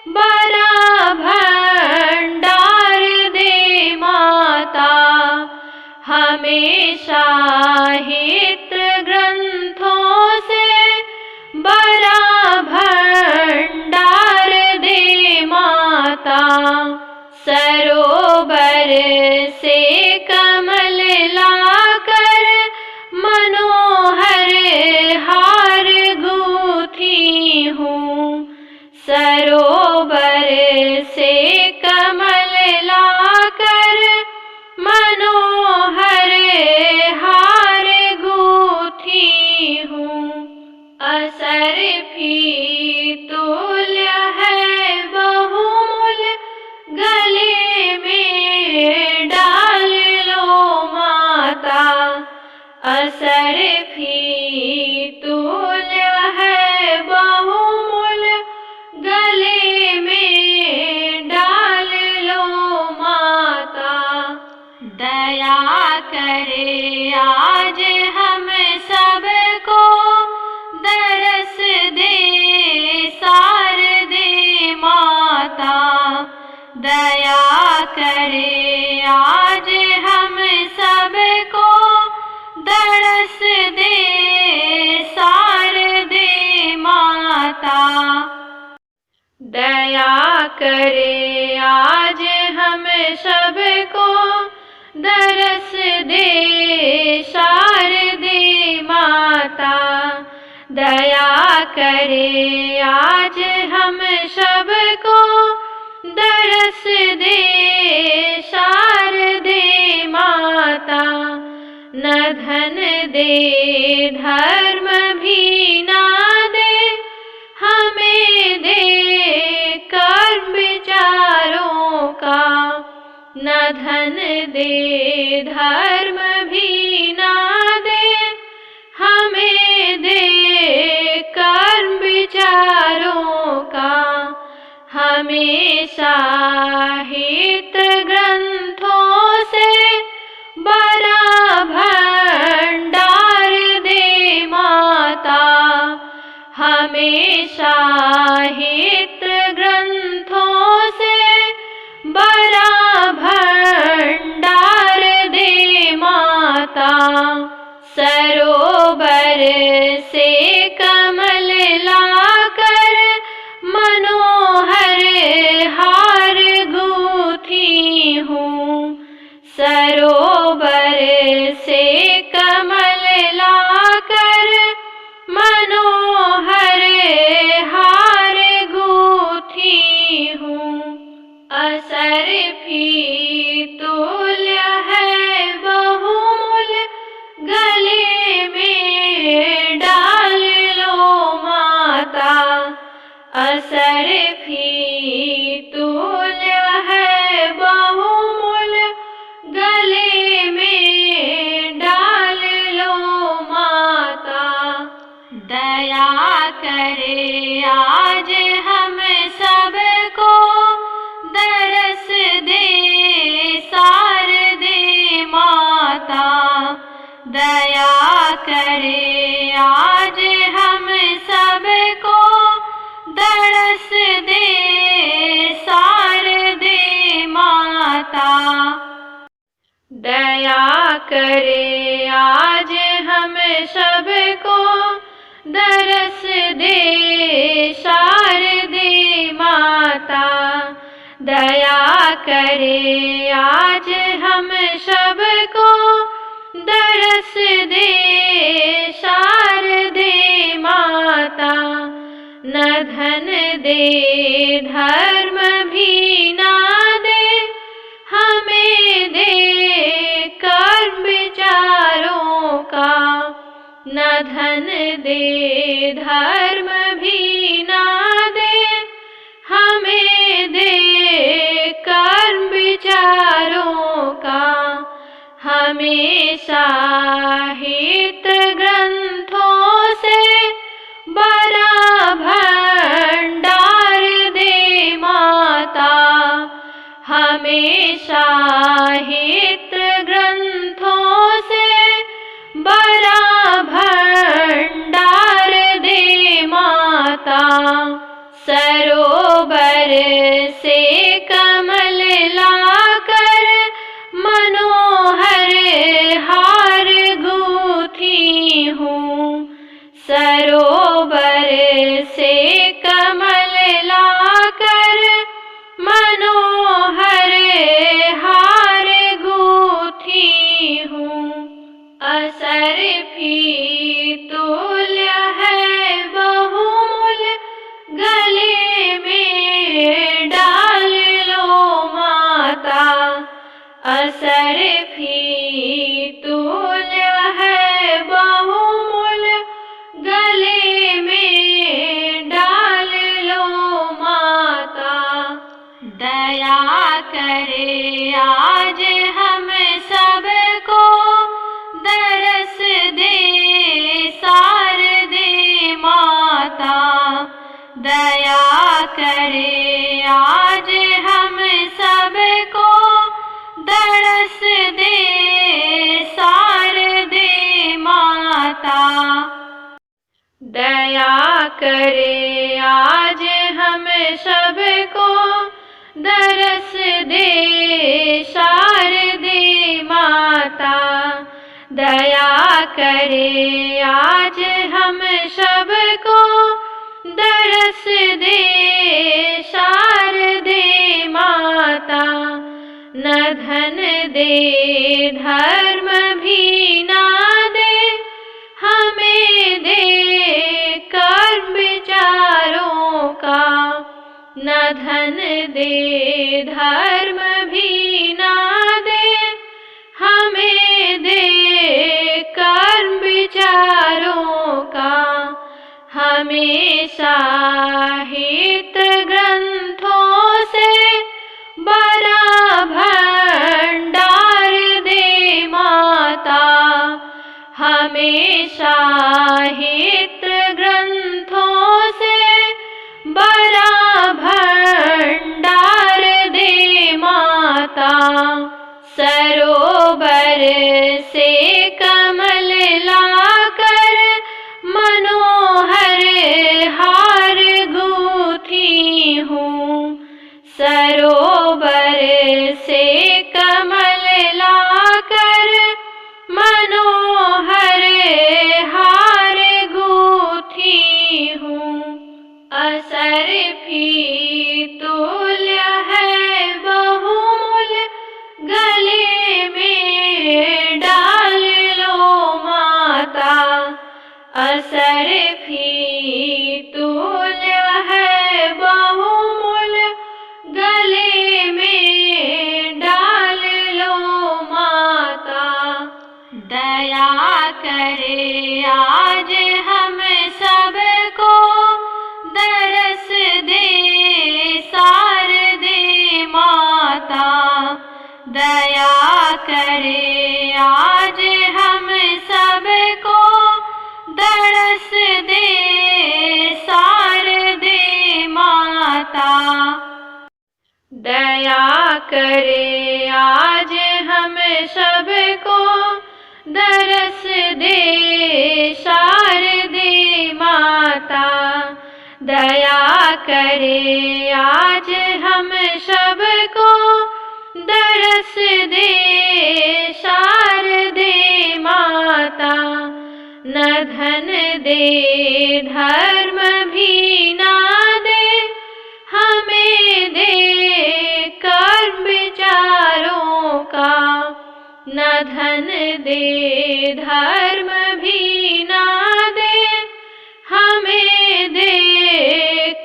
बड़ा भंडार दे माता। हमेशा हित ग्रंथों से बड़ा भंडार दे माता। सरोवर से कमल लाकर मनोहर हार गूंथी हूँ। सरोवर से कमल लाकर मनोहर हार गूंथी हूँ। असरफी तुल्य है बहुमूल गले में डाल लो माता। असरफी तुल्य है बहुमूल गले में डाल लो माता। दया करे आज हम सबको दरस दे शारदे माता। दया करे आज हम सबको दरस दे शारदे माता। दया करे आज हम सबको दरस दे शारदे माता। दया करे आज हम सबको दरस दे शारदे माता। न धन दे धर्म भी ना दे हमें दे कर्म विचारों का। न धन दे धर्म भी ना दे हमें दे कर्म विचारों का। हमेशा हित ग्रंथों से बड़ा भंडार दे माता। हमेशा हित ग्रंथों से बड़ा भंडार दे माता। सरोवर से कमल लाकर मनोहर हार गूंथी हूँ। सरोवर से कमल लाकर मनोहर हार गूंथी हूँ। असरफी तुल्य है बहुमूल गले में डाल लो माता। असरफी तुल्य है बहुमूल गले में डाल लो माता। दया करे आज हम सबको दरस दे शारदे माता। दया करे आज हम सबको दरस दे शारदे माता। दया करे आज हम सबको दरस दे शारदे माता। दया करे आज हम सबको दरस दे शारदे माता। न धन दे धर्म भी ना दे हमें दे कर्म धन दे धर्म भी ना दे, हमें दे कर्म विचारों का हमेशा हित ग्रंथों से बड़ा भंडार दे माता, हमेशा हित ग्रंथों से बड़ा भंडार दे माता। सरोवर से कमल लाकर मनोहर हार गूंथी हूँ, सरोवर से कमल लाकर मनोहर हार गूंथी हूँ। असरफी तुल्य है बहुमूल्य, गले में डाल लो माता, असरफी तुल्य है बहुमूल्य, गले में डाल लो माता। दया करे आज हम सबको दरस दे शारदे माता, दया करे आज हम सबको दरस दे शारदे माता। दया करे आज हम सबको दरस दे शारदे माता, दया करे आज हम सबको दरस दे शारदे माता। न धन दे धर्म भी ना दे, हमें दे कर्म विचारों का, न धन दे धर्म भी ना दे, हमें दे कर्म विचारों का हमेशा हित ग्रंथों से बड़ा भंडार दे माता, हमेशा हित ग्रंथों से बड़ा भंडार दे माता। सरोवर से कमल लाकर मनोहर हार गूंथी हूँ, सरोवर से कमल लाकर मनोहर हार गूंथी हूँ। असरफी तुल्य है बहुमूल्य, गले में डाल लो माता, असरफी तुल्य है बहुमूल्य, गले में डाल लो माता। दया करे आज हम सबको दरस दे शारदे माता, दया करे आज हम सबको दरस दे शारदे माता। दया करे आज हम सबको दरस दे शारदे माता, दया करे आज हम सबको दरस दे शारदे माता। न धन दे धर्म भी ना दे, हमें दे कर्म विचारों का, न धन दे धर्म भी ना दे, हमें दे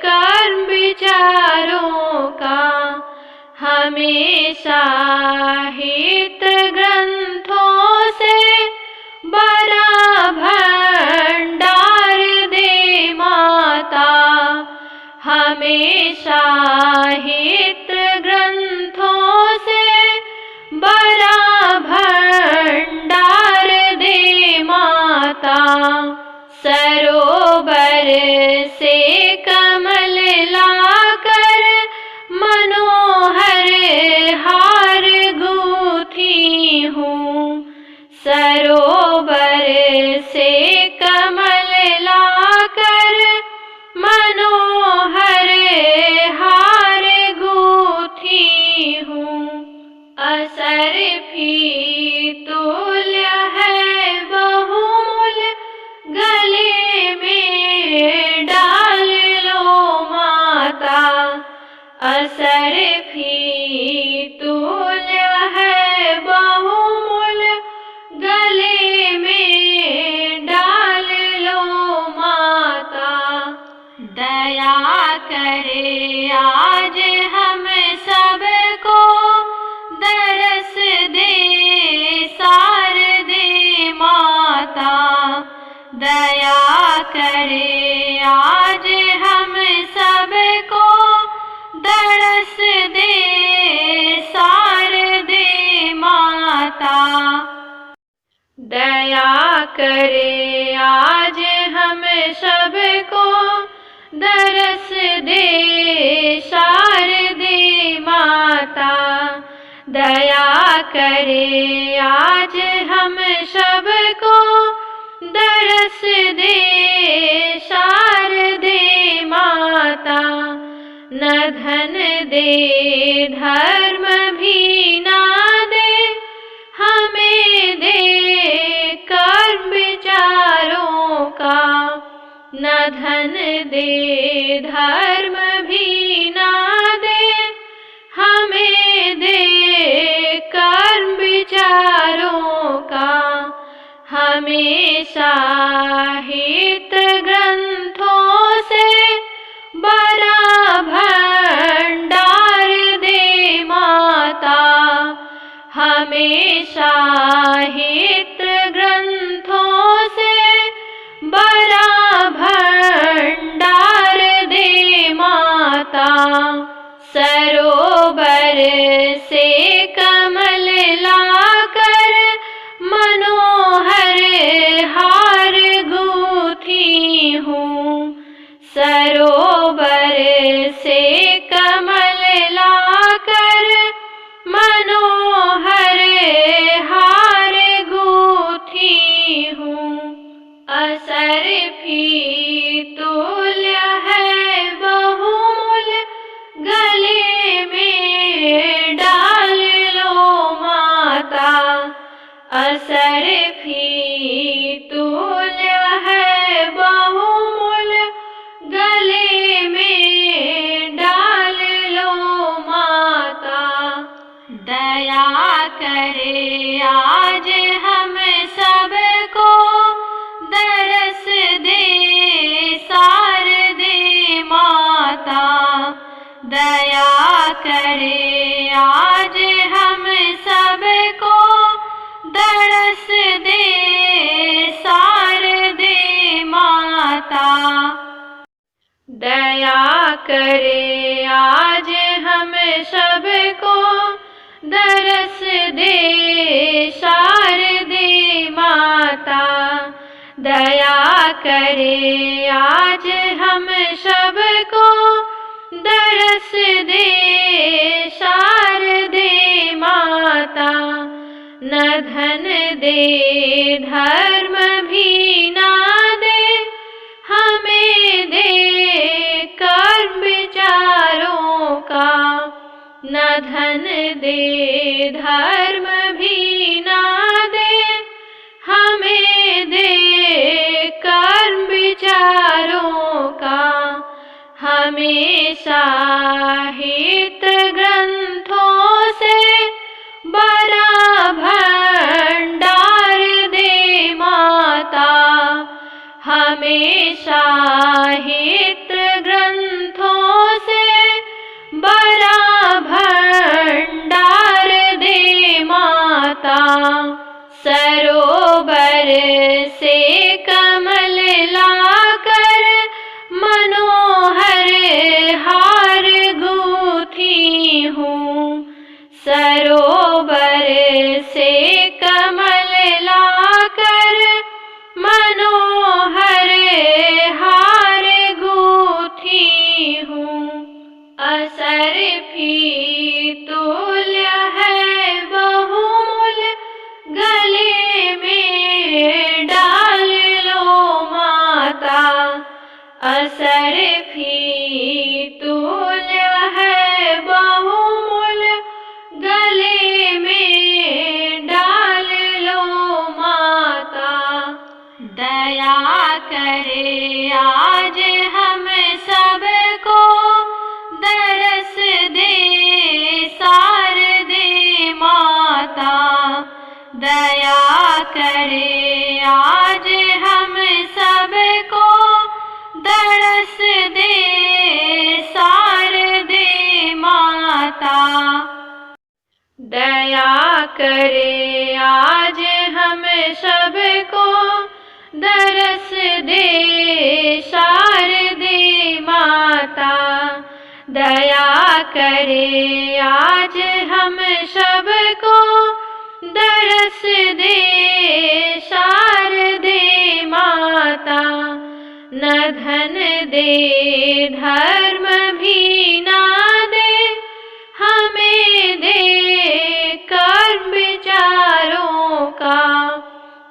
कर्म विचारों का हमेशा हित ग्रंथों से बड़ा भंडार साहित्य ग्रंथों से बड़ा भंडार दे माता। सरोवर से कमल लाकर मनोहर हार गूंथी हूँ। सरोवर से कमल लाकर मनोहर हार गूंथी हूँ। असरफी तुल्य है बहुमूल गले में डाल लो माता। असरफी तुल्य है बहुमूल गले में डाल लो माता। दया करे आज हम सबको दरस दे शारदे माता। दया करे आज हम सबको दरस दे शारदे माता। दया करे आज हम सबको दरस दे शारदे माता। दया करे आज हम सबको दरस दे शारदे माता। न धन दे धर्म भी ना दे हमें दे कर्म विचारों का। न धन दे धर्म भी ना दे हमें दे कर्म विचारों का। हमें साहित्य ग्रंथों से बड़ा भंडार दे माता। हमें साहित्य ग्रंथों से बड़ा भंडार दे माता। सरोवर से कमल लाकर मनोहर हार गूंथी हूँ। सरोवर से कमल लाकर मनोहर हार गूंथी हूँ। असरफी तुल्य है बहुमूल गले में डाल लो माता। असरफी तुल्य है बहुमूल गले में डाल लो माता। दया करे आज हम सबको दरस दे शारदे माता। दया करे आज हम सबको दरस दे शारदे माता। दया करे आज हम सबको दरस दे शारदे माता। दया करे आज हम सबको दरस दे शारदे माता। न धन दे धर्म भी ना दे हमें दे कर्म विचारों का। न धन दे धर्म भी ना दे हमें दे कर्म विचारों का। हमें साहित्य ग्रंथों से बड़ा भंडार दे माता। हमें साहित्य ग्रंथों से बड़ा भंडार दे माता। सरोवर से कमल लाकर मनोहर हार हूँ। असरफी तुल्य है बहुमूल्य, गले में डाल लो माता। असरफी तुल्य है बहुमूल्य, गले में डाल लो माता। दया करे आज हम सबको, दरस दे शारदे माता। दया करे आज हम सबको, दरस दे शारदे माता। दया करे आज हम सबको, दरस दे शारदे माता। दया करे आज हम सबको, दरस दे शारदे माता। न धन दे धर्म भी ना दे, हमें दे कर्म विचारों का।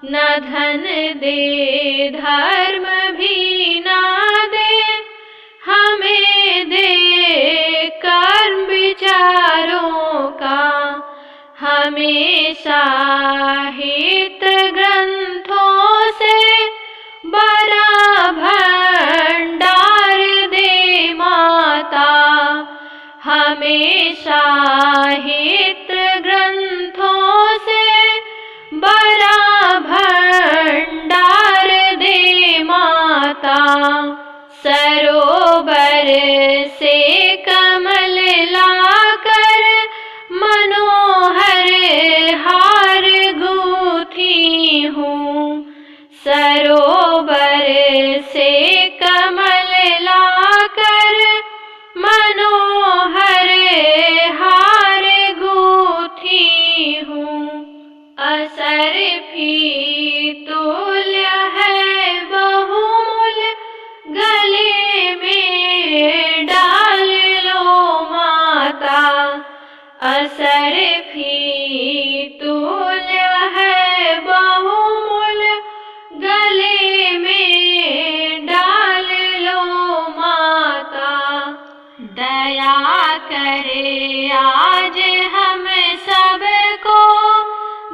न धन दे धर्म भी ना दे, हमें दे कर्म विचारों का। हमेशा हित ग्रंथों से बड़ा भंडार दे माता। हमेशा हित ग्रंथों से बड़ा भंडार दे माता। सरोवर से कमल लाकर मनोहर हार गूंथी हूँ। सरोवर से कमल लाकर मनोहर हार गूंथी हूँ। असरफी तुल्य है बहुमूल्य, गले में डाल लो माता। असरफी तुल्य है बहुमूल्य, गले में डाल लो माता। दया करे आज हम सबको,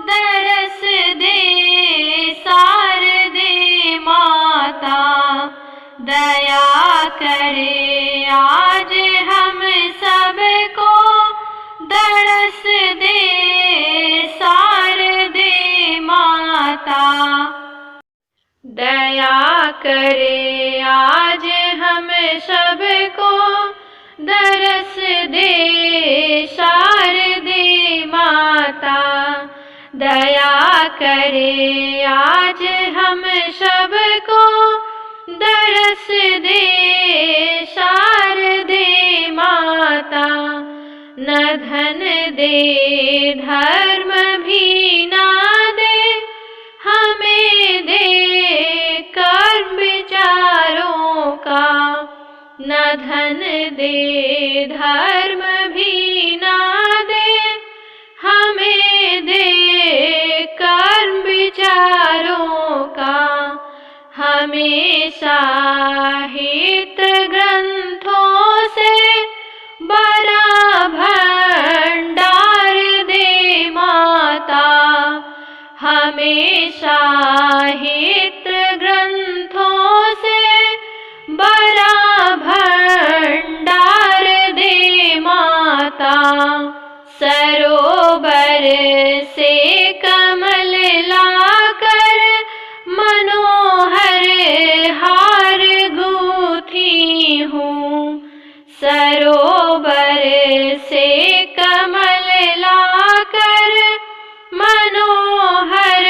दरस दे शारदे माता। दया करे आज हम सबको, दरस दे शारदे माता। दया करे आज हम सबको, दरस दे शारदे माता। दया करे आज हम सबको, दरस दे शारदे माता। न धन दे धर्म भी ना दे, हमें दे कर्म विचारों का। न धन दे धर्म भी ना दे, हमें दे कर्म विचारों का। हमेशा हित ग्रंथों से बड़ा भंडार दे माता। हमेशा हित ग्रंथों से बड़ा भंडार दे माता। सरोवर से कमल लाकर मनोहर हार गूंथी हूँ। सरोवर से कमल लाकर मनोहर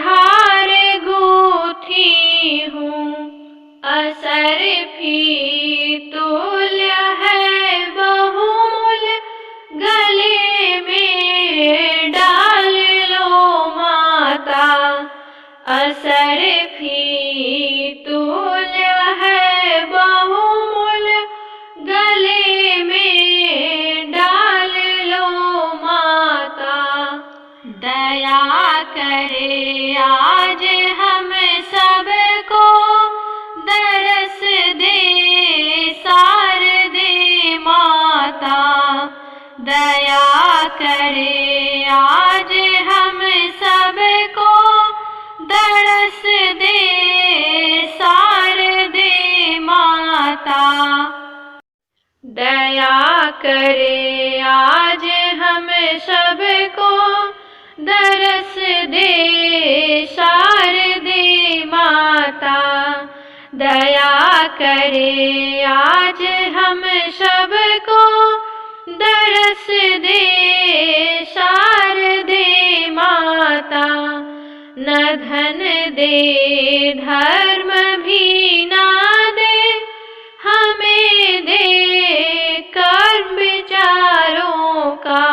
हार गूंथी हूँ। असरफी तुल्य है बहुमूल्य, गले में डाल लो माता। असरफी तुल्य है बहुमूल्य, दया करे आज हम सबको, दरस दे शारदे माता। दया करे आज हम सबको, दरस दे शारदे माता। न धन दे धर्म भी ना दे, हमें दे कर्म विचारों का।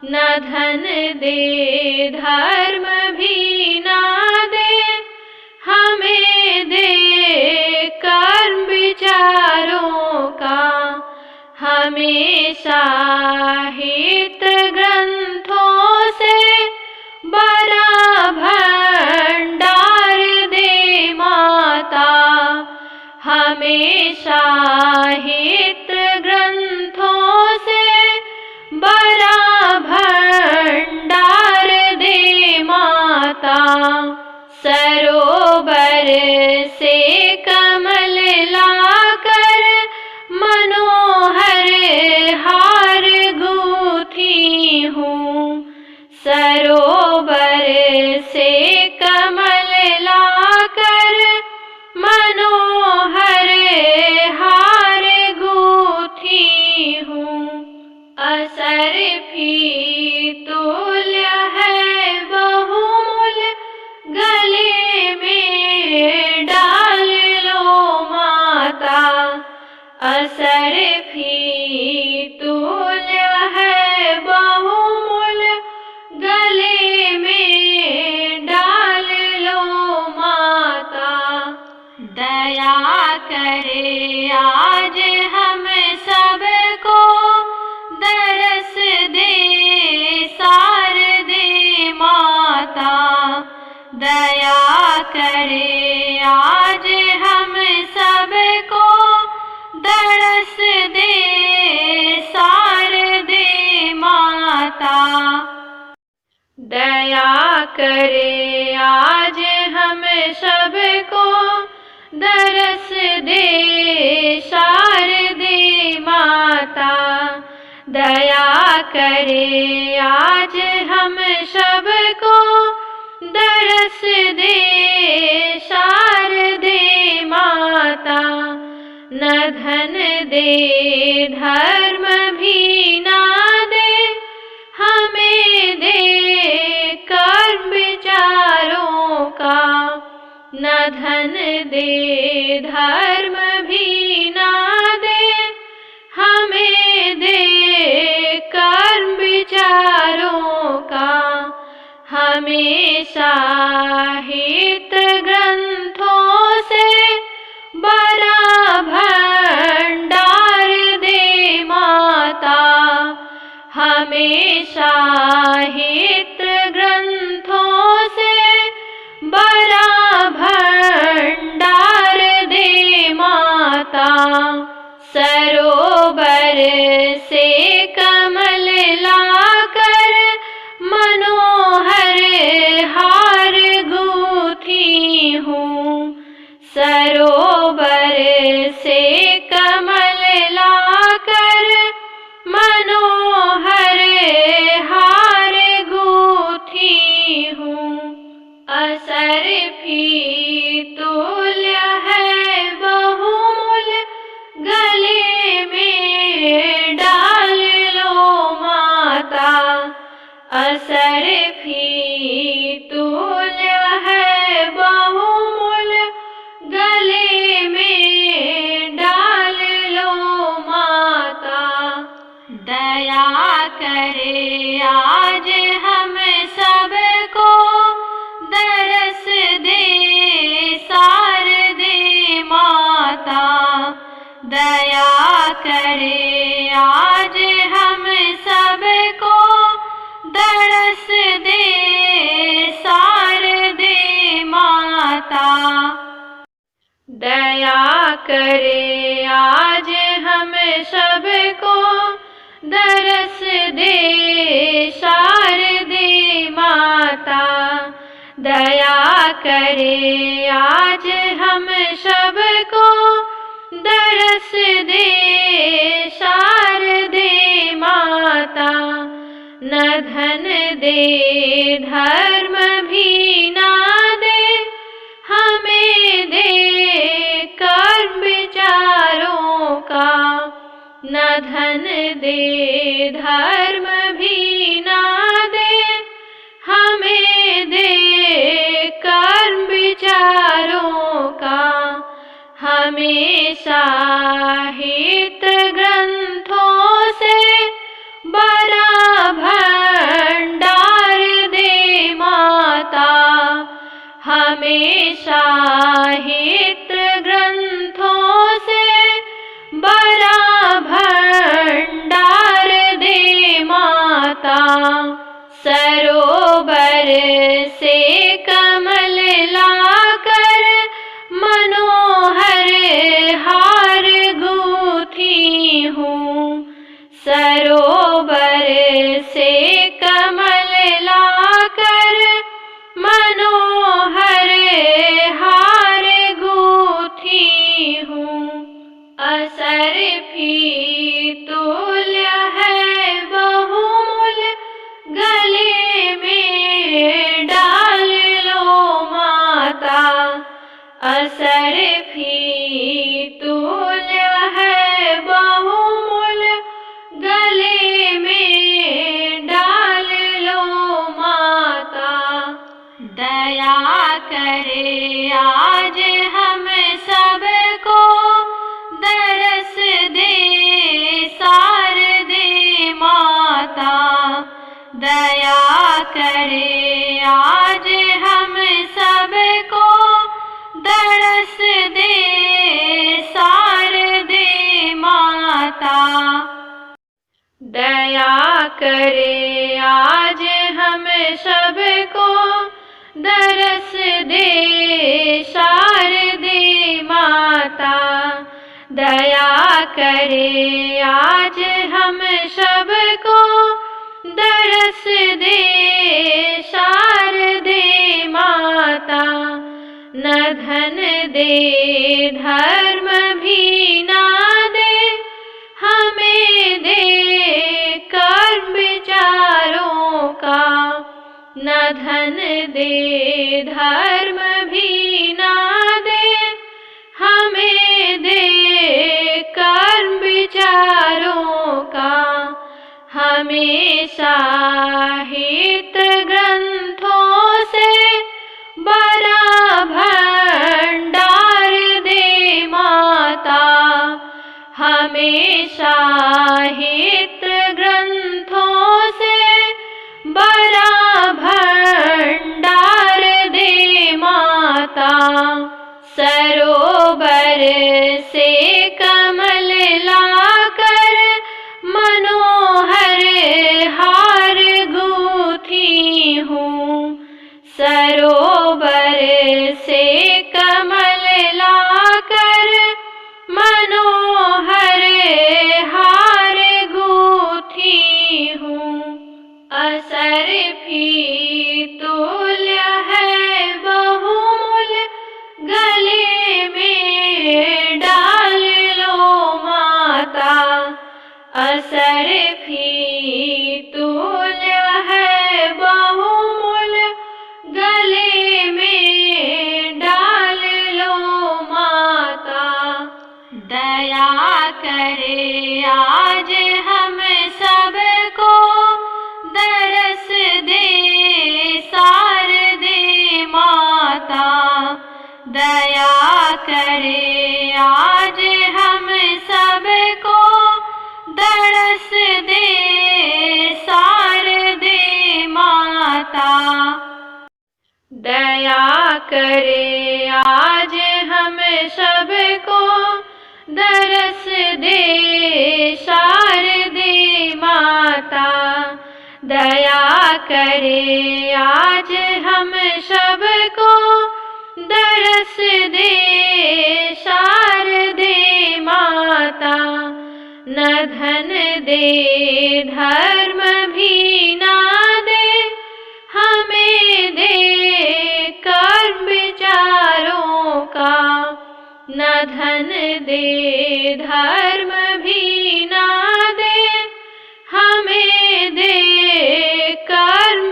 न धन दे धर्म भी ना दे, हमें दे कर्म विचारों का। हमेशा हित ग्रंथों से बड़ा भंडार दे माता। हमेशा हित ग्रंथों से बड़ा भंडार दे माता। सरोवर से कमल लाकर, मनोहर हार गूंथी हूँ। सरोवर से कमल लाकर, मनोहर हार गूंथी हूँ। असर भी तुल्य है बहुमूल्य, गले में डाल लो माता। असर भी तुल्य है बहुमूल्य, गले में डाल लो माता। दया करे आज हम सबको, दरस दे शारदे माता। दया करे आज हम सबको, दरस दे शारदे माता। दया करे आज हम सबको, दरस दे शारदे माता। दया करे आज हम सबको, दरस दे शारदे माता। न धन दे धर्म भी ना दे, हमें दे कर्म विचारों का। न धन दे धर्म भी ना दे, हमें दे कर्म विचारों का। हमेशा हित ग्रंथों से बड़ा भंडार दे माता। हमेशा हित ग्रंथों से बड़ा भंडार दे माता। सरोवर से कमल लाकर, मनोहर हार गूंथी हूँ। सरोवर से कमल लाकर, मनोहर हार गूंथी हूँ। असर भी तुल्य है बहुमूल्य, गले में डाल लो माता। असर भी तुल्य है बहुमूल्य, गले में डाल लो माता। दया करे आज हम सबको, दरस दे शारदे माता। दया करे आज हम सबको, दरस दे शारदे माता। दया करे आज हम सबको, दरस दे शारदे माता। दया करे आज हम सबको, दरस दे दे धर्म भी ना दे, हमें दे कर्म विचारों का। न धन दे धर्म भी ना दे, हमें दे कर्म विचारों का। हमेशा हित ग्रंथों से बड़ा भंडार दे माता। हमेशा हित ग्रंथों से बड़ा भंडार दे माता। सरोवर से कमल लाकर मनोहर हार गूंथी हूँ। सरोवर से कमल लाकर मनोहर हार गूंथी हूँ। असरफी तुल्य है बहुमूल्य, गले में डाल लो माता। असरफी तुल्य है बहुमूल्य, गले में डाल लो माता। दया करे आज हम सबको, दरस दे शारदे माता। दया करे आज हम सबको, दरस दे शारदे माता। दया करे आज हम सबको, दरस दे शारदे माता। दया करे आज हम सबको, दरस दे शारदे माता। न धन दे धर्म भी ना दे, हमें दे कर्म विचारों का। न धन दे धर्म भी ना दे, हमें दे कर्म विचारों का। हमेशा हित ग्रंथों से बड़ा भंडार दे माता। हमेशा हित ग्रंथों से बड़ा भंडार दे माता। सरोवर से कमल लाकर मनोहर हार गूंथी हूँ। सरोवर से कमल लाकर मनोहर हार गूंथी हूँ। असरफी तुल्य है बहुमूल्य, गले में डाल लो माता। असरफी तुल्य है बहुमूल्य, गले में डाल लो माता। दया करे आज हम सबको, दरस दे शारदे माता। दया करे आज हम सबको, दरस दे शारदे माता। दया करे आज हम सबको, दरस दे शारदे माता। दया करे आज हम सबको, दरस दे शारदे माता। न धन दे धर्म भी ना दे, हमें दे कर्म विचारों का। न धन दे धर्म भी ना दे, हमें दे कर्म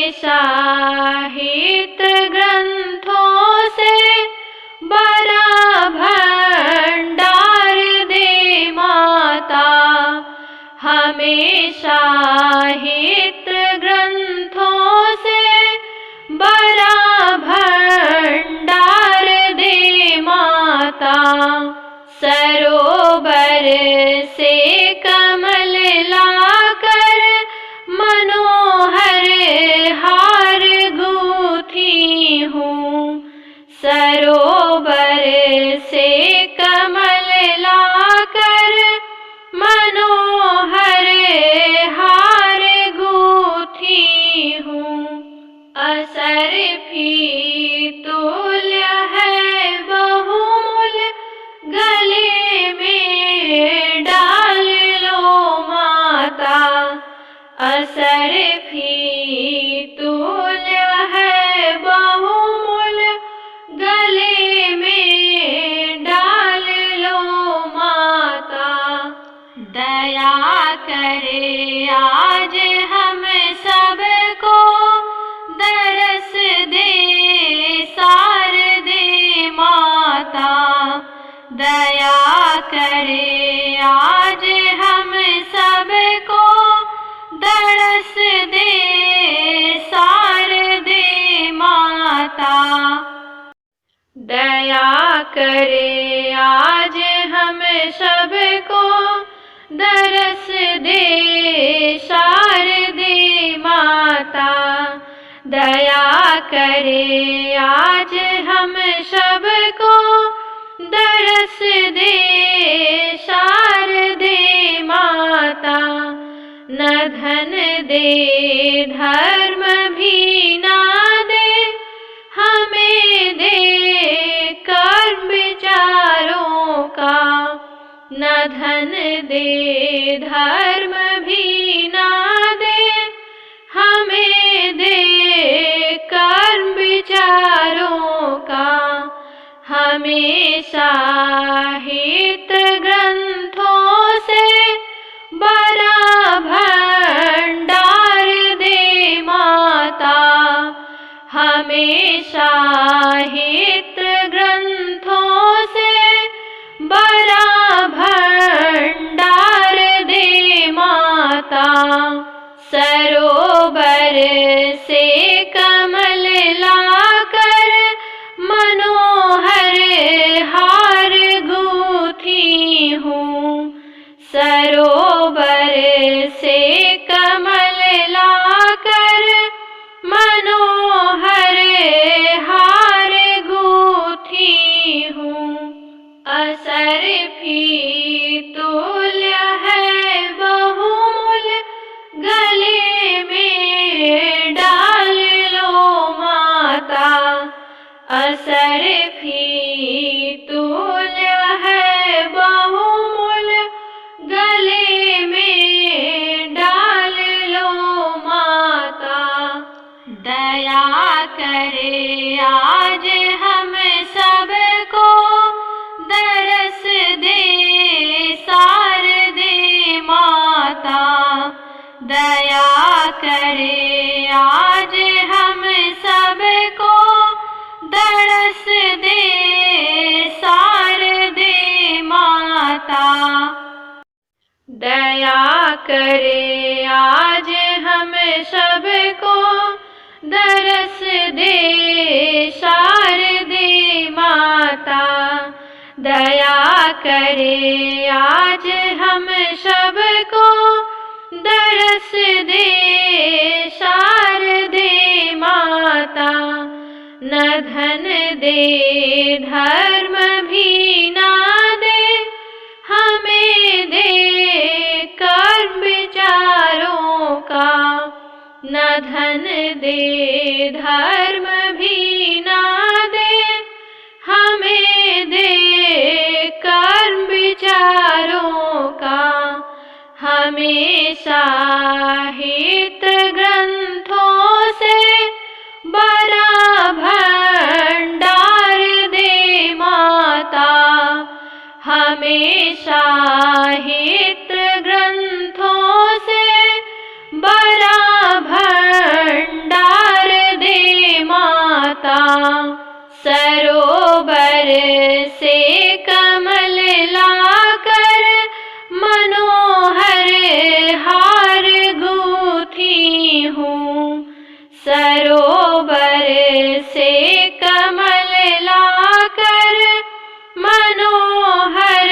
हमेशा हित ग्रंथों से बड़ा भंडार दे माता। हमेशा हित ग्रंथों से बड़ा भंडार दे माता। सरोवर से कमल लाकर मनोहर हार गूंथी हूँ। सरोवर से कमल लाकर मनोहर हार गूंथी हूँ। असरफी तुल्य है बहुमूल गले में डाल लो माता। असरफी तुल्य है बहुमूल गले में डाल लो माता। दया करे आज हम सबको दरस दे शारदे माता। दया करे आज हम सबको दरस दे शारदे माता। दया करे आज हम सबको दरस दे शारदे माता। दया करे आज हम सबको दरस दे शारदे माता। न धन दे धर्म भी ना दे हमें दे कर्म विचारों का। न धन दे धर्म भी ना दे हमें दे कर्म विचारों का। हमेशा हित ग्रंथों से बड़ा भंडार दे माता। हमेशा हित ग्रंथों से बड़ा भंडार दे माता। सरोवर से कमल लाकर मनोहर हार गूंथी हूँ। सरोवर से कमल लाकर मनोहर हार गूंथी हूँ। असरफी तुल्य है बहुमूल गले में डाल लो माता। असरफी तुल्य है बहुमूल गले में डाल लो माता। दया करे आज हम सबको दरस दे शारदे माता। दया करे आज हम सबको दरस दे शारदे माता। दया करे आज हम सबको दरस दे शारदे माता। दया करे आज हम सबको दरस दे शारदे माता। न धन दे धर्म भी ना दे हमें दे कर्म विचारों का। न धन दे धर्म भी ना दे हमें दे कर्म विचारों का। हमेशा हित ग्रंथों से बड़ा भंडार दे माता। हमेशा हित ग्रंथों से बड़ा भंडार सरोवर से कमल लाकर मनोहर हार गूंथी हूँ। सरोवर से कमल लाकर मनोहर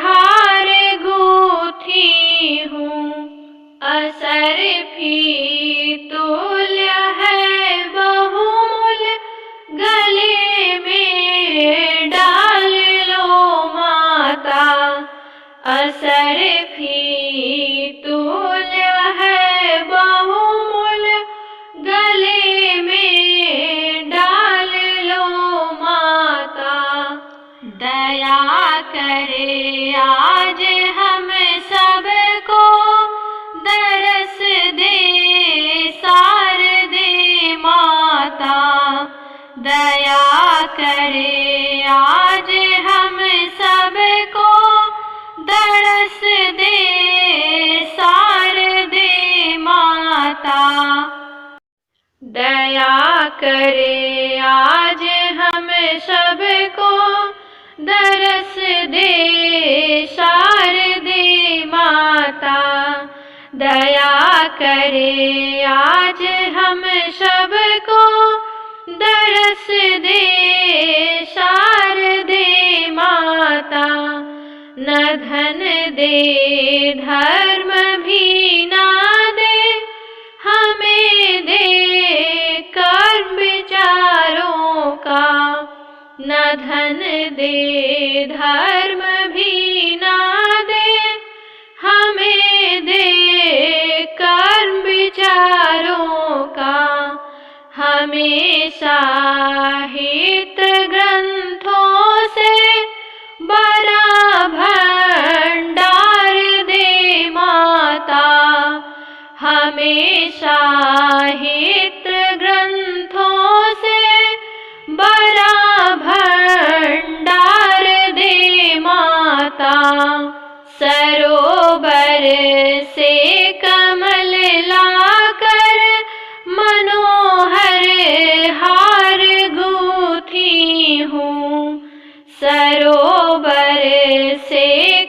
हार गूंथी हूँ। असरफी तुल्य है बहुमूल गले में डाल लो माता। असरफी तुल्य है बहुमूल गले में डाल लो माता। दया करे आज हम सबको दरस दे शारदे माता। दया करे आज हम सबको दरस दे शारदे माता। दया करे आज हम सबको दरस दे शारदे माता। दया करे आज हम सबको दरस दे शारदे माता। न धन दे धर्म भी ना दे हमें दे कर्म विचारों का। न धन दे धर्म भी ना दे हमें दे कर्म विचारों का। हमेशा हित ग्रंथों से बड़ा भंडार दे माता। हमेशा हित ग्रंथों से बड़ा भंडार दे माता। सरोवर से कमल लाकर मनोहर हार गूंथी हूँ। सरोवर से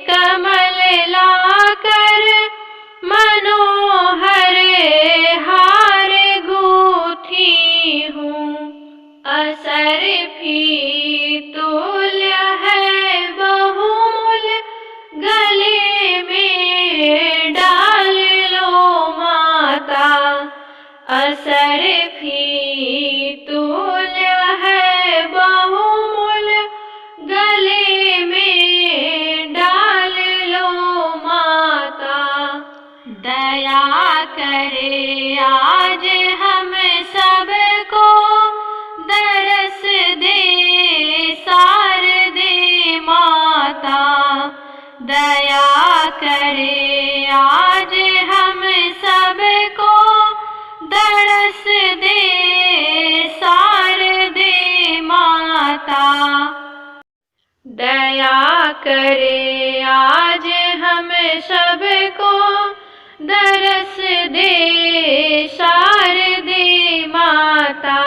कमल लाकर मनोहर हार गूंथी हूँ। असरफी तुल्य है बहुमूल गले में डाल लो माता। असरफी तुल्य है बहुमूल गले में डाल लो माता। दया करे आज हम सबको दरस दे शारदे माता। दया करे आज हम सबको दरस दे शारदे माता। दया करे आज हम सबको दरस दे शारदे माता।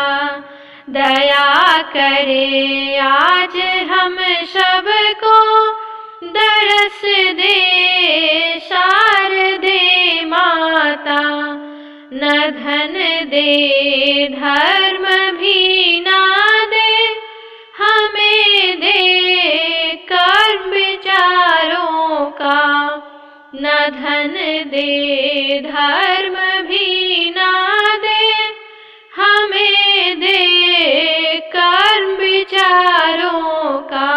दया करे आज हम सबको दरस दे शारदे माता। न धन दे धर्म भी ना दे हमें दे कर्म विचारों का। न धन दे धर्म भी ना दे हमें दे कर्म विचारों का।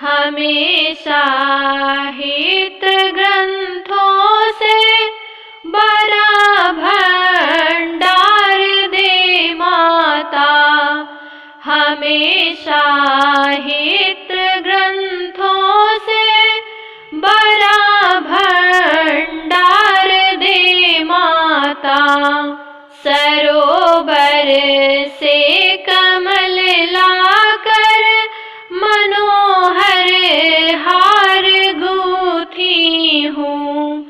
हमेशा हित ग्रंथों से बड़ा भंडार दे माता। हमेशा हित ग्रंथों से बड़ा भंडार दे माता। सरोवर से कमल लाकर मनोहर हार गूंथी हूँ।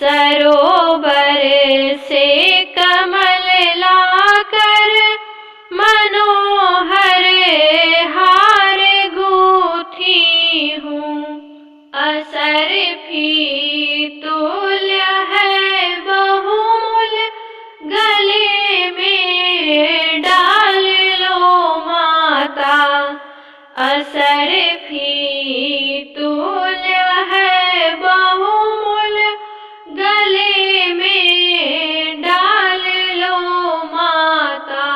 सरोवर से कमल लाकर मनो असरफी तुल्य है बहुमूल्य, गले में डाल लो माता। असरफी तुल्य है बहुमूल्य, गले में डाल लो माता।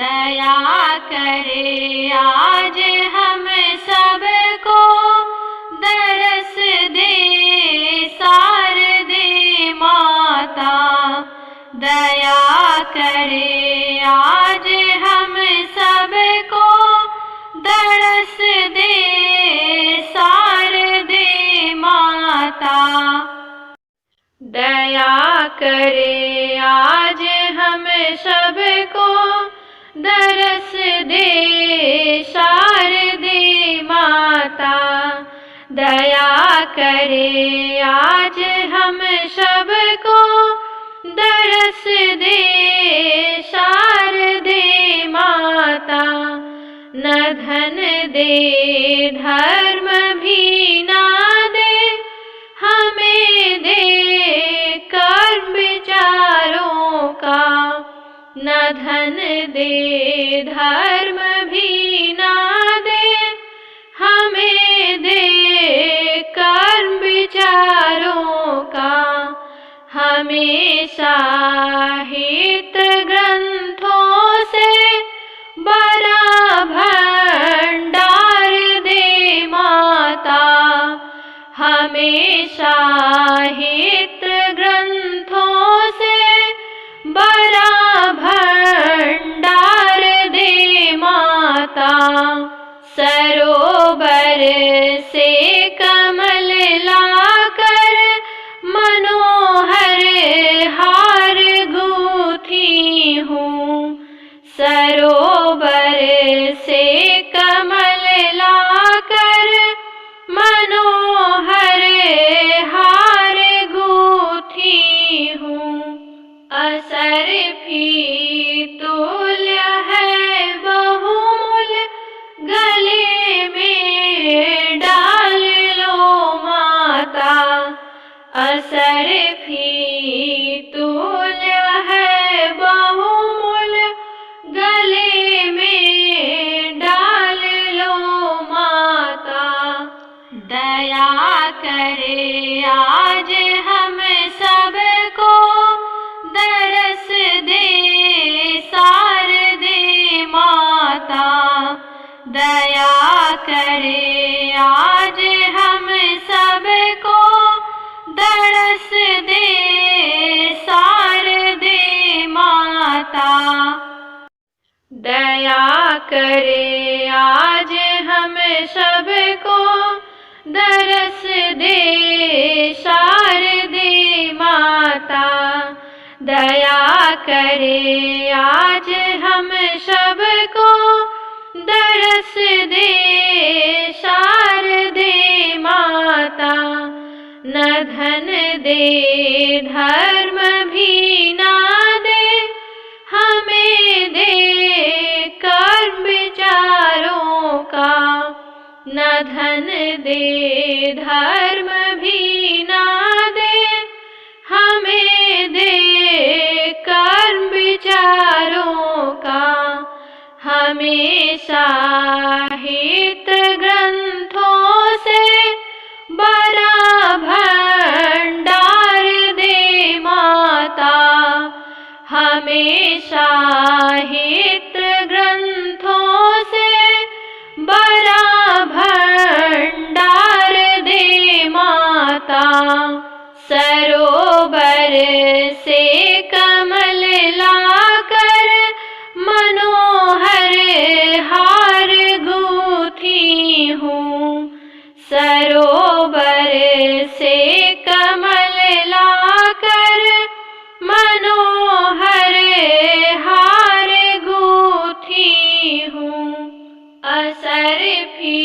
दया करे आज हम सबको, दरस दे शारदे माता। दया करे आज हम सबको, दरस दे शारदे माता। दया करे आज हम सबको, दरस दे शारदे माता। दया करे आज हम सबको, दरस दे शारदे माता। न धन दे धर्म भी ना दे, हमें दे कर्म विचारों का। न धन दे धर्म भी ना दे, हमें दे कर्म विचारों का। हमेशा हित ग्रंथों से बड़ा भंडार दे माता। हमेशा हित ग्रंथों से बड़ा भंडार दे माता। सरोवर से कमल लाकर, मनोहर हार गूंथी हूँ। सरोवर से कमल लाकर, मनोहर हार गूंथी हूँ। असरफी तुल्य है बहुमूल्य, गले में डाल लो माता। असरफी तुल्य है बहुमूल्य, गले में डाल लो माता। दया करे आज हम सबको, दरस दे शारदे माता। दया करे आज हम सबको, दरस दे शारदे माता। दया करे आज हम सबको, दरस दे शारदे माता। दया करे आज हम सबको, दरस दे शारदे माता। न धन दे धर्म भी ना दे, हमें दे कर्म विचारों का। न धन दे धर्म भी ना दे, हमें दे कर्म विचारों का। हमेशा हित ग्रंथों से बड़ा भंडार दे माता। हमेशा हित ग्रंथों से बड़ा भंडार दे माता। सरोवर से कमल लाकर, मनोहर हार गूंथी हूँ। सरोवर से कमल लाकर, मनोहर हार गूंथी हूँ। असरफी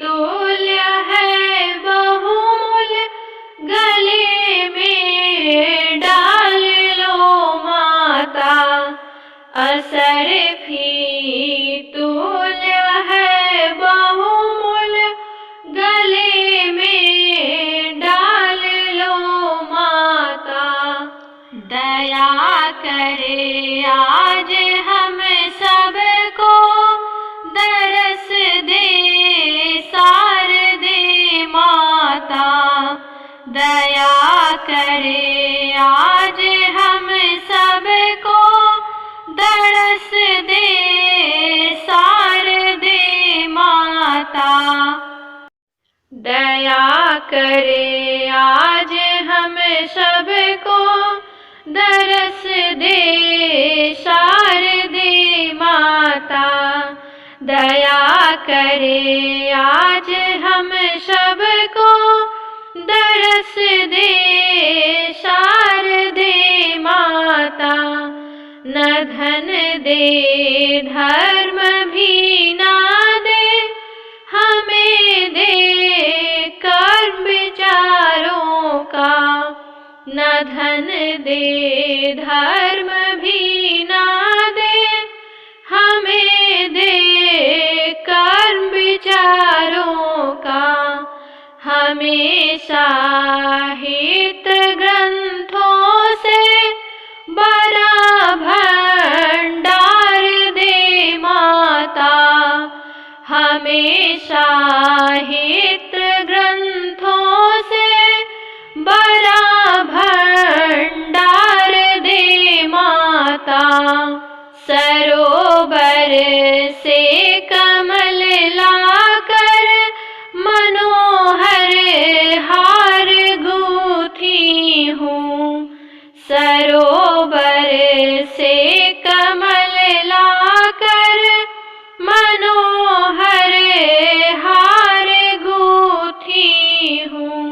तुल्य है बहुमूल्य, गले में डाल लो माता। असरफी तुल्य है बहुमूल्य, गले करे आज हम सबको दरस दे शारदे माता। दया करे आज हम सबको दरस दे शारदे माता। दया करे आज हम सबको दरस दे शारदे माता। दया करे आज हम सबको दरस दे शारदे माता। न धन दे धर्म भी ना दे हमें दे कर्म विचारों का। न धन दे धर्म भी ना दे हमें दे कर्म विचारों का। हमेशा हित ग्रंथों से बड़ा भंडार दे माता। हमेशा हित ग्रंथों से बड़ा भंडार दे माता। सरोवर से कमल लाकर मनोहर हार गूंथी हूँ। सरोवर से कमल लाकर मनोहर हार गूंथी हूँ।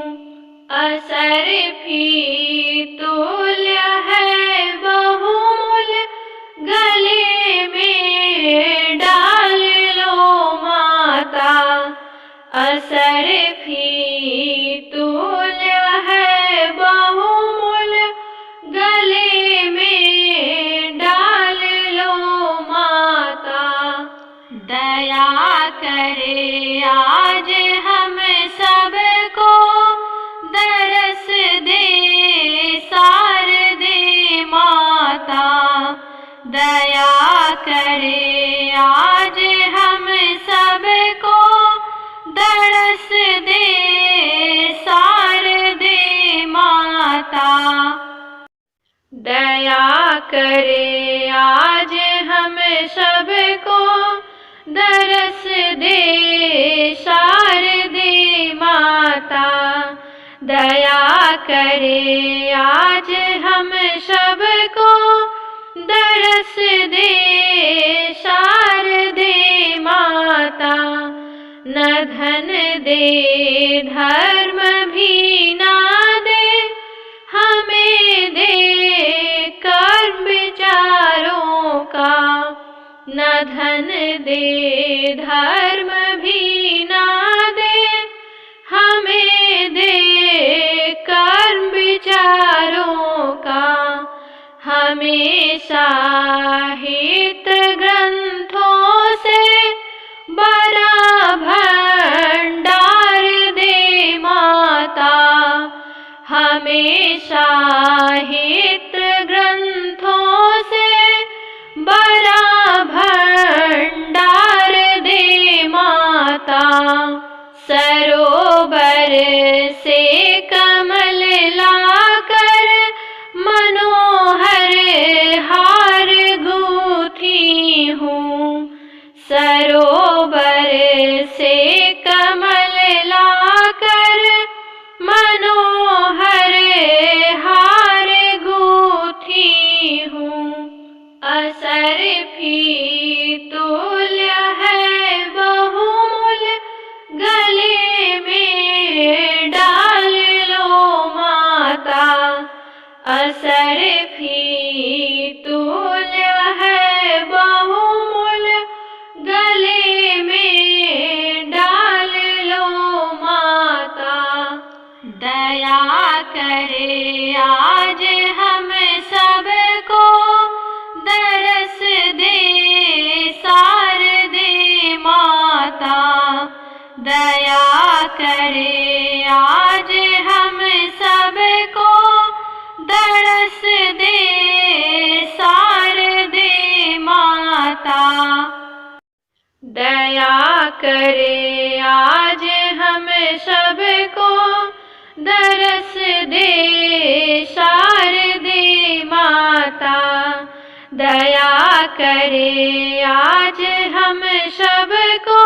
असर भी तुल्य है बहुमूल गले में डाल लो माता। असर भी तुल्य है बहुमूल गले में डाल लो माता। दया करे आज हम सबको दरस दे शारदे माता। दया करे आज हम सबको दरस दे शारदे माता। दया करे आज हम सबको दरस दे शारदे माता। दया करे आज हम सबको दरस दे शारदे माता। न धन दे धर्म भी ना दे हमें दे कर्म विचारों का। न धन दे धर्म भी ना दे हमें दे कर्म विचारों का। हमेशा हित ग्रंथों से बड़ा भंडार दे माता। हमेशा हित ग्रंथों से बड़ा भंडार दे माता। सरोवर से कमल लाकर मनोहर हार गूंथी हूँ। सरोवर से कमल लाकर मनोहर हार गूंथी हूँ। असर भी तुल्य है बहुमूल गले में डाल लो माता। असर भी तुल्य है बहुमूल गले में डाल लो माता। दया करे आज हम सबको दरस दे शारदे माता। दया करे आज हम सबको दरस दे करे आज हम सबको दरस दे शारदे माता। दया करे आज हम सबको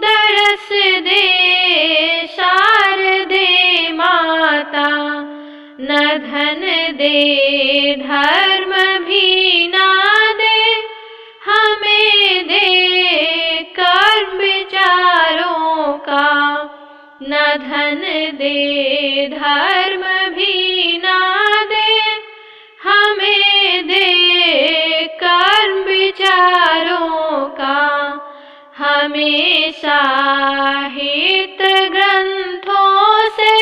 दरस दे शारदे माता। न धन दे धर्म भी ना दे हमें दे कर्म विचारों का। न धन दे धर्म भी ना दे हमें दे कर्म विचारों का। हमेशा हित ग्रंथों से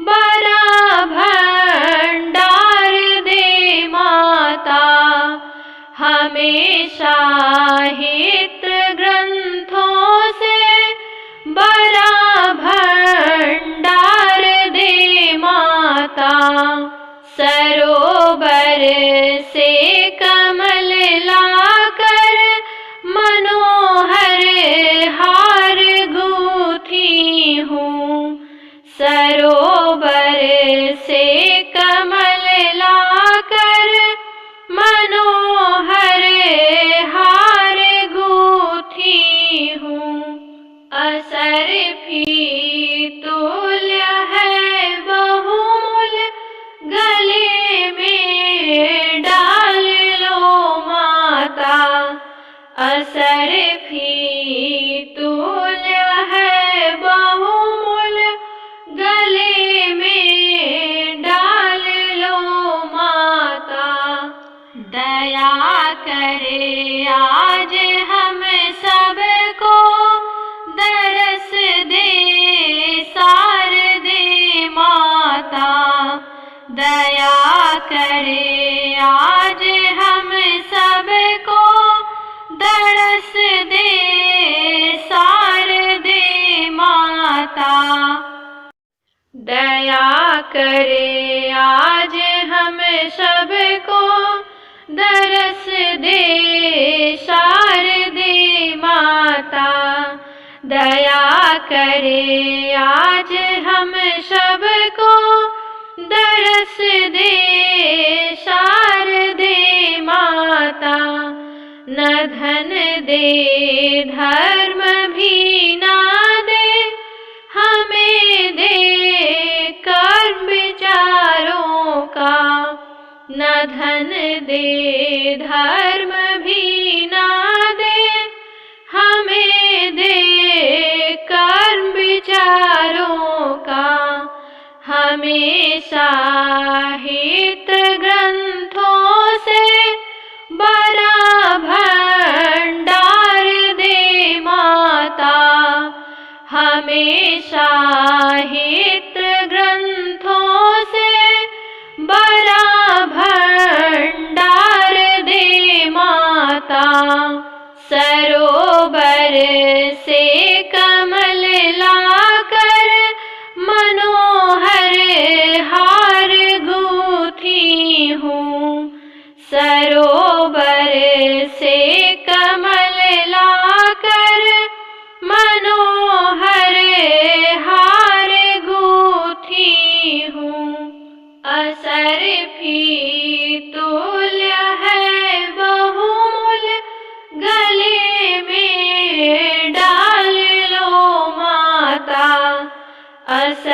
बड़ा भंडार दे माता। हमेशा हित ग्रंथों से बड़ा भंडार दे माता। सरोवर से कमल लाकर मनोहर हार गूंथी हूँ। सरोवर से कमल लाकर मनोहर हार गूंथी हूँ। असर भी तुल्य है बहुमूल्य गले में डाल लो माता। असर भी तुल्य है बहुमूल्य गले में डाल लो माता। दया करे आज हम सबको दरस दे शारदे माता। दया करे आज हम सबको दरस दे शारदे माता। दया करे आज हम सबको दरस दे शारदे माता। दया करे आज हम सबको दरस दे शारदे माता। न धन दे धर्म भी ना दे हमें दे कर्म विचारों का। न धन दे धर्म भी ना दे हमें दे कर्म विचारों का। हमेशा हित ग्रंथों से बड़ा भंडार दे माता। हमेशा हित ग्रंथों से बड़ा भंडार दे माता। सरोवर से कमल लाकर मनोहर हार गूंथी हूँ। सरोवर से कमल लाकर मनोहर हार गूंथी हूँ। असर भी तुल्य है बहुमूल्य गले में डाल लो माता। असर